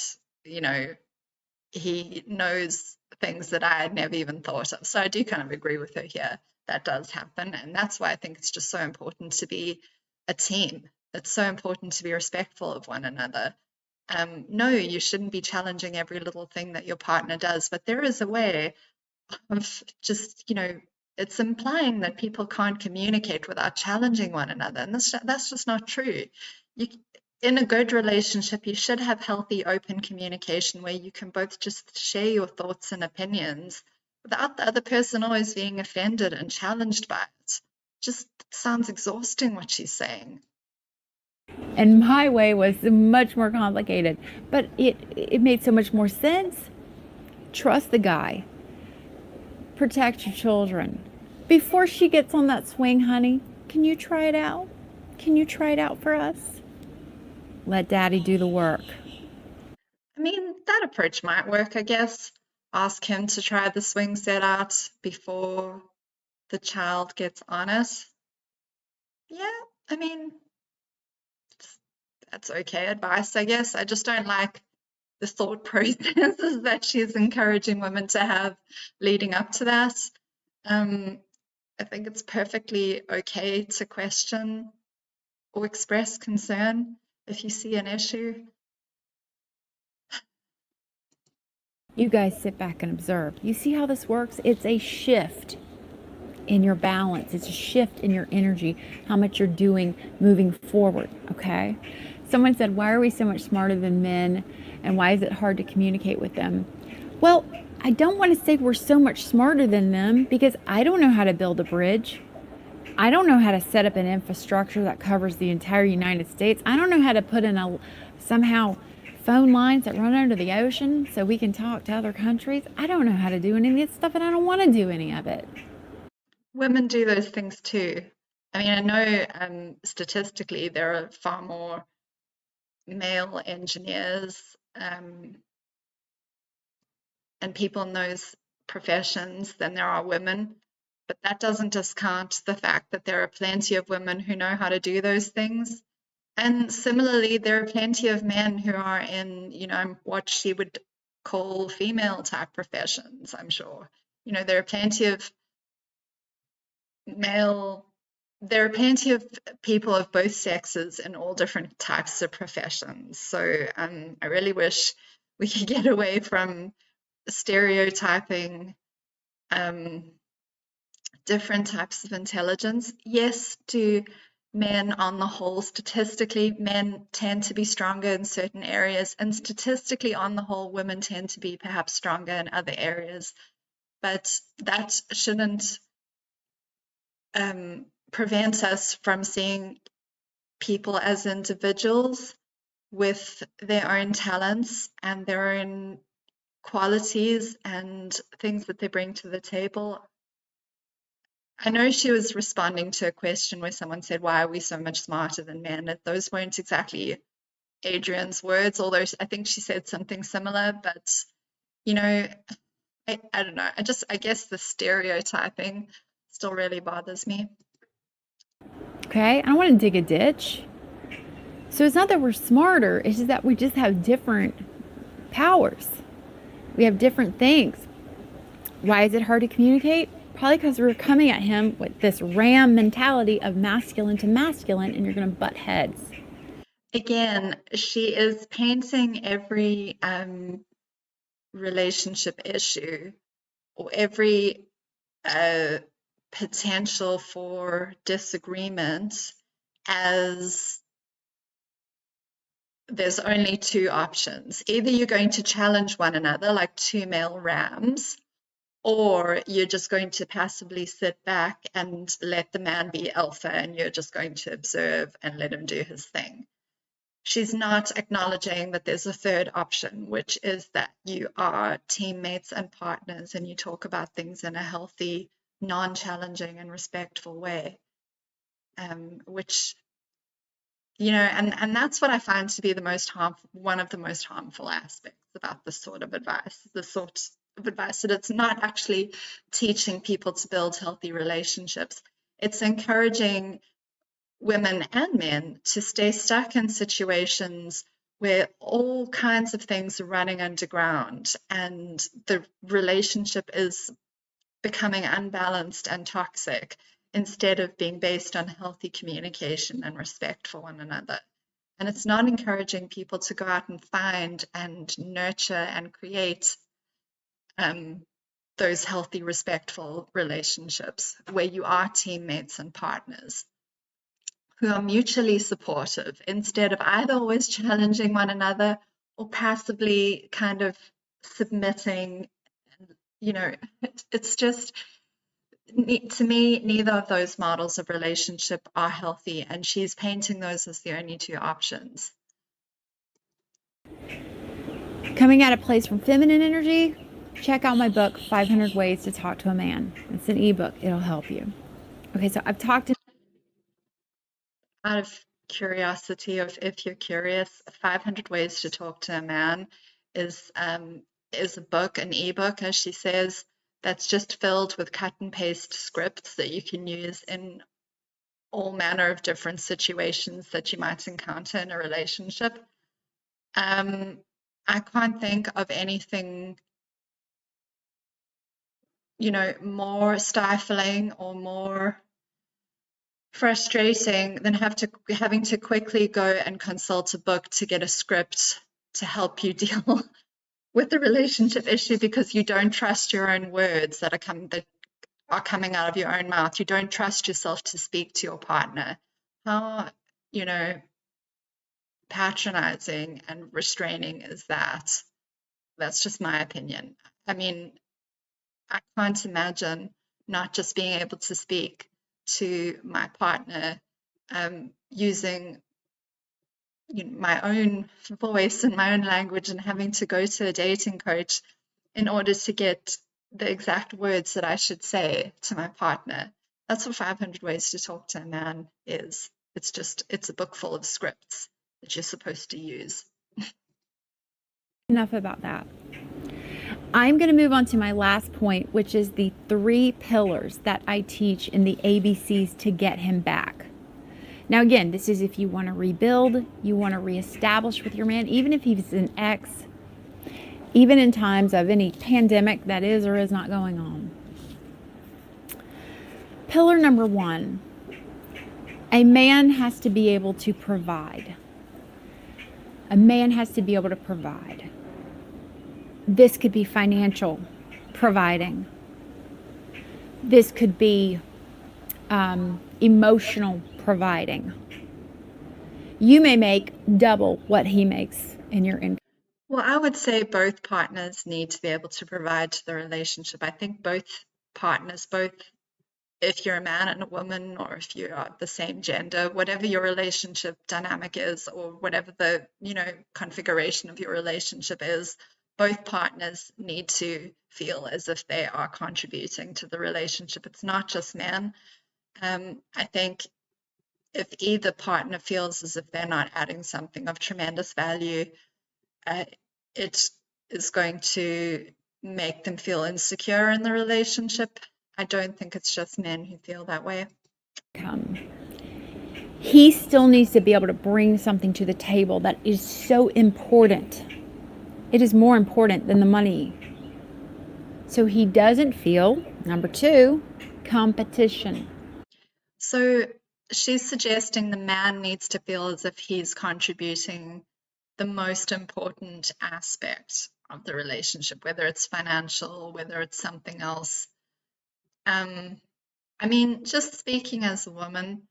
Speaker 1: he knows things that I had never even thought of. So I do kind of agree with her here. That does happen. And that's why I think it's just so important to be a team. It's so important to be respectful of one another. No, you shouldn't be challenging every little thing that your partner does, but there is a way of just, it's implying that people can't communicate without challenging one another. And that's just not true. You, in a good relationship, you should have healthy, open communication where you can both just share your thoughts and opinions without the other person always being offended and challenged by it. Just sounds exhausting what she's saying.
Speaker 2: And my way was much more complicated, but it made so much more sense. Trust the guy. Protect your children. Before she gets on that swing, honey, can you try it out? Can you try it out for us? Let daddy do the work.
Speaker 1: I mean, that approach might work, I guess. Ask him to try the swing set out before the child gets on it. Yeah, I mean, that's okay advice, I guess. I just don't like the thought processes that she's encouraging women to have leading up to that. I think it's perfectly okay to question or express concern if you see an issue.
Speaker 2: You guys sit back and observe. You see how this works? It's a shift in your balance. It's a shift in your energy, how much you're doing moving forward, okay? Someone said, why are we so much smarter than men, and why is it hard to communicate with them? Well, I don't want to say we're so much smarter than them because I don't know how to build a bridge. I don't know how to set up an infrastructure that covers the entire United States. I don't know how to put in somehow phone lines that run under the ocean so we can talk to other countries. I don't know how to do any of this stuff, and I don't want to do any of it.
Speaker 1: Women do those things too. I mean, I know statistically there are far more male engineers and people in those professions than there are women. But that doesn't discount the fact that there are plenty of women who know how to do those things. And similarly, there are plenty of men who are in, what she would call female type professions, I'm sure. There are plenty of male, there are plenty of people of both sexes in all different types of professions. So I really wish we could get away from stereotyping different types of intelligence. Yes, do men on the whole, statistically, men tend to be stronger in certain areas, and statistically, on the whole, women tend to be perhaps stronger in other areas. But that shouldn't prevent us from seeing people as individuals with their own talents and their own qualities and things that they bring to the table. I know she was responding to a question where someone said, "Why are we so much smarter than men?" Those weren't exactly Adrienne's words, although I think she said something similar. But, I don't know. I guess the stereotyping still really bothers me.
Speaker 2: Okay, I don't want to dig a ditch. So it's not that we're smarter, it's just that we just have different powers. We have different things. Why is it hard to communicate? Probably because we're coming at him with this ram mentality of masculine to masculine, and you're going to butt heads.
Speaker 1: Again, she is painting every relationship issue or every potential for disagreement as there's only two options. Either you're going to challenge one another like two male rams, or you're just going to passively sit back and let the man be alpha and you're just going to observe and let him do his thing. She's not acknowledging that there's a third option, which is that you are teammates and partners and you talk about things in a healthy, non-challenging and respectful way, which, and that's what I find to be one of the most harmful aspects about this sort of advice, that it's not actually teaching people to build healthy relationships. It's encouraging women and men to stay stuck in situations where all kinds of things are running underground and the relationship is becoming unbalanced and toxic instead of being based on healthy communication and respect for one another. And it's not encouraging people to go out and find and nurture and create those healthy, respectful relationships where you are teammates and partners who are mutually supportive instead of either always challenging one another or passively kind of submitting. It's just, to me, neither of those models of relationship are healthy, and she's painting those as the only two options.
Speaker 2: Coming at a place from feminine energy, check out my book, 500 Ways to Talk to a Man. It's an ebook. It'll help you. Okay, so I've talked
Speaker 1: out of curiosity, if you're curious, 500 Ways to Talk to a Man is a book, an ebook, as she says, that's just filled with cut and paste scripts that you can use in all manner of different situations that you might encounter in a relationship. I can't think of anything, more stifling or more frustrating than having to quickly go and consult a book to get a script to help you deal with the relationship issue because you don't trust your own words that are coming out of your own mouth. You don't trust yourself to speak to your partner. How, patronizing and restraining is that? That's just my opinion. I mean, I can't imagine not just being able to speak to my partner using my own voice and my own language and having to go to a dating coach in order to get the exact words that I should say to my partner. That's what 500 Ways to Talk to a Man is. It's a book full of scripts that you're supposed to use.
Speaker 2: enough about that. I'm going to move on to my last point, which is the 3 pillars that I teach in the ABCs to get him back. Now, again, this is if you want to rebuild, you want to reestablish with your man, even if he's an ex, even in times of any pandemic that is or is not going on. Pillar number 1, a man has to be able to provide. A man has to be able to provide. This could be financial providing. This could be emotional providing. You may make double what he makes in your income.
Speaker 1: Well, I would say both partners need to be able to provide to the relationship. I think both partners, both if you're a man and a woman, or if you are the same gender, whatever your relationship dynamic is, or whatever the, configuration of your relationship is, both partners need to feel as if they are contributing to the relationship. It's not just men. I think if either partner feels as if they're not adding something of tremendous value, it is going to make them feel insecure in the relationship. I don't think it's just men who feel that way.
Speaker 2: He still needs to be able to bring something to the table that is so important. It is more important than the money. So he doesn't feel, number 2, competition.
Speaker 1: So she's suggesting the man needs to feel as if he's contributing the most important aspect of the relationship, whether it's financial, whether it's something else. I mean, just speaking as a woman,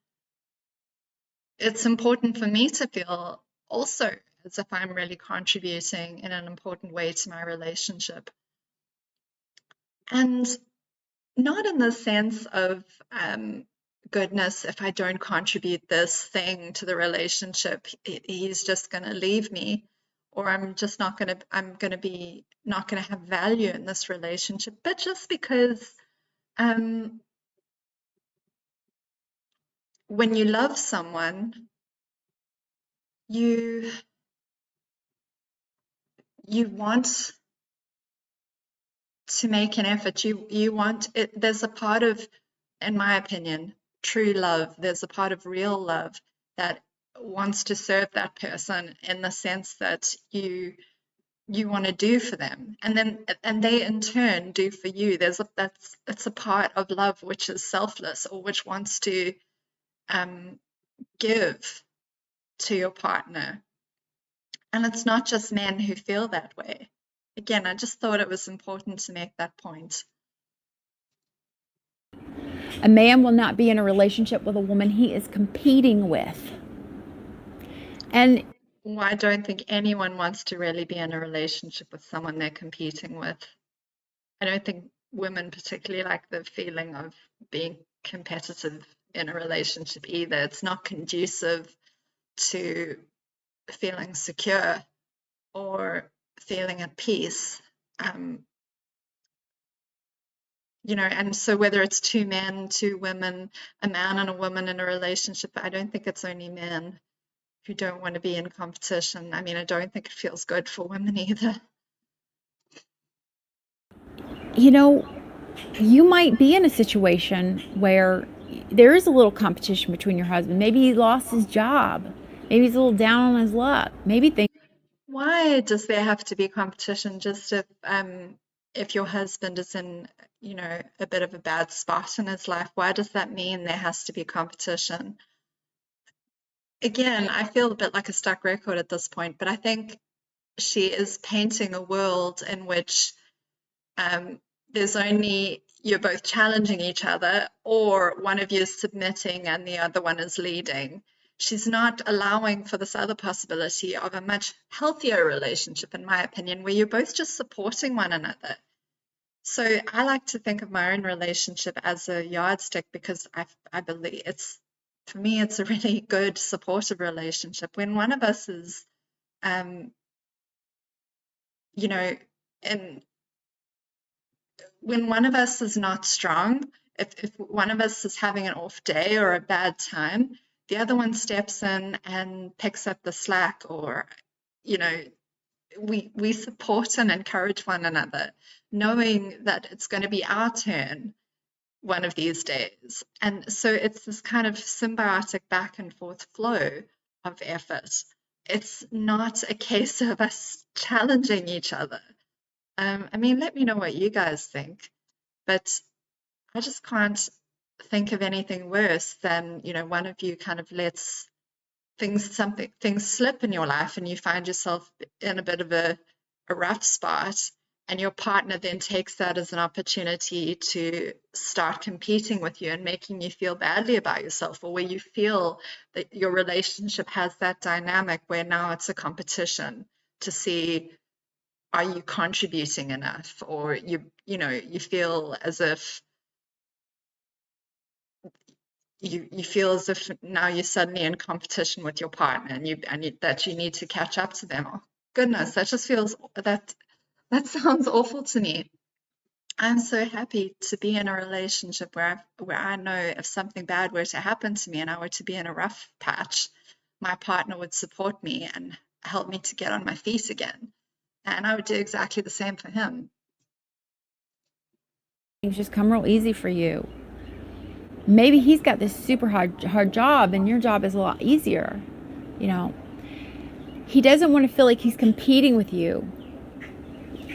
Speaker 1: it's important for me to feel also as if I'm really contributing in an important way to my relationship. And not in the sense of goodness, if I don't contribute this thing to the relationship, he's just going to leave me, or I'm going to be not going to have value in this relationship. But just because when you love someone, you want to make an effort. You want it. There's a part of, in my opinion, true love. There's a part of real love that wants to serve that person in the sense that you want to do for them, and they in turn do for you. It's a part of love which is selfless, or which wants to give to your partner. And it's not just men who feel that way. Again, I just thought it was important to make that point.
Speaker 2: A man will not be in a relationship with a woman he is competing with. And
Speaker 1: well, I don't think anyone wants to really be in a relationship with someone they're competing with. I don't think women particularly like the feeling of being competitive in a relationship either. It's not conducive to feeling secure or feeling at peace. And so whether it's 2 men, 2 women, a man and a woman in a relationship, I don't think it's only men who don't want to be in competition. I mean, I don't think it feels good for women either.
Speaker 2: You might be in a situation where there is a little competition between your husband. Maybe he lost his job. Maybe he's a little down on his luck. Maybe things.
Speaker 1: Why does there have to be competition? Just if your husband is in, a bit of a bad spot in his life, why does that mean there has to be competition? Again, I feel a bit like a stuck record at this point, but I think she is painting a world in which there's only you're both challenging each other, or one of you is submitting and the other one is leading. She's not allowing for this other possibility of a much healthier relationship, in my opinion, where you're both just supporting one another. So I like to think of my own relationship as a yardstick, because I believe for me, it's a really good supportive relationship. When one of us is, in when one of us is not strong, if one of us is having an off day or a bad time, the other one steps in and picks up the slack, or, we support and encourage one another, knowing that it's going to be our turn one of these days. And so it's this kind of symbiotic back and forth flow of effort. It's not a case of us challenging each other. I mean, let me know what you guys think, but I just can't think of anything worse than, one of you kind of lets things slip in your life and you find yourself in a bit of a rough spot, and your partner then takes that as an opportunity to start competing with you and making you feel badly about yourself, or where you feel that your relationship has that dynamic where now it's a competition to see, are you contributing enough, or you feel as if you feel as if now you're suddenly in competition with your partner, and that you need to catch up to them. Oh, goodness, that just feels that sounds awful to me. I'm so happy to be in a relationship where I know if something bad were to happen to me and I were to be in a rough patch, my partner would support me and help me to get on my feet again. And I would do exactly the same for him.
Speaker 2: Things just come real easy for you. Maybe he's got this super hard job and your job is a lot easier. You know, he doesn't want to feel like he's competing with you.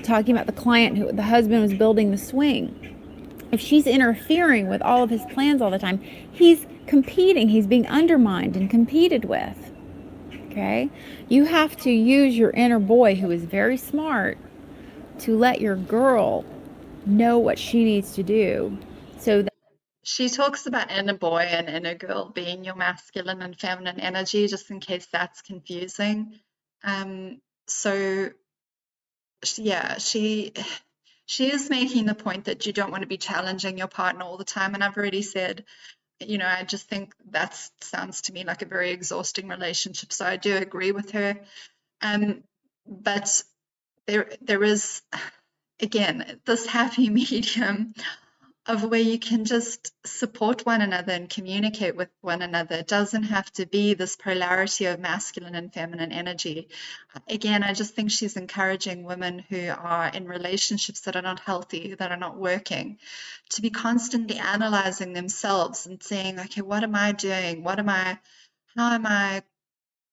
Speaker 2: Talking about the client who the husband was building the swing. If she's interfering with all of his plans all the time, he's competing, he's being undermined and competed with. Okay? You have to use your inner boy, who is very smart, to let your girl know what she needs to do so that
Speaker 1: She talks about inner boy and inner girl being your masculine and feminine energy, just in case that's confusing. So yeah, she is making the point that you don't want to be challenging your partner all the time. And I've already said, I just think that sounds to me like a very exhausting relationship. So I do agree with her. But there is, again, this happy medium of where you can just support one another and communicate with one another. It doesn't have to be this polarity of masculine and feminine energy. Again, I just think she's encouraging women who are in relationships that are not healthy, that are not working, to be constantly analyzing themselves and saying, okay, what am I doing? How am I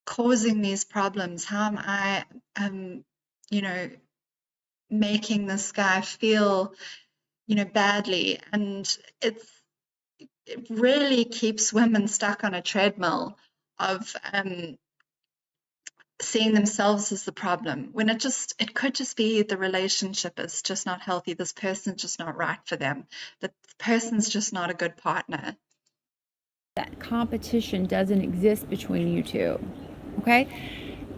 Speaker 1: causing these problems? How am I, you know, making this guy feel badly? And it really keeps women stuck on a treadmill of seeing themselves as the problem, when it could just be the relationship is just not healthy. This person's just not right for them. That person's just not a good partner.
Speaker 2: that competition doesn't exist between you two. Okay?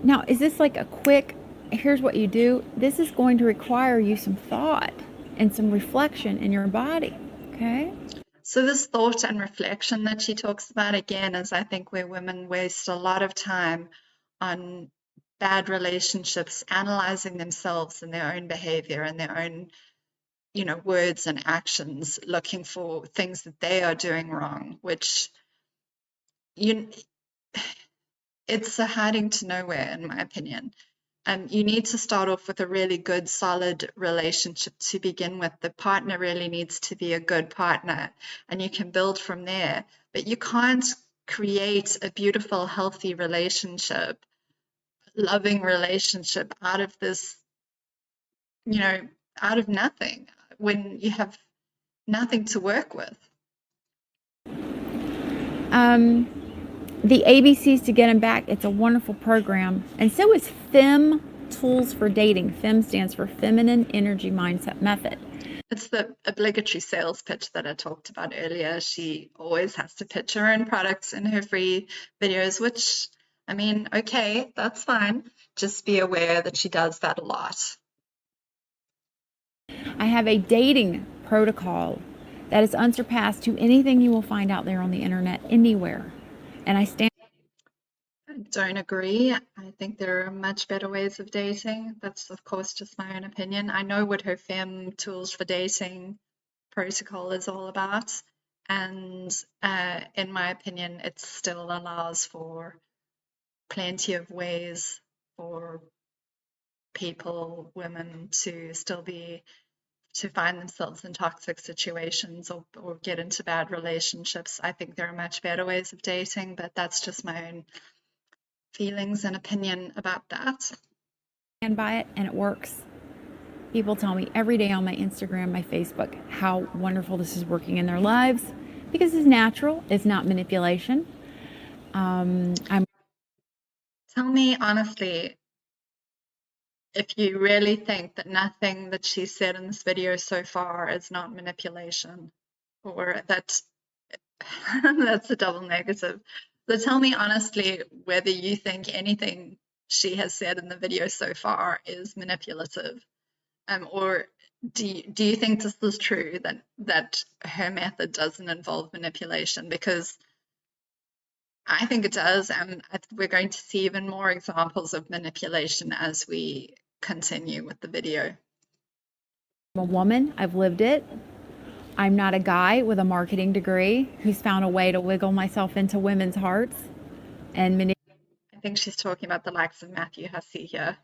Speaker 2: Now, is this like a quick, here's what you do? This is going to require you some thought and some reflection in your body. Okay?
Speaker 1: So this thought and reflection that she talks about, again, is I think where women waste a lot of time on bad relationships, analyzing themselves and their own behavior and their own words and actions, looking for things that they are doing wrong, which it's a hiding to nowhere, in my opinion. You need to start off with a really good, solid relationship to begin with. The partner really needs to be a good partner, and you can build from there. But you can't create a beautiful, healthy relationship, loving relationship out of this, out of nothing, when you have nothing to work with.
Speaker 2: The ABCs to Get Him Back, it's a wonderful program. And so is FEM Tools for Dating. FEM stands for Feminine Energy Mindset Method.
Speaker 1: It's the obligatory sales pitch that I talked about earlier. She always has to pitch her own products in her free videos, which, I mean, okay, that's fine. Just be aware that she does that a lot.
Speaker 2: I have a dating protocol that is unsurpassed to anything you will find out there on the internet anywhere. And I
Speaker 1: don't agree. I think there are much better ways of dating. That's, of course, just my own opinion. I know what her FEM Tools for Dating protocol is all about. And in my opinion, it still allows for plenty of ways for people, women, to find themselves in toxic situations or get into bad relationships. I think there are much better ways of dating, but that's just my own feelings and opinion about that.
Speaker 2: And by it, and it works. People tell me every day on my Instagram, my Facebook, how wonderful this is working in their lives because it's natural, it's not manipulation. I'm
Speaker 1: Tell me honestly, if you really think that nothing that she said in this video so far is not manipulation, or that that's a double negative. So tell me honestly whether you think anything she has said in the video so far is manipulative, or do you think this is true that her method doesn't involve manipulation? Because I think it does, and we're going to see even more examples of manipulation as we continue with the video.
Speaker 2: a woman, I've lived it. I'm not a guy with a marketing degree who's found a way to wiggle myself into women's hearts and
Speaker 1: I think she's talking about the likes of Matthew Hussey here.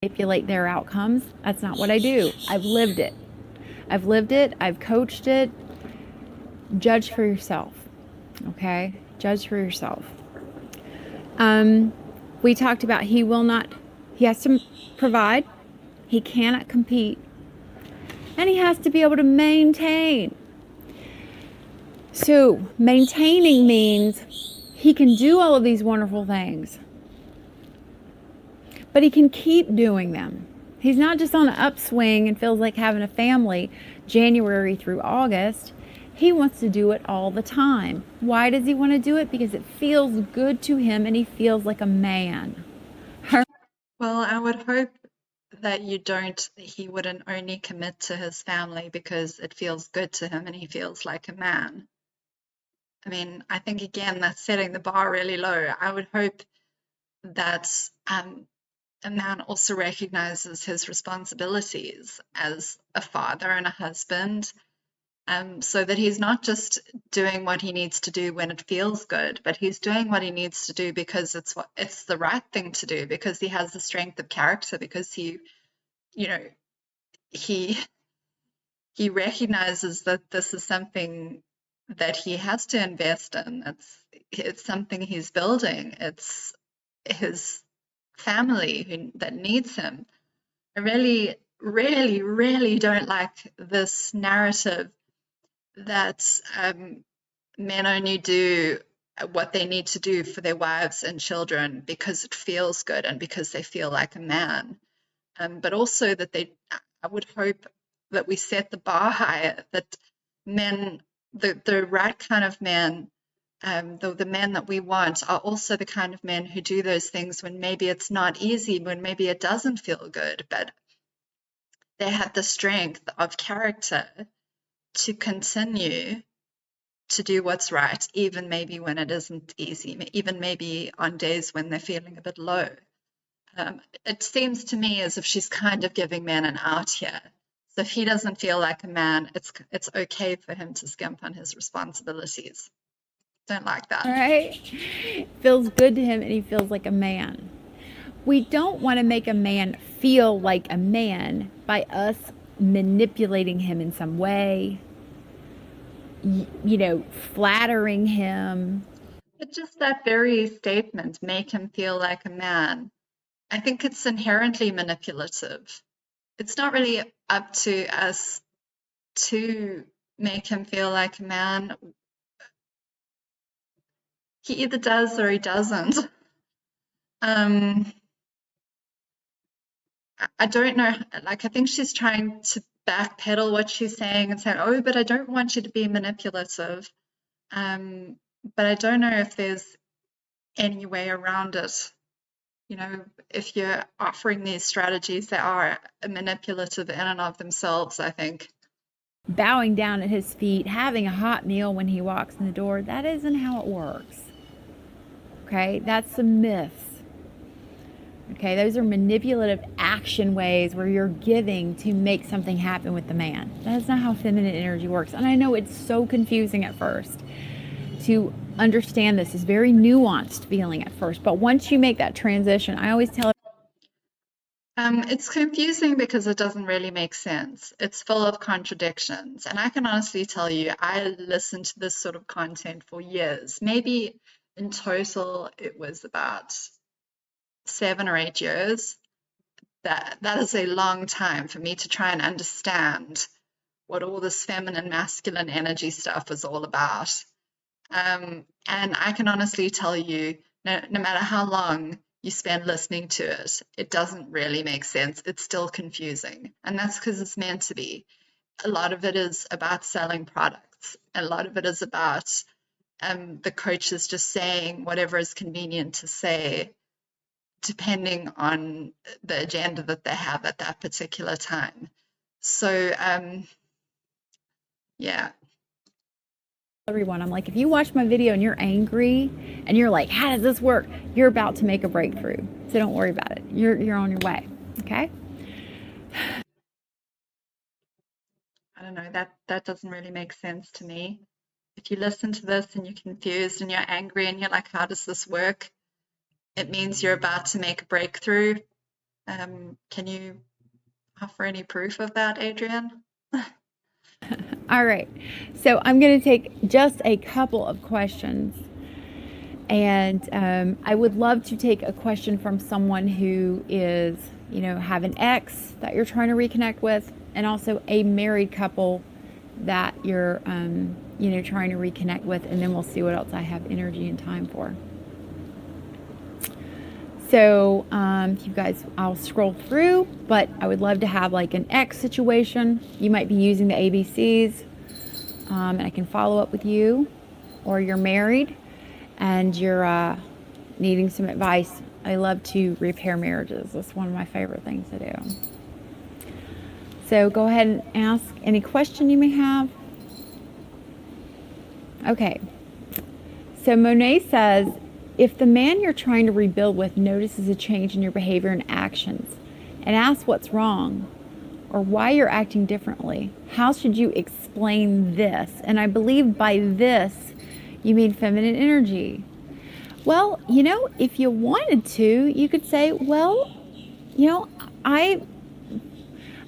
Speaker 2: manipulate their outcomes. That's not what I do. I've lived it. I've lived it. I've coached it. Judge for yourself. Okay? Judge for yourself. We talked about he has to provide, he cannot compete, and he has to be able to maintain. So, maintaining means he can do all of these wonderful things, but he can keep doing them. He's not just on an upswing and feels like having a family January through August. He wants to do it all the time. Why does he want to do it? Because it feels good to him and he feels like a man.
Speaker 1: Well, I would hope that he wouldn't only commit to his family because it feels good to him and he feels like a man. I mean, I think again, that's setting the bar really low. I would hope that a man also recognizes his responsibilities as a father and a husband, so that he's not just doing what he needs to do when it feels good, but he's doing what he needs to do because it's the right thing to do, because he has the strength of character, because he recognizes that this is something that he has to invest in. It's something he's building. It's his family that needs him. I really, really, really don't like this narrative that men only do what they need to do for their wives and children because it feels good and because they feel like a man. But also that I would hope that we set the bar higher, that men, the right kind of men, the men that we want are also the kind of men who do those things when maybe it's not easy, when maybe it doesn't feel good, but they have the strength of character to continue to do what's right, even maybe when it isn't easy, even maybe on days when they're feeling a bit low. It seems to me as if she's kind of giving men an out here. So if he doesn't feel like a man, it's okay for him to skimp on his responsibilities. Don't like that.
Speaker 2: All right? Feels good to him and he feels like a man. We don't want to make a man feel like a man by us manipulating him in some way, flattering him.
Speaker 1: But just that very statement, make him feel like a man, I think it's inherently manipulative. It's not really up to us to make him feel like a man. He either does or he doesn't. I don't know, like I think she's trying to backpedal what she's saying and say, oh, but I don't want you to be manipulative. But I don't know if there's any way around it. If you're offering these strategies, they are manipulative in and of themselves, I think.
Speaker 2: Bowing down at his feet, having a hot meal when he walks in the door, that isn't how it works. Okay, that's a myth. Okay, those are manipulative action ways where you're giving to make something happen with the man. That's not how feminine energy works. And I know it's so confusing at first to understand this. Is very nuanced feeling at first. But once you make that transition, I always tell
Speaker 1: It's confusing because it doesn't really make sense. It's full of contradictions. And I can honestly tell you, I listened to this sort of content for years. Maybe in total, it was about 7 or 8 years. That is a long time for me to try and understand what all this feminine, masculine energy stuff is all about. And I can honestly tell you, no matter how long you spend listening to it, it doesn't really make sense. It's still confusing. And that's because it's meant to be. A lot of it is about selling products. A lot of it is about the coaches just saying whatever is convenient to say, depending on the agenda that they have at that particular time. So, yeah.
Speaker 2: Everyone, I'm like, if you watch my video and you're angry and you're like, how does this work? You're about to make a breakthrough. So don't worry about it. You're on your way. Okay.
Speaker 1: I don't know, that doesn't really make sense to me. If you listen to this and you're confused and you're angry and you're like, how does this work? It means you're about to make a breakthrough. Can you offer any proof of that, Adrienne?
Speaker 2: All right. So I'm going to take just a couple of questions. And I would love to take a question from someone who is, have an ex that you're trying to reconnect with, and also a married couple that you're, trying to reconnect with. And then we'll see what else I have energy and time for. So, you guys, I'll scroll through, but I would love to have like an ex situation. You might be using the ABCs, and I can follow up with you, or you're married and you're needing some advice. I love to repair marriages. That's one of my favorite things to do. So go ahead and ask any question you may have. Okay. So Monet says, if the man you're trying to rebuild with notices a change in your behavior and actions and asks what's wrong or why you're acting differently, how should you explain this? And I believe by this, you mean feminine energy. Well, if you wanted to, you could say, well,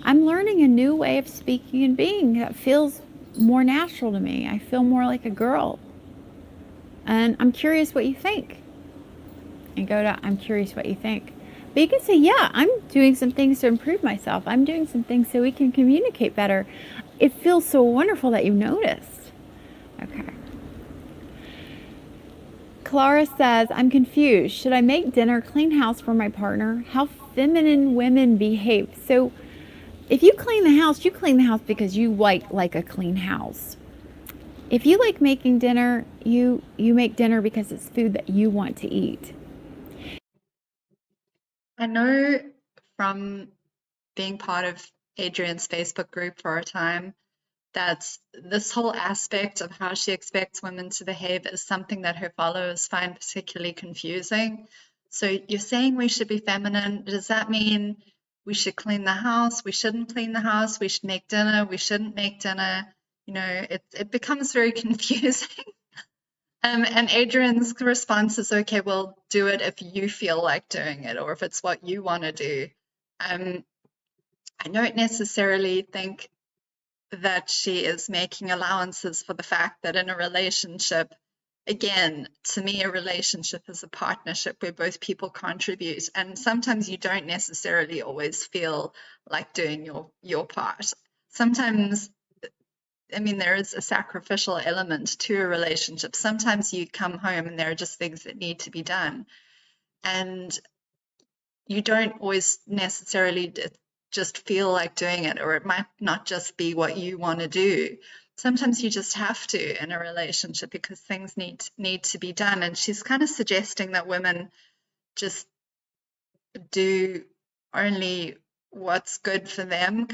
Speaker 2: I'm learning a new way of speaking and being that feels more natural to me. I feel more like a girl. And I'm curious what you think. And go to, I'm curious what you think. But you can say, yeah, I'm doing some things to improve myself. I'm doing some things so we can communicate better. It feels so wonderful that you noticed. Okay. Clara says, I'm confused. Should I make dinner, clean house for my partner? How feminine women behave. So if you clean the house, you clean the house because you like a clean house. If you like making dinner, you make dinner because it's food that you want to eat.
Speaker 1: I know from being part of Adrienne's Facebook group for a time that this whole aspect of how she expects women to behave is something that her followers find particularly confusing. So you're saying we should be feminine. Does that mean we should clean the house? We shouldn't clean the house? We should make dinner? We shouldn't make dinner? It becomes very confusing. And Adrienne's response is, okay, well, do it if you feel like doing it or if it's what you want to do. I don't necessarily think that she is making allowances for the fact that in a relationship, again, to me, a relationship is a partnership where both people contribute. And sometimes you don't necessarily always feel like doing your part. Sometimes, there is a sacrificial element to a relationship. Sometimes you come home and there are just things that need to be done. And you don't always necessarily just feel like doing it, or it might not just be what you want to do. Sometimes you just have to in a relationship because things need to be done. And she's kind of suggesting that women just do only what's good for them.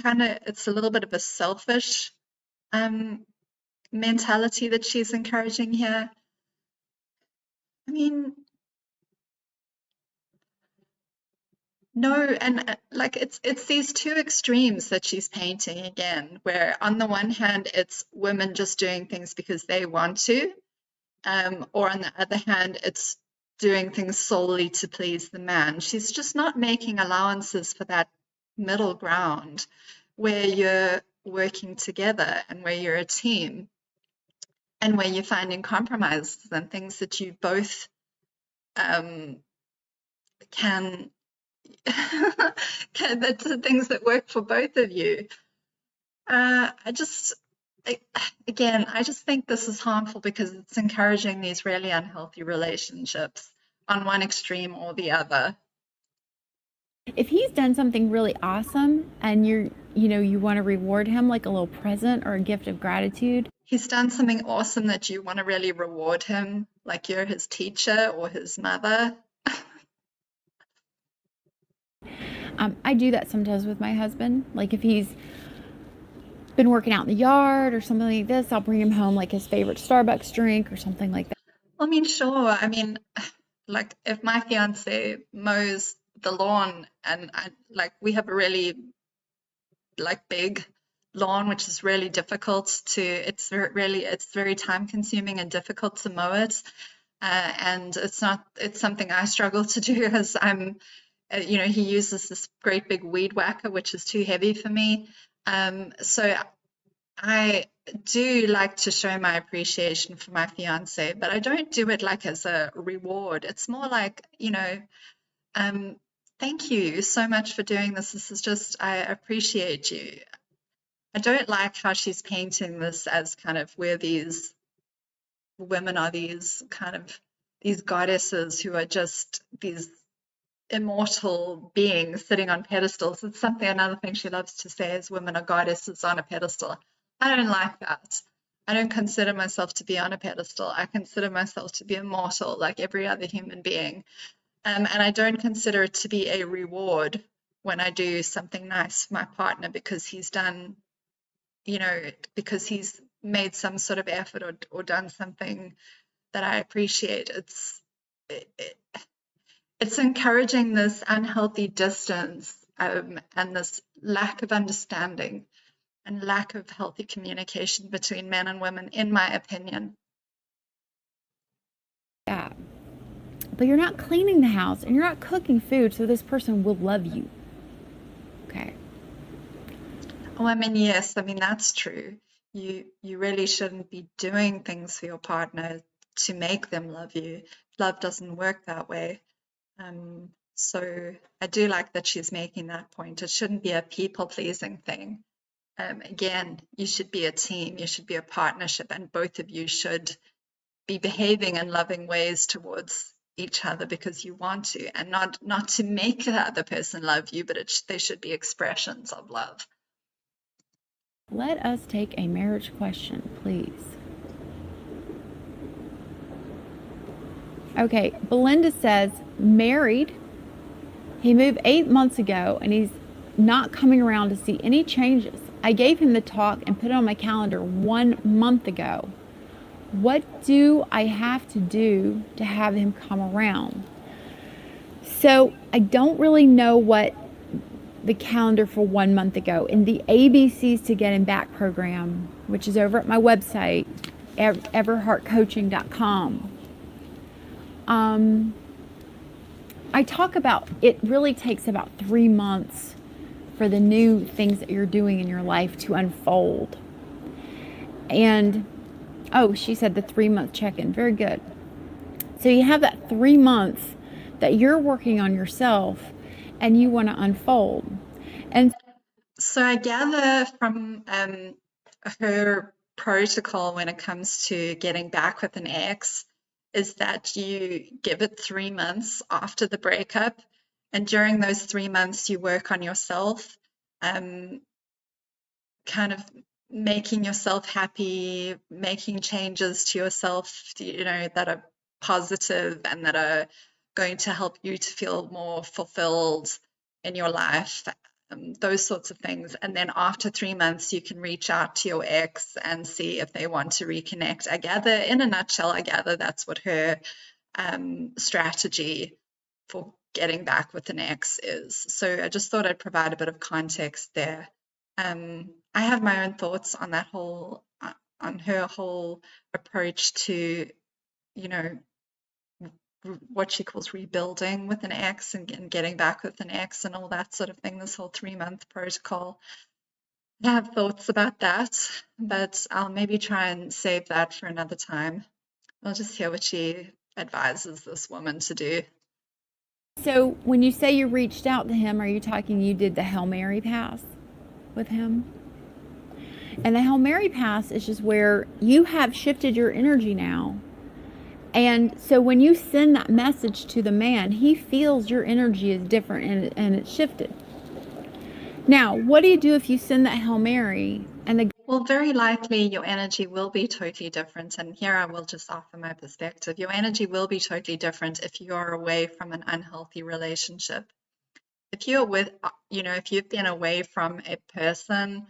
Speaker 1: It's a little bit of a selfish mentality that she's encouraging here. No, and like it's these two extremes that she's painting again, where on the one hand it's women just doing things because they want to, or on the other hand it's doing things solely to please the man. She's just not making allowances for that middle ground where you're working together and where you're a team and where you're finding compromises and things that you both can that's the things that work for both of you. I just again, I just think this is harmful because it's encouraging these really unhealthy relationships on one extreme or the other.
Speaker 2: If he's done something really awesome and you want to reward him like a little present or a gift of gratitude.
Speaker 1: He's done something awesome that you want to really reward him, like you're his teacher or his mother.
Speaker 2: I do that sometimes with my husband. Like if he's been working out in the yard or something like this, I'll bring him home like his favorite Starbucks drink or something like that.
Speaker 1: I mean, sure. I mean, like if my fiance mows the lawn and we have a really big lawn, which is really difficult to, it's very time consuming and difficult to mow it. And it's something I struggle to do as I'm, he uses this great big weed whacker, which is too heavy for me. So I do like to show my appreciation for my fiance, but I don't do it like as a reward. It's more like, thank you so much for doing this. This is just, I appreciate you. I don't like how she's painting this as kind of where these women are these goddesses who are just these immortal beings sitting on pedestals. It's another thing she loves to say is women are goddesses on a pedestal. I don't like that. I don't consider myself to be on a pedestal. I consider myself to be immortal like every other human being. And I don't consider it to be a reward when I do something nice for my partner because he's done, because he's made some sort of effort or done something that I appreciate. It's encouraging this unhealthy distance and this lack of understanding and lack of healthy communication between men and women, in my opinion.
Speaker 2: Yeah. But you're not cleaning the house and you're not cooking food, so this person will love you. Okay.
Speaker 1: Oh, I mean, yes, I mean, that's true. You really shouldn't be doing things for your partner to make them love you. Love doesn't work that way. So I do like that she's making that point. It shouldn't be a people-pleasing thing. Again, you should be a team, you should be a partnership, and both of you should be behaving in loving ways towards each other because you want to, and not to make the other person love you, but they should be expressions of love.
Speaker 2: Let us take a marriage question, please. Okay, Belinda says, married. He moved 8 months ago and he's not coming around to see any changes. I gave him the talk and put it on my calendar 1 month ago. What do I have to do to have him come around? So I don't really know what the calendar for 1 month ago. In the ABCs to Get Him Back program, which is over at my website, everheartcoaching.com, I talk about it really takes about 3 months for the new things that you're doing in your life to unfold. And, oh, she said the 3-month check-in. Very good. So you have that 3 months that you're working on yourself and you want to unfold. And
Speaker 1: so I gather from her protocol when it comes to getting back with an ex is that you give it 3 months after the breakup, and during those 3 months you work on yourself, kind of making yourself happy, making changes to yourself, that are positive and that are going to help you to feel more fulfilled in your life, those sorts of things. And then after 3 months, you can reach out to your ex and see if they want to reconnect. I gather, in a nutshell, that's what her strategy for getting back with an ex is. So I just thought I'd provide a bit of context there. I have my own thoughts on that on her whole approach to, what she calls rebuilding with an ex and getting back with an ex and all that sort of thing, this whole 3-month protocol. I have thoughts about that, but I'll maybe try and save that for another time. I'll just hear what she advises this woman to do.
Speaker 2: So when you say you reached out to him, are you talking you did the Hail Mary pass with him? And the Hail Mary pass is just where you have shifted your energy now. And so when you send that message to the man, he feels your energy is different and it's shifted. Now, what do you do if you send that Hail Mary and the
Speaker 1: Well, very likely your energy will be totally different. And here I will just offer my perspective. Your energy will be totally different if you are away from an unhealthy relationship. If you're with, if you've been away from a person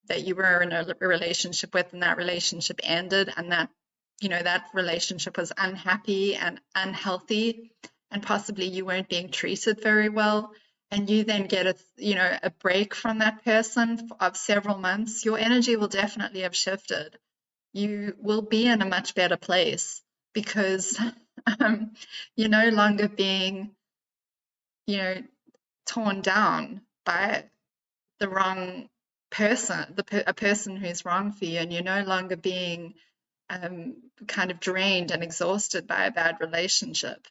Speaker 1: that you were in a relationship with and that relationship ended and that relationship was unhappy and unhealthy and possibly you weren't being treated very well, and you then get a break from that person of several months, your energy will definitely have shifted. You will be in a much better place because you're no longer being, torn down by the wrong person, a person who's wrong for you, and you're no longer being kind of drained and exhausted by a bad relationship.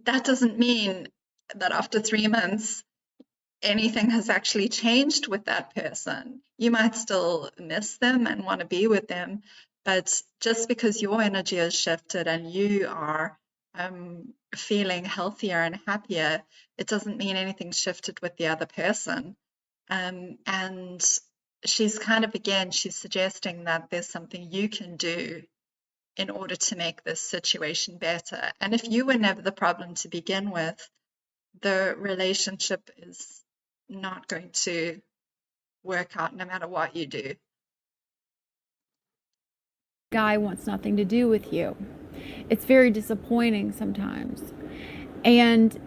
Speaker 1: That doesn't mean that after 3 months anything has actually changed with that person. You might still miss them and want to be with them, but just because your energy has shifted and you are feeling healthier and happier, it doesn't mean anything shifted with the other person. And she's she's suggesting that there's something you can do in order to make this situation better. And if you were never the problem to begin with, the relationship is not going to work out no matter what you do.
Speaker 2: guy wants nothing to do with you? It's very disappointing sometimes. And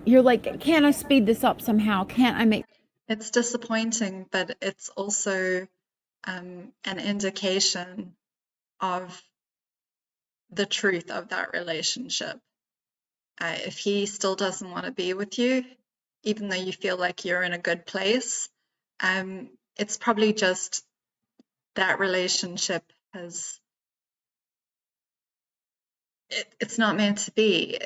Speaker 2: you're like, can't I speed this up somehow? Can't I make...
Speaker 1: It's disappointing, but it's also an indication of the truth of that relationship. If he still doesn't want to be with you, even though you feel like you're in a good place, it's probably just that relationship it's not meant to be.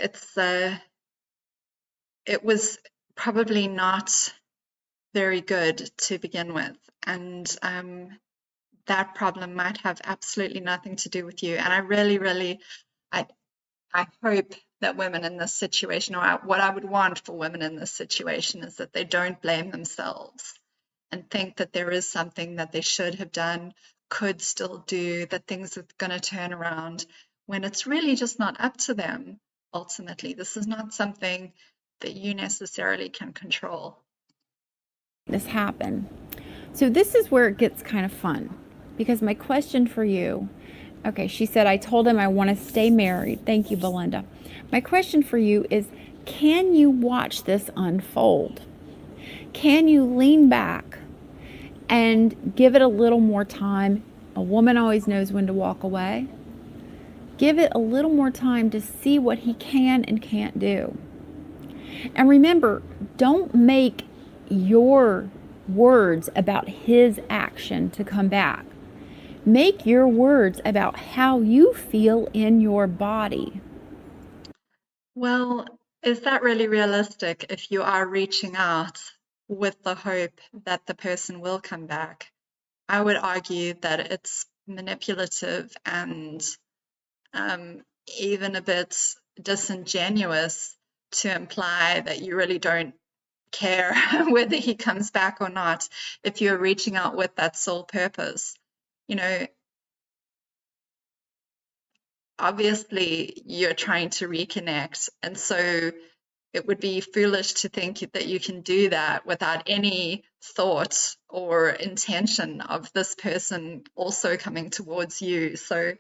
Speaker 1: It was probably not very good to begin with, and that problem might have absolutely nothing to do with you. And I really, really, I hope that women in this situation, or what I would want for women in this situation, is that they don't blame themselves and think that there is something that they should have done, could still do, that things are going to turn around, when it's really just not up to them. Ultimately, this is not something that you necessarily can control.
Speaker 2: this happen? So this is where it gets kind of fun, because my question for you, okay, she said, I told him I want to stay married. Thank you, Belinda. My question for you is, can you watch this unfold? Can you lean back and give it a little more time? A woman always knows when to walk away. Give it a little more time to see what he can and can't do. And remember, don't make your words about his action to come back. Make your words about how you feel in your body.
Speaker 1: Well, is that really realistic if you are reaching out with the hope that the person will come back? I would argue that it's manipulative and even a bit disingenuous to imply that you really don't care whether he comes back or not if you're reaching out with that sole purpose. Obviously you're trying to reconnect, and so it would be foolish to think that you can do that without any thought or intention of this person also coming towards you. So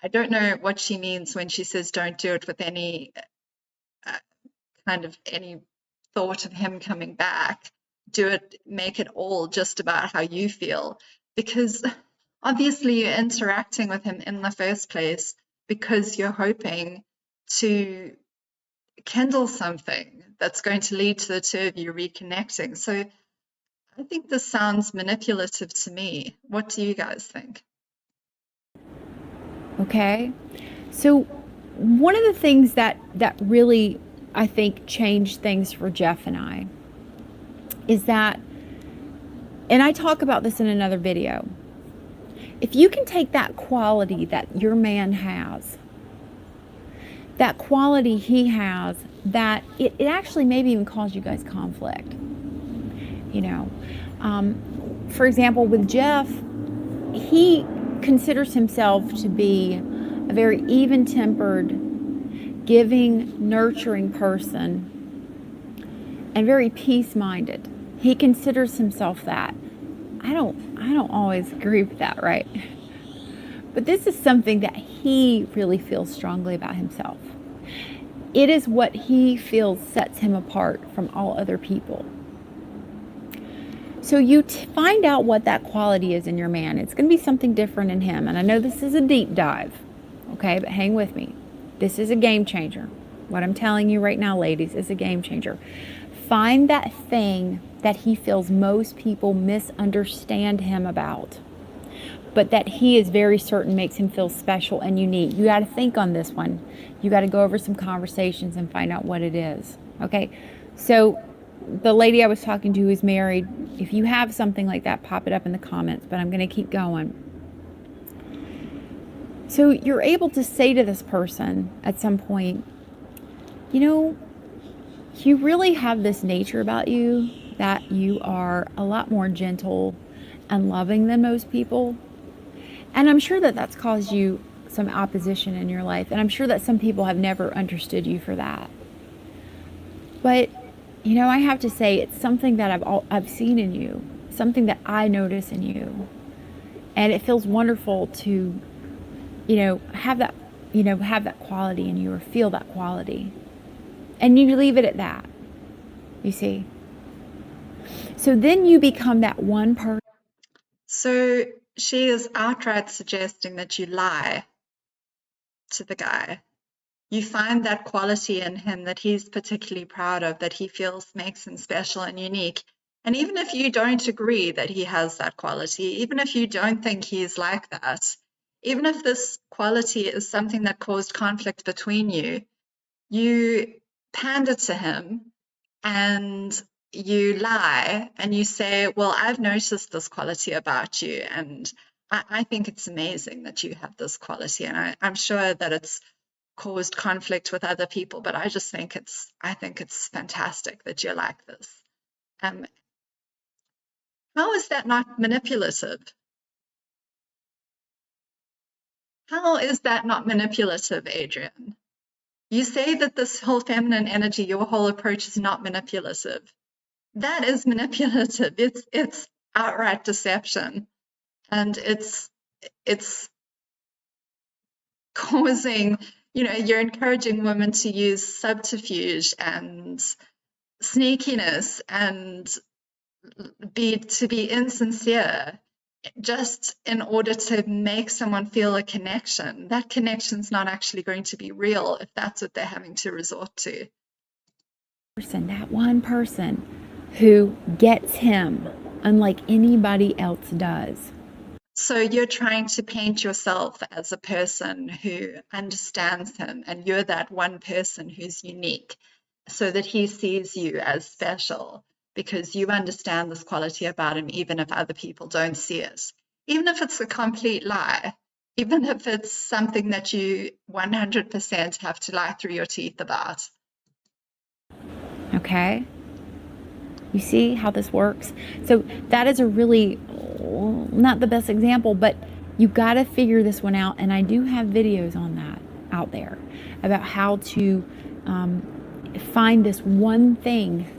Speaker 1: I don't know what she means when she says don't do it with any any thought of him coming back. Make it all just about how you feel, because Obviously, you're interacting with him in the first place because you're hoping to kindle something that's going to lead to the two of you reconnecting. So I think this sounds manipulative to me. What do you guys think?
Speaker 2: Okay. So one of the things that really, I think, changed things for Jeff and I is that, and I talk about this in another video, if you can take that quality that your man has, that quality he has, that it actually maybe even cause you guys conflict. You know, for example, with Jeff, he considers himself to be a very even-tempered, giving, nurturing person, and very peace-minded. He considers himself that. I don't always agree with that, right? But this is something that he really feels strongly about himself. It is what he feels sets him apart from all other people. So you find out what that quality is in your man. It's going to be something different in him. And I know this is a deep dive, okay, but hang with me. This is a game changer. What I'm telling you right now, ladies, is a game changer. Find that thing that he feels most people misunderstand him about, but that he is very certain makes him feel special and unique. You got to think on this one. You got to go over some conversations and find out what it is, okay? So the lady I was talking to who is married, if you have something like that, pop it up in the comments, but I'm going to keep going. So you're able to say to this person at some point, you know, you really have this nature about you that you are a lot more gentle and loving than most people. And I'm sure that that's caused you some opposition in your life. And I'm sure that some people have never understood you for that. But, you know, I have to say, it's something that I've seen in you, something that I notice in you. And it feels wonderful to, have that quality in you, or feel that quality. And you leave it at that, you see. So then you become that one person.
Speaker 1: So she is outright suggesting that you lie to the guy. You find that quality in him that he's particularly proud of, that he feels makes him special and unique. And even if you don't agree that he has that quality, even if you don't think he's like that, even if this quality is something that caused conflict between you, you pander to him and you lie and you say, well, I've noticed this quality about you, and I think it's amazing that you have this quality, and I'm sure that it's caused conflict with other people, but I think it's fantastic that you're like this. How is that not manipulative? How is that not manipulative, Adrienne? You say that this whole feminine energy, your whole approach is not manipulative. That is manipulative. It's outright deception, and it's causing, you're encouraging women to use subterfuge and sneakiness and to be insincere just in order to make someone feel a connection. That connection's not actually going to be real if that's what they're having to resort to.
Speaker 2: That one person who gets him unlike anybody else does.
Speaker 1: So you're trying to paint yourself as a person who understands him, and you're that one person who's unique, so that he sees you as special because you understand this quality about him, even if other people don't see it. Even if it's a complete lie, even if it's something that you 100% have to lie through your teeth about.
Speaker 2: Okay? You see how this works? So that is a really, not the best example, but you got to figure this one out. And I do have videos on that out there about how to find this one thing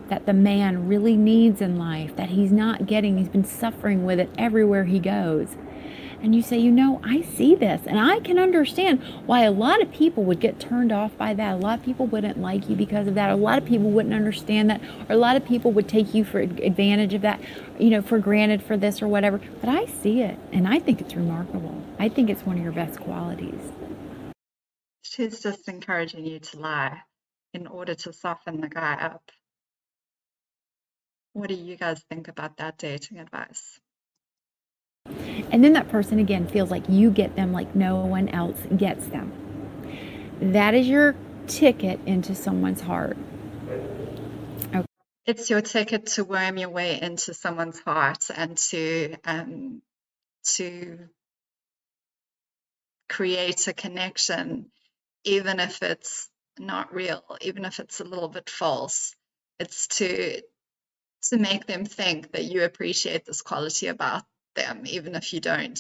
Speaker 2: that the man really needs in life that he's not getting. He's been suffering with it everywhere he goes. and you say, you know, I see this, and I can understand why a lot of people would get turned off by that. A lot of people wouldn't like you because of that. A lot of people wouldn't understand that, or a lot of people would take you for advantage of that, you know, for granted for this or whatever. But I see it, and I think it's remarkable. I think it's one of your best qualities.
Speaker 1: She's just encouraging you to lie in order to soften the guy up. What do you guys think about that dating advice?
Speaker 2: And then that person again feels like you get them like no one else gets them. That is your ticket into someone's heart. Okay.
Speaker 1: It's your ticket to worm your way into someone's heart and to create a connection, even if it's not real, even if it's a little bit false. It's to make them think that you appreciate this quality about them, even if you don't.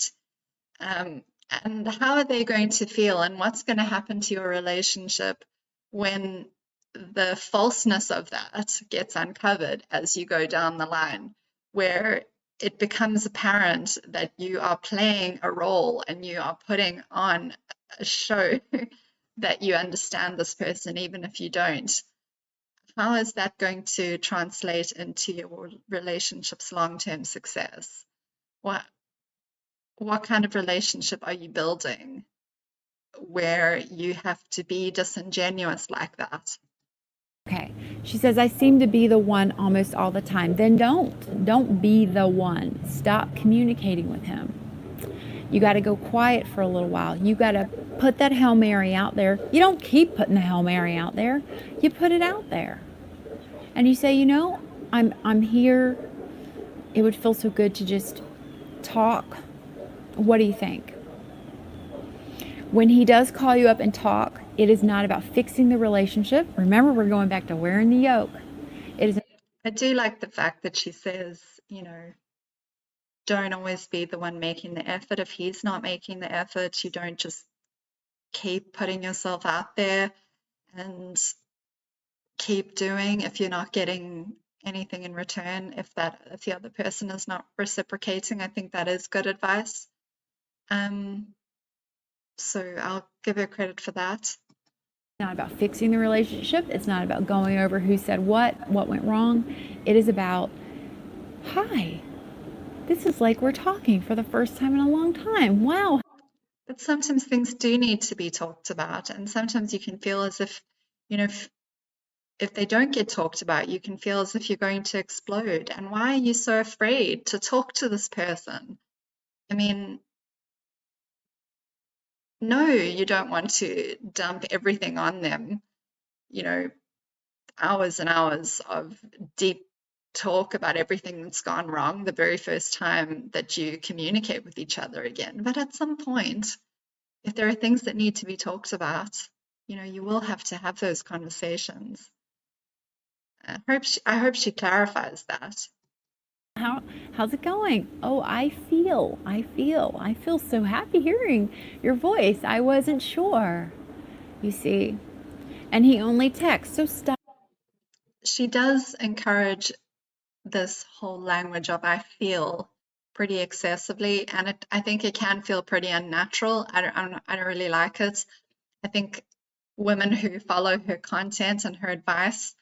Speaker 1: Um, and how are they going to feel, and what's going to happen to your relationship when the falseness of that gets uncovered as you go down the line, where it becomes apparent that you are playing a role and you are putting on a show that you understand this person, even if you don't. How is that going to translate into your relationship's long-term success? What kind of relationship are you building where you have to be disingenuous like that?
Speaker 2: Okay. She says, I seem to be the one almost all the time. Then don't be the one. Stop communicating with him. You got to go quiet for a little while. You got to put that Hail Mary out there. You don't keep putting the Hail Mary out there. You put it out there. And you say, you know, I'm here. It would feel so good to just talk. What do you think? When he does call you up and talk, it is not about fixing the relationship. Remember, we're going back to wearing the yoke. It is.
Speaker 1: I do like the fact that she says, don't always be the one making the effort. If he's not making the effort, you don't just keep putting yourself out there and keep doing if you're not getting anything in return. If the other person is not reciprocating, I think that is good advice. So I'll give her credit for that.
Speaker 2: Not about fixing the relationship. It's not about going over who said what went wrong. It is about, hi, this is like we're talking for the first time in a long time. Wow.
Speaker 1: But sometimes things do need to be talked about, and sometimes you can feel as if, if they don't get talked about, you can feel as if you're going to explode. And why are you so afraid to talk to this person? I mean, no, you don't want to dump everything on them, hours and hours of deep talk about everything that's gone wrong the very first time that you communicate with each other again. But at some point, if there are things that need to be talked about, you will have to have those conversations. I hope she clarifies that.
Speaker 2: How's it going? Oh, I feel so happy hearing your voice. I wasn't sure. You see, and he only texts, so stop.
Speaker 1: She does encourage this whole language of I feel pretty excessively, and I think it can feel pretty unnatural. I don't really like it. I think women who follow her content and her advice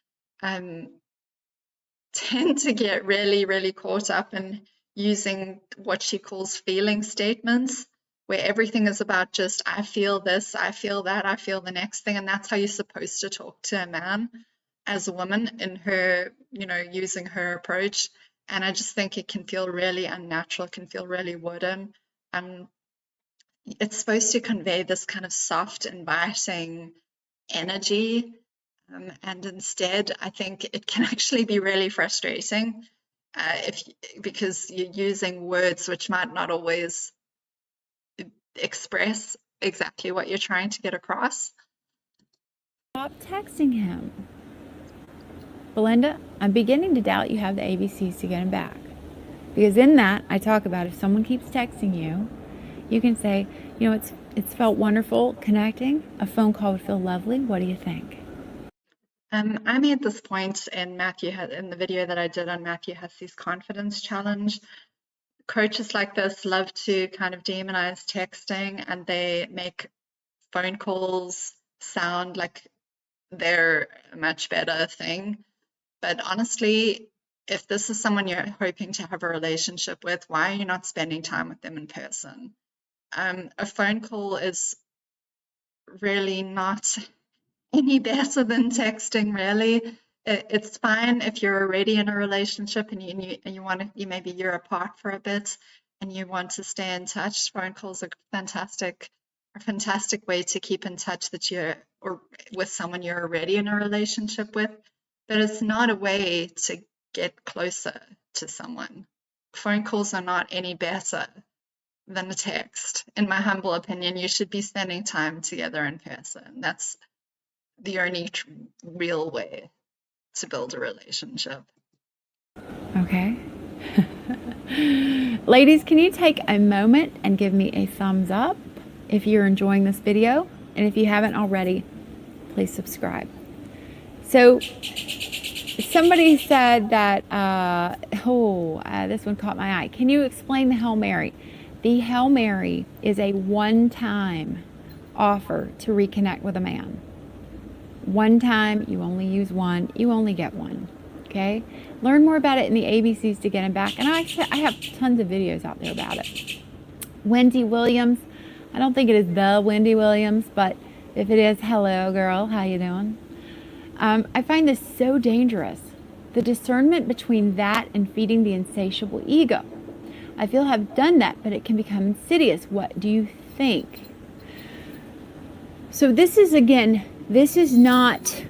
Speaker 1: tend to get really, really caught up in using what she calls feeling statements, where everything is about just, I feel this, I feel that, I feel the next thing. And that's how you're supposed to talk to a man as a woman in her, using her approach. And I just think it can feel really unnatural, it can feel really wooden. It's supposed to convey this kind of soft, inviting energy. And instead, I think it can actually be really frustrating because you're using words which might not always express exactly what you're trying to get across.
Speaker 2: Stop texting him. Belinda, I'm beginning to doubt you have the ABCs to get him back. Because in that, I talk about if someone keeps texting you, you can say, it's felt wonderful connecting. A phone call would feel lovely. What do you think?
Speaker 1: I made this point in the video that I did on Matthew Hussey's confidence challenge. coaches like this love to kind of demonize texting, and they make phone calls sound like they're a much better thing. But honestly, if this is someone you're hoping to have a relationship with, why are you not spending time with them in person? A phone call is really not any better than texting, really. It's fine if you're already in a relationship and you want to, maybe you're apart for a bit and you want to stay in touch. Phone calls are a fantastic way to keep in touch that you're or with someone you're already in a relationship with. But it's not a way to get closer to someone. Phone calls are not any better than a text. In my humble opinion, you should be spending time together in person. That's the only real way to build a relationship.
Speaker 2: Okay. Ladies, can you take a moment and give me a thumbs up if you're enjoying this video? And if you haven't already, please subscribe. So somebody said that, this one caught my eye. Can you explain the Hail Mary? The Hail Mary is a one-time offer to reconnect with a man. One time, you only use one, you only get one, okay? Learn more about it in the ABCs to get him back. And I have tons of videos out there about it. Wendy Williams, I don't think it is the Wendy Williams, but if it is, hello girl, how you doing? I find this so dangerous. The discernment between that and feeding the insatiable ego. I feel I've done that, but it can become insidious. What do you think? So this is, again, this is not,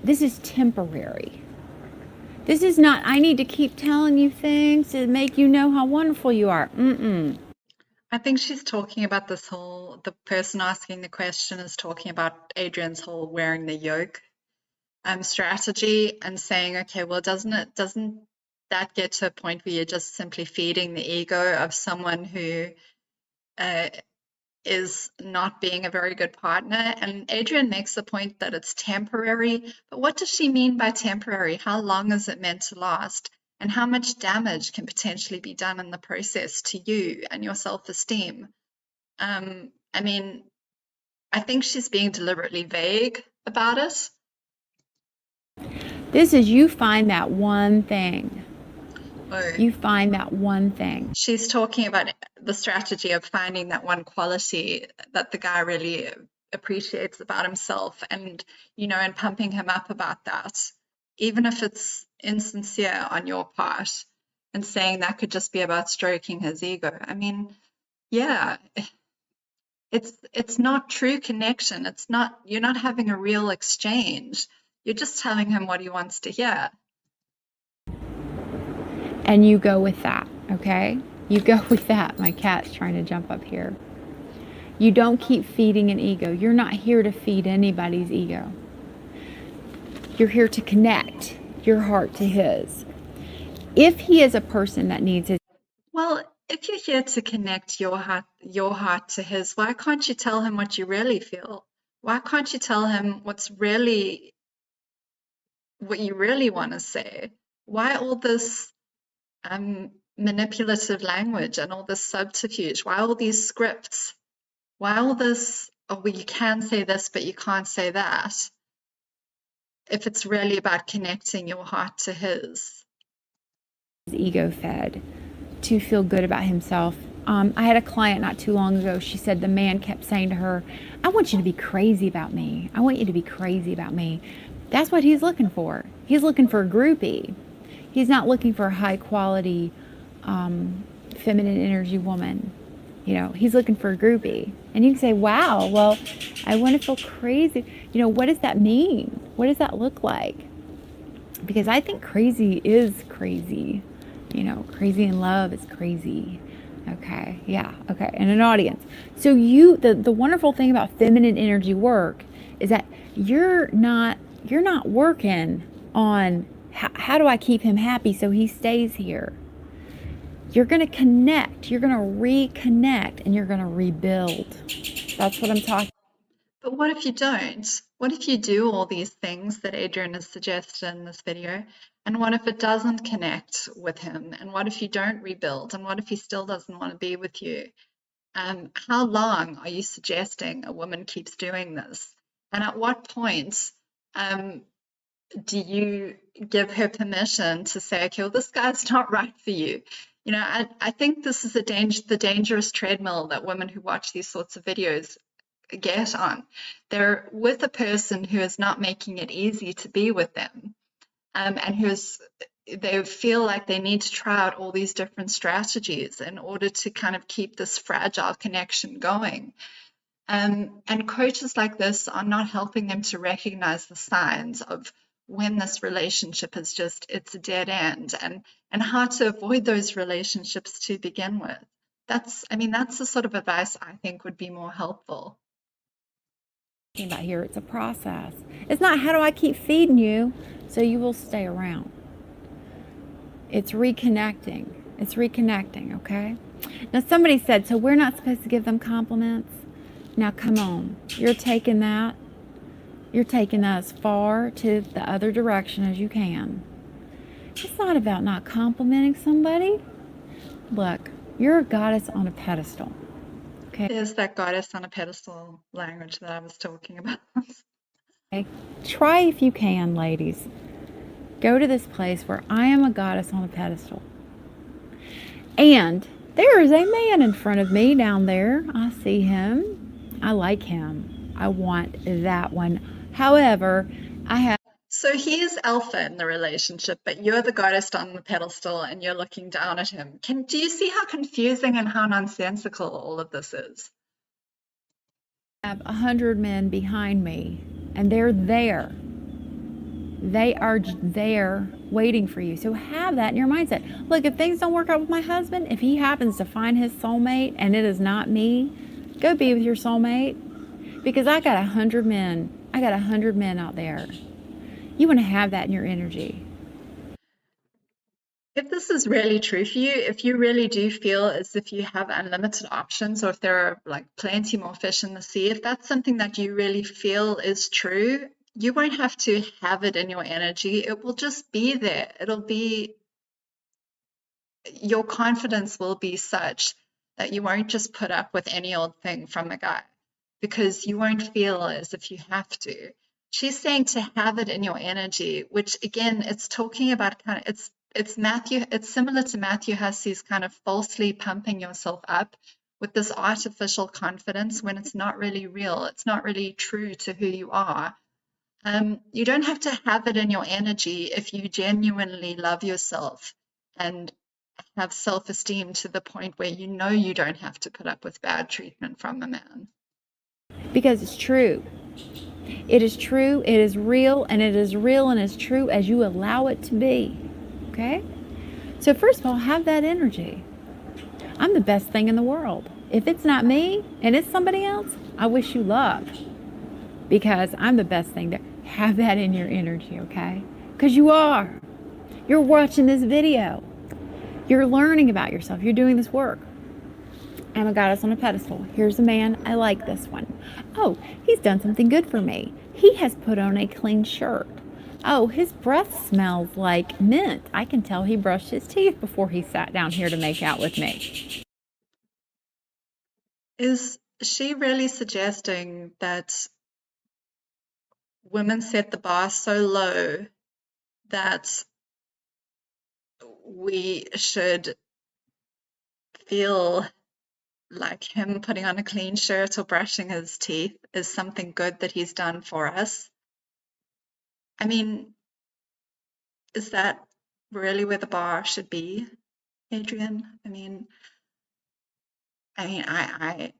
Speaker 2: this is temporary. This is not, I need to keep telling you things to make you know how wonderful you are.
Speaker 1: I think she's talking about the person asking the question is talking about Adrienne's whole wearing the yoke strategy and saying, okay, well, doesn't that get to a point where you're just simply feeding the ego of someone who is not being a very good partner? And Adrienne makes the point that it's temporary, but what does she mean by temporary? How long is it meant to last? And how much damage can potentially be done in the process to you and your self-esteem? I mean, I think she's being deliberately vague about it.
Speaker 2: This is, you find that one thing.
Speaker 1: Oh.
Speaker 2: You find that one thing.
Speaker 1: She's talking about the strategy of finding that one quality that the guy really appreciates about himself and, and pumping him up about that, even if it's insincere on your part, and saying that could just be about stroking his ego. I mean, yeah, it's not true connection. You're not having a real exchange. You're just telling him what he wants to hear.
Speaker 2: And you go with that, okay? You go with that. My cat's trying to jump up here. You don't keep feeding an ego. You're not here to feed anybody's ego. You're here to connect your heart to his. If he is a person that needs his...
Speaker 1: Well, if you're here to connect your heart to his, why can't you tell him what you really feel? Why can't you tell him what you really want to say? Why all this manipulative language and all this subterfuge? Why all these scripts? Why all this, oh, well, you can say this, but you can't say that? If it's really about connecting your heart to his.
Speaker 2: Ego fed to feel good about himself. I had a client not too long ago. She said the man kept saying to her, I want you to be crazy about me. I want you to be crazy about me. That's what he's looking for. He's looking for a groupie. He's not looking for a high quality feminine energy woman. He's looking for a groupie. And you can say, wow, well, I want to feel crazy. What does that mean? What does that look like? Because I think crazy is crazy. Crazy in love is crazy. Okay, yeah, okay, and an audience. So the wonderful thing about feminine energy work is that you're not working on how do I keep him happy so he stays here. You're going to connect, you're going to reconnect, and you're going to rebuild. That's what I'm talking about.
Speaker 1: But what if you don't? What if you do all these things that Adrienne has suggested in this video, and what if it doesn't connect with him? And what if you don't rebuild? And what if he still doesn't want to be with you? How long are you suggesting a woman keeps doing this? And at what point do you give her permission to say, okay, well, this guy's not right for you? You know, I think this is the dangerous treadmill that women who watch these sorts of videos get on. They're with a person who is not making it easy to be with them, and they feel like they need to try out all these different strategies in order to kind of keep this fragile connection going. And coaches like this are not helping them to recognize the signs of when this relationship is it's a dead end, and how to avoid those relationships to begin with. That's the sort of advice I think would be more helpful.
Speaker 2: About here, it's a process. It's not how do I keep feeding you so you will stay around. It's reconnecting. Okay? Now somebody said, so we're not supposed to give them compliments? Now come on. You're taking that as far to the other direction as you can. It's not about not complimenting somebody. Look, you're a goddess on a pedestal. Okay.
Speaker 1: There's that goddess on a pedestal language that I was talking about.
Speaker 2: Okay. Try if you can, ladies. Go to this place where I am a goddess on a pedestal. And there is a man in front of me down there. I see him. I like him. I want that one. However,
Speaker 1: So he is alpha in the relationship, but you're the goddess on the pedestal and you're looking down at him. Do you see how confusing and how nonsensical all of this is?
Speaker 2: I have 100 men behind me, and they're there. They are there waiting for you. So have that in your mindset. Look, if things don't work out with my husband, if he happens to find his soulmate and it is not me, go be with your soulmate. Because I got 100 men. I got 100 men out there. You want to have that in your energy.
Speaker 1: If this is really true for you, if you really do feel as if you have unlimited options, or if there are like plenty more fish in the sea, if that's something that you really feel is true, you won't have to have it in your energy. It will just be there. Your confidence will be such that you won't just put up with any old thing from a guy, because you won't feel as if you have to. She's saying to have it in your energy, which again, it's talking about it's similar to Matthew Hussey's kind of falsely pumping yourself up with this artificial confidence when it's not really real. It's not really true to who you are. You don't have to have it in your energy if you genuinely love yourself and have self-esteem to the point where you know you don't have to put up with bad treatment from a man.
Speaker 2: Because it's true. It is true, it is real, and it is real and as true as you allow it to be. Okay? So first of all, have that energy. I'm the best thing in the world. If it's not me and it's somebody else, I wish you luck. Because I'm the best thing there. Have that in your energy, okay? Because you are. You're watching this video. You're learning about yourself. You're doing this work. I'm a goddess on a pedestal. Here's a man. I like this one. Oh, he's done something good for me. He has put on a clean shirt. Oh, his breath smells like mint. I can tell he brushed his teeth before he sat down here to make out with me.
Speaker 1: Is she really suggesting that women set the bar so low that we should feel like him putting on a clean shirt or brushing his teeth is something good that he's done for us? I mean, is that really where the bar should be, Adrienne? I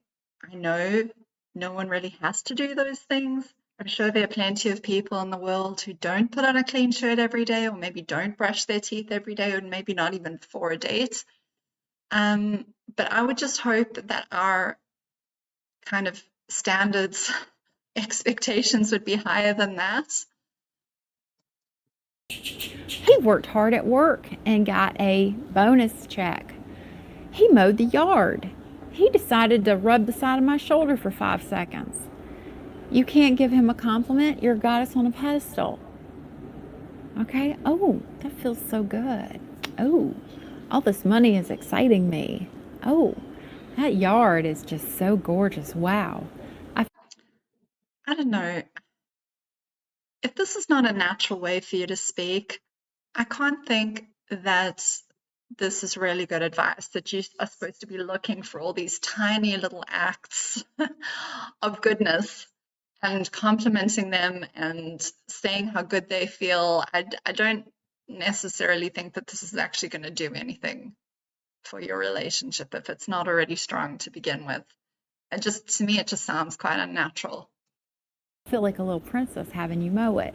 Speaker 1: know no one really has to do those things. I'm sure there are plenty of people in the world who don't put on a clean shirt every day, or maybe don't brush their teeth every day, or maybe not even for a date. But I would just hope that our kind of standards, expectations would be higher than that.
Speaker 2: He worked hard at work and got a bonus check. He mowed the yard. He decided to rub the side of my shoulder for 5 seconds. You can't give him a compliment. You're a goddess on a pedestal. Okay? Oh, that feels so good. Oh, all this money is exciting me. Oh, that yard is just so gorgeous. Wow.
Speaker 1: I don't know. If this is not a natural way for you to speak, I can't think that this is really good advice, that you are supposed to be looking for all these tiny little acts of goodness and complimenting them and saying how good they feel. I don't necessarily think that this is actually going to do anything for your relationship if it's not already strong to begin with. To me, it just sounds quite unnatural.
Speaker 2: Feel like a little princess having you mow it.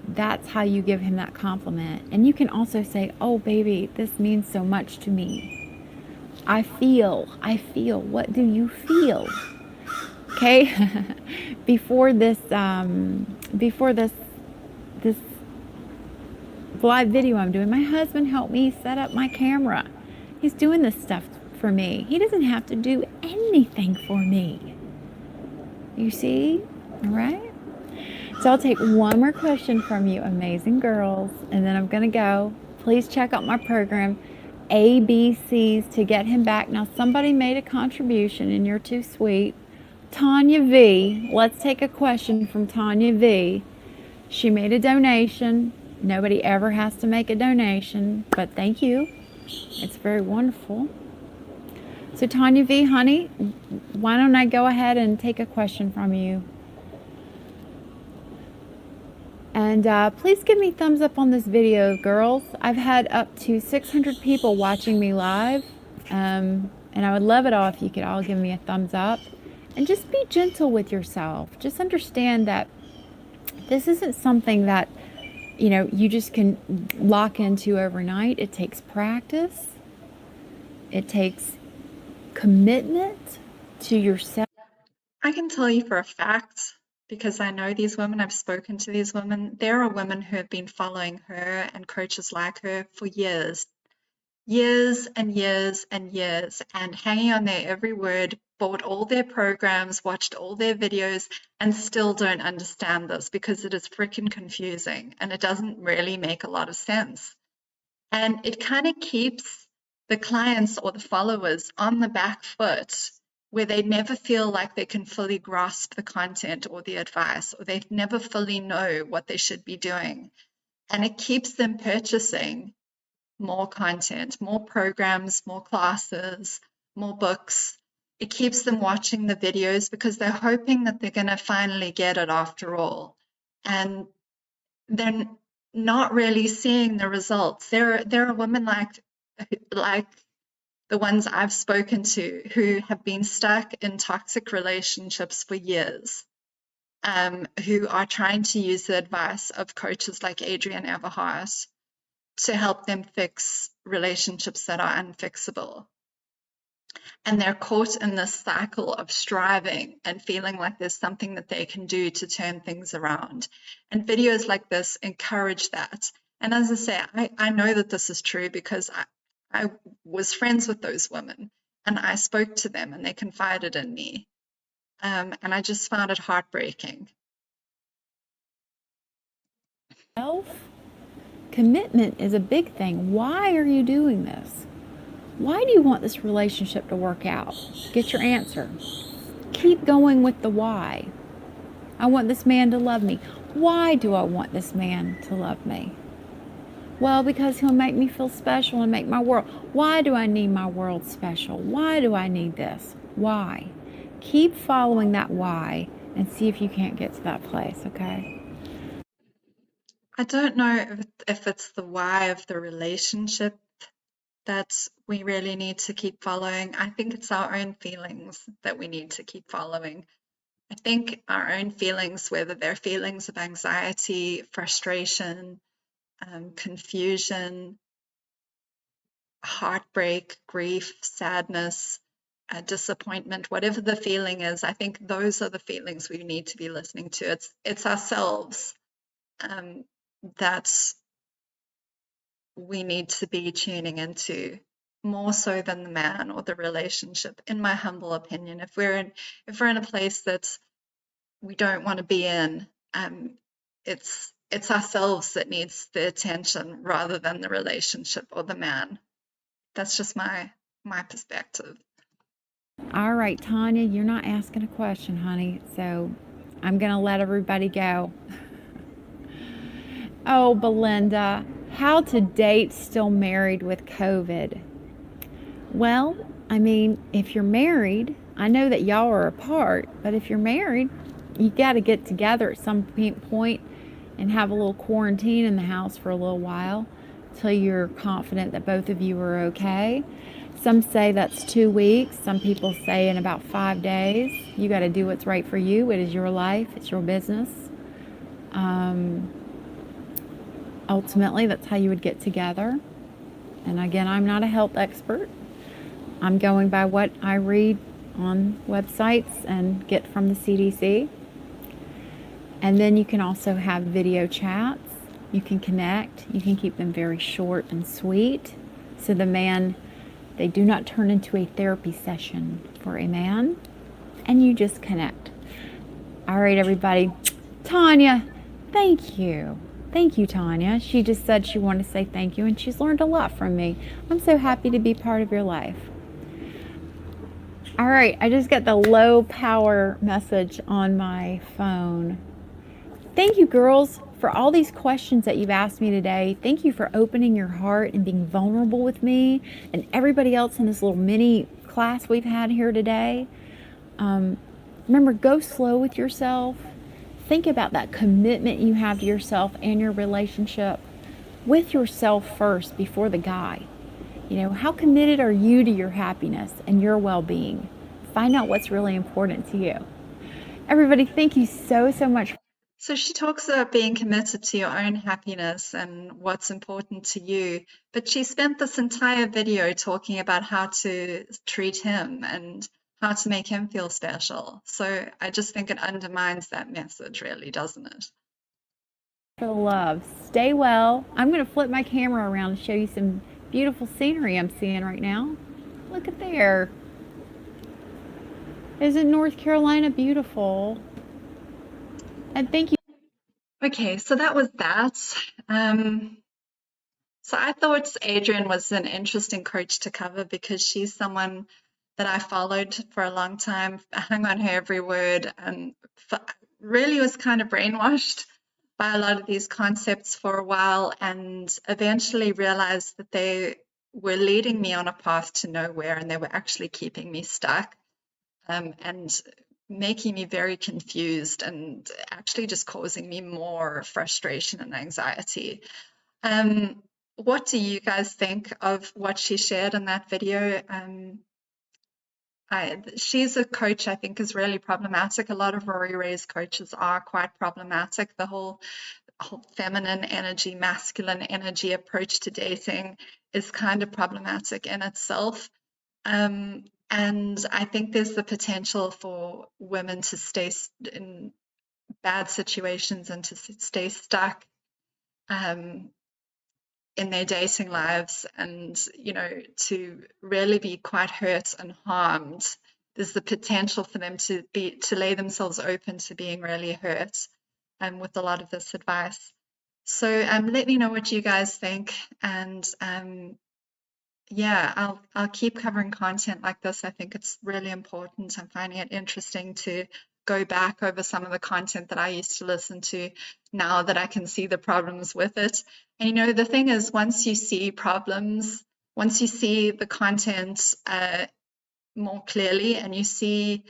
Speaker 2: That's how you give him that compliment. And you can also say, oh, baby, this means so much to me. I feel. What do you feel? Okay. Before this live video I'm doing, my husband helped me set up my camera. He's doing this stuff for me. He doesn't have to do anything for me. You see? All right. So I'll take one more question from you, amazing girls, and then I'm going to go. Please check out my program, ABCs to get him back. Now, somebody made a contribution, and you're too sweet. Tanya V. Let's take a question from Tanya V. She made a donation. Nobody ever has to make a donation, but thank you. It's very wonderful. So, Tanya V, honey, why don't I go ahead and take a question from you? And please give me thumbs up on this video, girls. I've had up to 600 people watching me live. And I would love it all if you could all give me a thumbs up. And just be gentle with yourself. Just understand that this isn't something that, you just can lock into overnight. It takes practice. It takes commitment to yourself.
Speaker 1: I can tell you for a fact, because I know these women, I've spoken to these women, there are women who have been following her and coaches like her for years, years and years and years, and hanging on their every word, bought all their programs, watched all their videos, and still don't understand this because it is freaking confusing and it doesn't really make a lot of sense. And it kind of keeps the clients or the followers on the back foot where they never feel like they can fully grasp the content or the advice, or they never fully know what they should be doing. And it keeps them purchasing more content, more programs, more classes, more books. It keeps them watching the videos because they're hoping that they're going to finally get it after all. And they're not really seeing the results. There are women like the ones I've spoken to who have been stuck in toxic relationships for years, who are trying to use the advice of coaches like Adrienne Everheart to help them fix relationships that are unfixable. And they're caught in this cycle of striving and feeling like there's something that they can do to turn things around. And videos like this encourage that. And as I say, I know that this is true because I was friends with those women and I spoke to them and they confided in me. And I just found it heartbreaking.
Speaker 2: Commitment is a big thing. Why are you doing this? Why do you want this relationship to work out? Get your answer. Keep going with the why. I want this man to love me. Why do I want this man to love me? Well, because he'll make me feel special and make my world. Why do I need my world special? Why do I need this? Why? Keep following that why and see if you can't get to that place, okay?
Speaker 1: I don't know if it's the why of the relationship that we really need to keep following. I think it's our own feelings that we need to keep following. I think our own feelings, whether they're feelings of anxiety, frustration, confusion, heartbreak, grief, sadness, disappointment, whatever the feeling is, I think those are the feelings we need to be listening to. It's ourselves that we need to be tuning into more so than the man or the relationship, in my humble opinion. If we're in a place that's we don't want to be in. It's ourselves that needs the attention rather than the relationship or the man. That's just my perspective.
Speaker 2: All right, Tanya, you're not asking a question, honey, so I'm going to let everybody go. Oh, Belinda, how to date still married with COVID? Well, I mean, if you're married, I know that y'all are apart, but if you're married, you got to get together at some point and have a little quarantine in the house for a little while till you're confident that both of you are okay. Some say that's 2 weeks. Some people say in about 5 days. You got to do what's right for you. It is your life. It's your business. Ultimately, that's how you would get together. And again, I'm not a health expert. I'm going by what I read on websites and get from the CDC. And then you can also have video chats. You can connect. You can keep them very short and sweet. So they do not turn into a therapy session for a man. And you just connect. All right, everybody. Tanya, thank you. Thank you, Tanya. She just said she wanted to say thank you, and she's learned a lot from me. I'm so happy to be part of your life. All right, I just got the low power message on my phone. Thank you, girls, for all these questions that you've asked me today. Thank you for opening your heart and being vulnerable with me and everybody else in this little mini class we've had here today. Remember, go slow with yourself. Think about that commitment you have to yourself and your relationship with yourself first before the guy. You know, how committed are you to your happiness and your well-being? Find out what's really important to you. Everybody, thank you so much.
Speaker 1: So she talks about being committed to your own happiness and what's important to you, but she spent this entire video talking about how to treat him and how to make him feel special. So I just think it undermines that message, really, doesn't it?
Speaker 2: For the love. Stay well. I'm going to flip my camera around and show you some beautiful scenery I'm seeing right now. Look at there. Isn't North Carolina beautiful? And thank you.
Speaker 1: Okay, so that was that. So I thought Adrienne was an interesting coach to cover because she's someone that I followed for a long time, hung on her every word, and really was kind of brainwashed by a lot of these concepts for a while, and eventually realized that they were leading me on a path to nowhere, and they were actually keeping me stuck and making me very confused and actually just causing me more frustration and anxiety. What do you guys think of what she shared in that video? She's a coach I think is really problematic. A lot of Rory Ray's coaches are quite problematic. The whole feminine energy, masculine energy approach to dating is kind of problematic in itself. And I think there's the potential for women to stay in bad situations and to stay stuck in their dating lives and, you know, to really be quite hurt and harmed. There's the potential for them to lay themselves open to being really hurt with a lot of this advice. So let me know what you guys think, and yeah, I'll keep covering content like this. I think it's really important. I'm finding it interesting to go back over some of the content that I used to listen to now that I can see the problems with it. And you know, the thing is, once you see problems, once you see the content more clearly and you see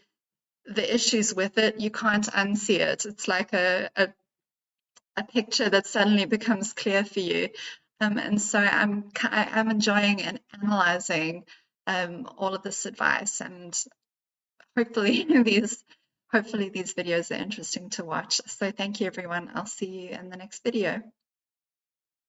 Speaker 1: the issues with it, you can't unsee it. It's like a picture that suddenly becomes clear for you. And so I'm enjoying and analyzing all of this advice, and hopefully these videos are interesting to watch. So thank you, everyone. I'll see you in the next video.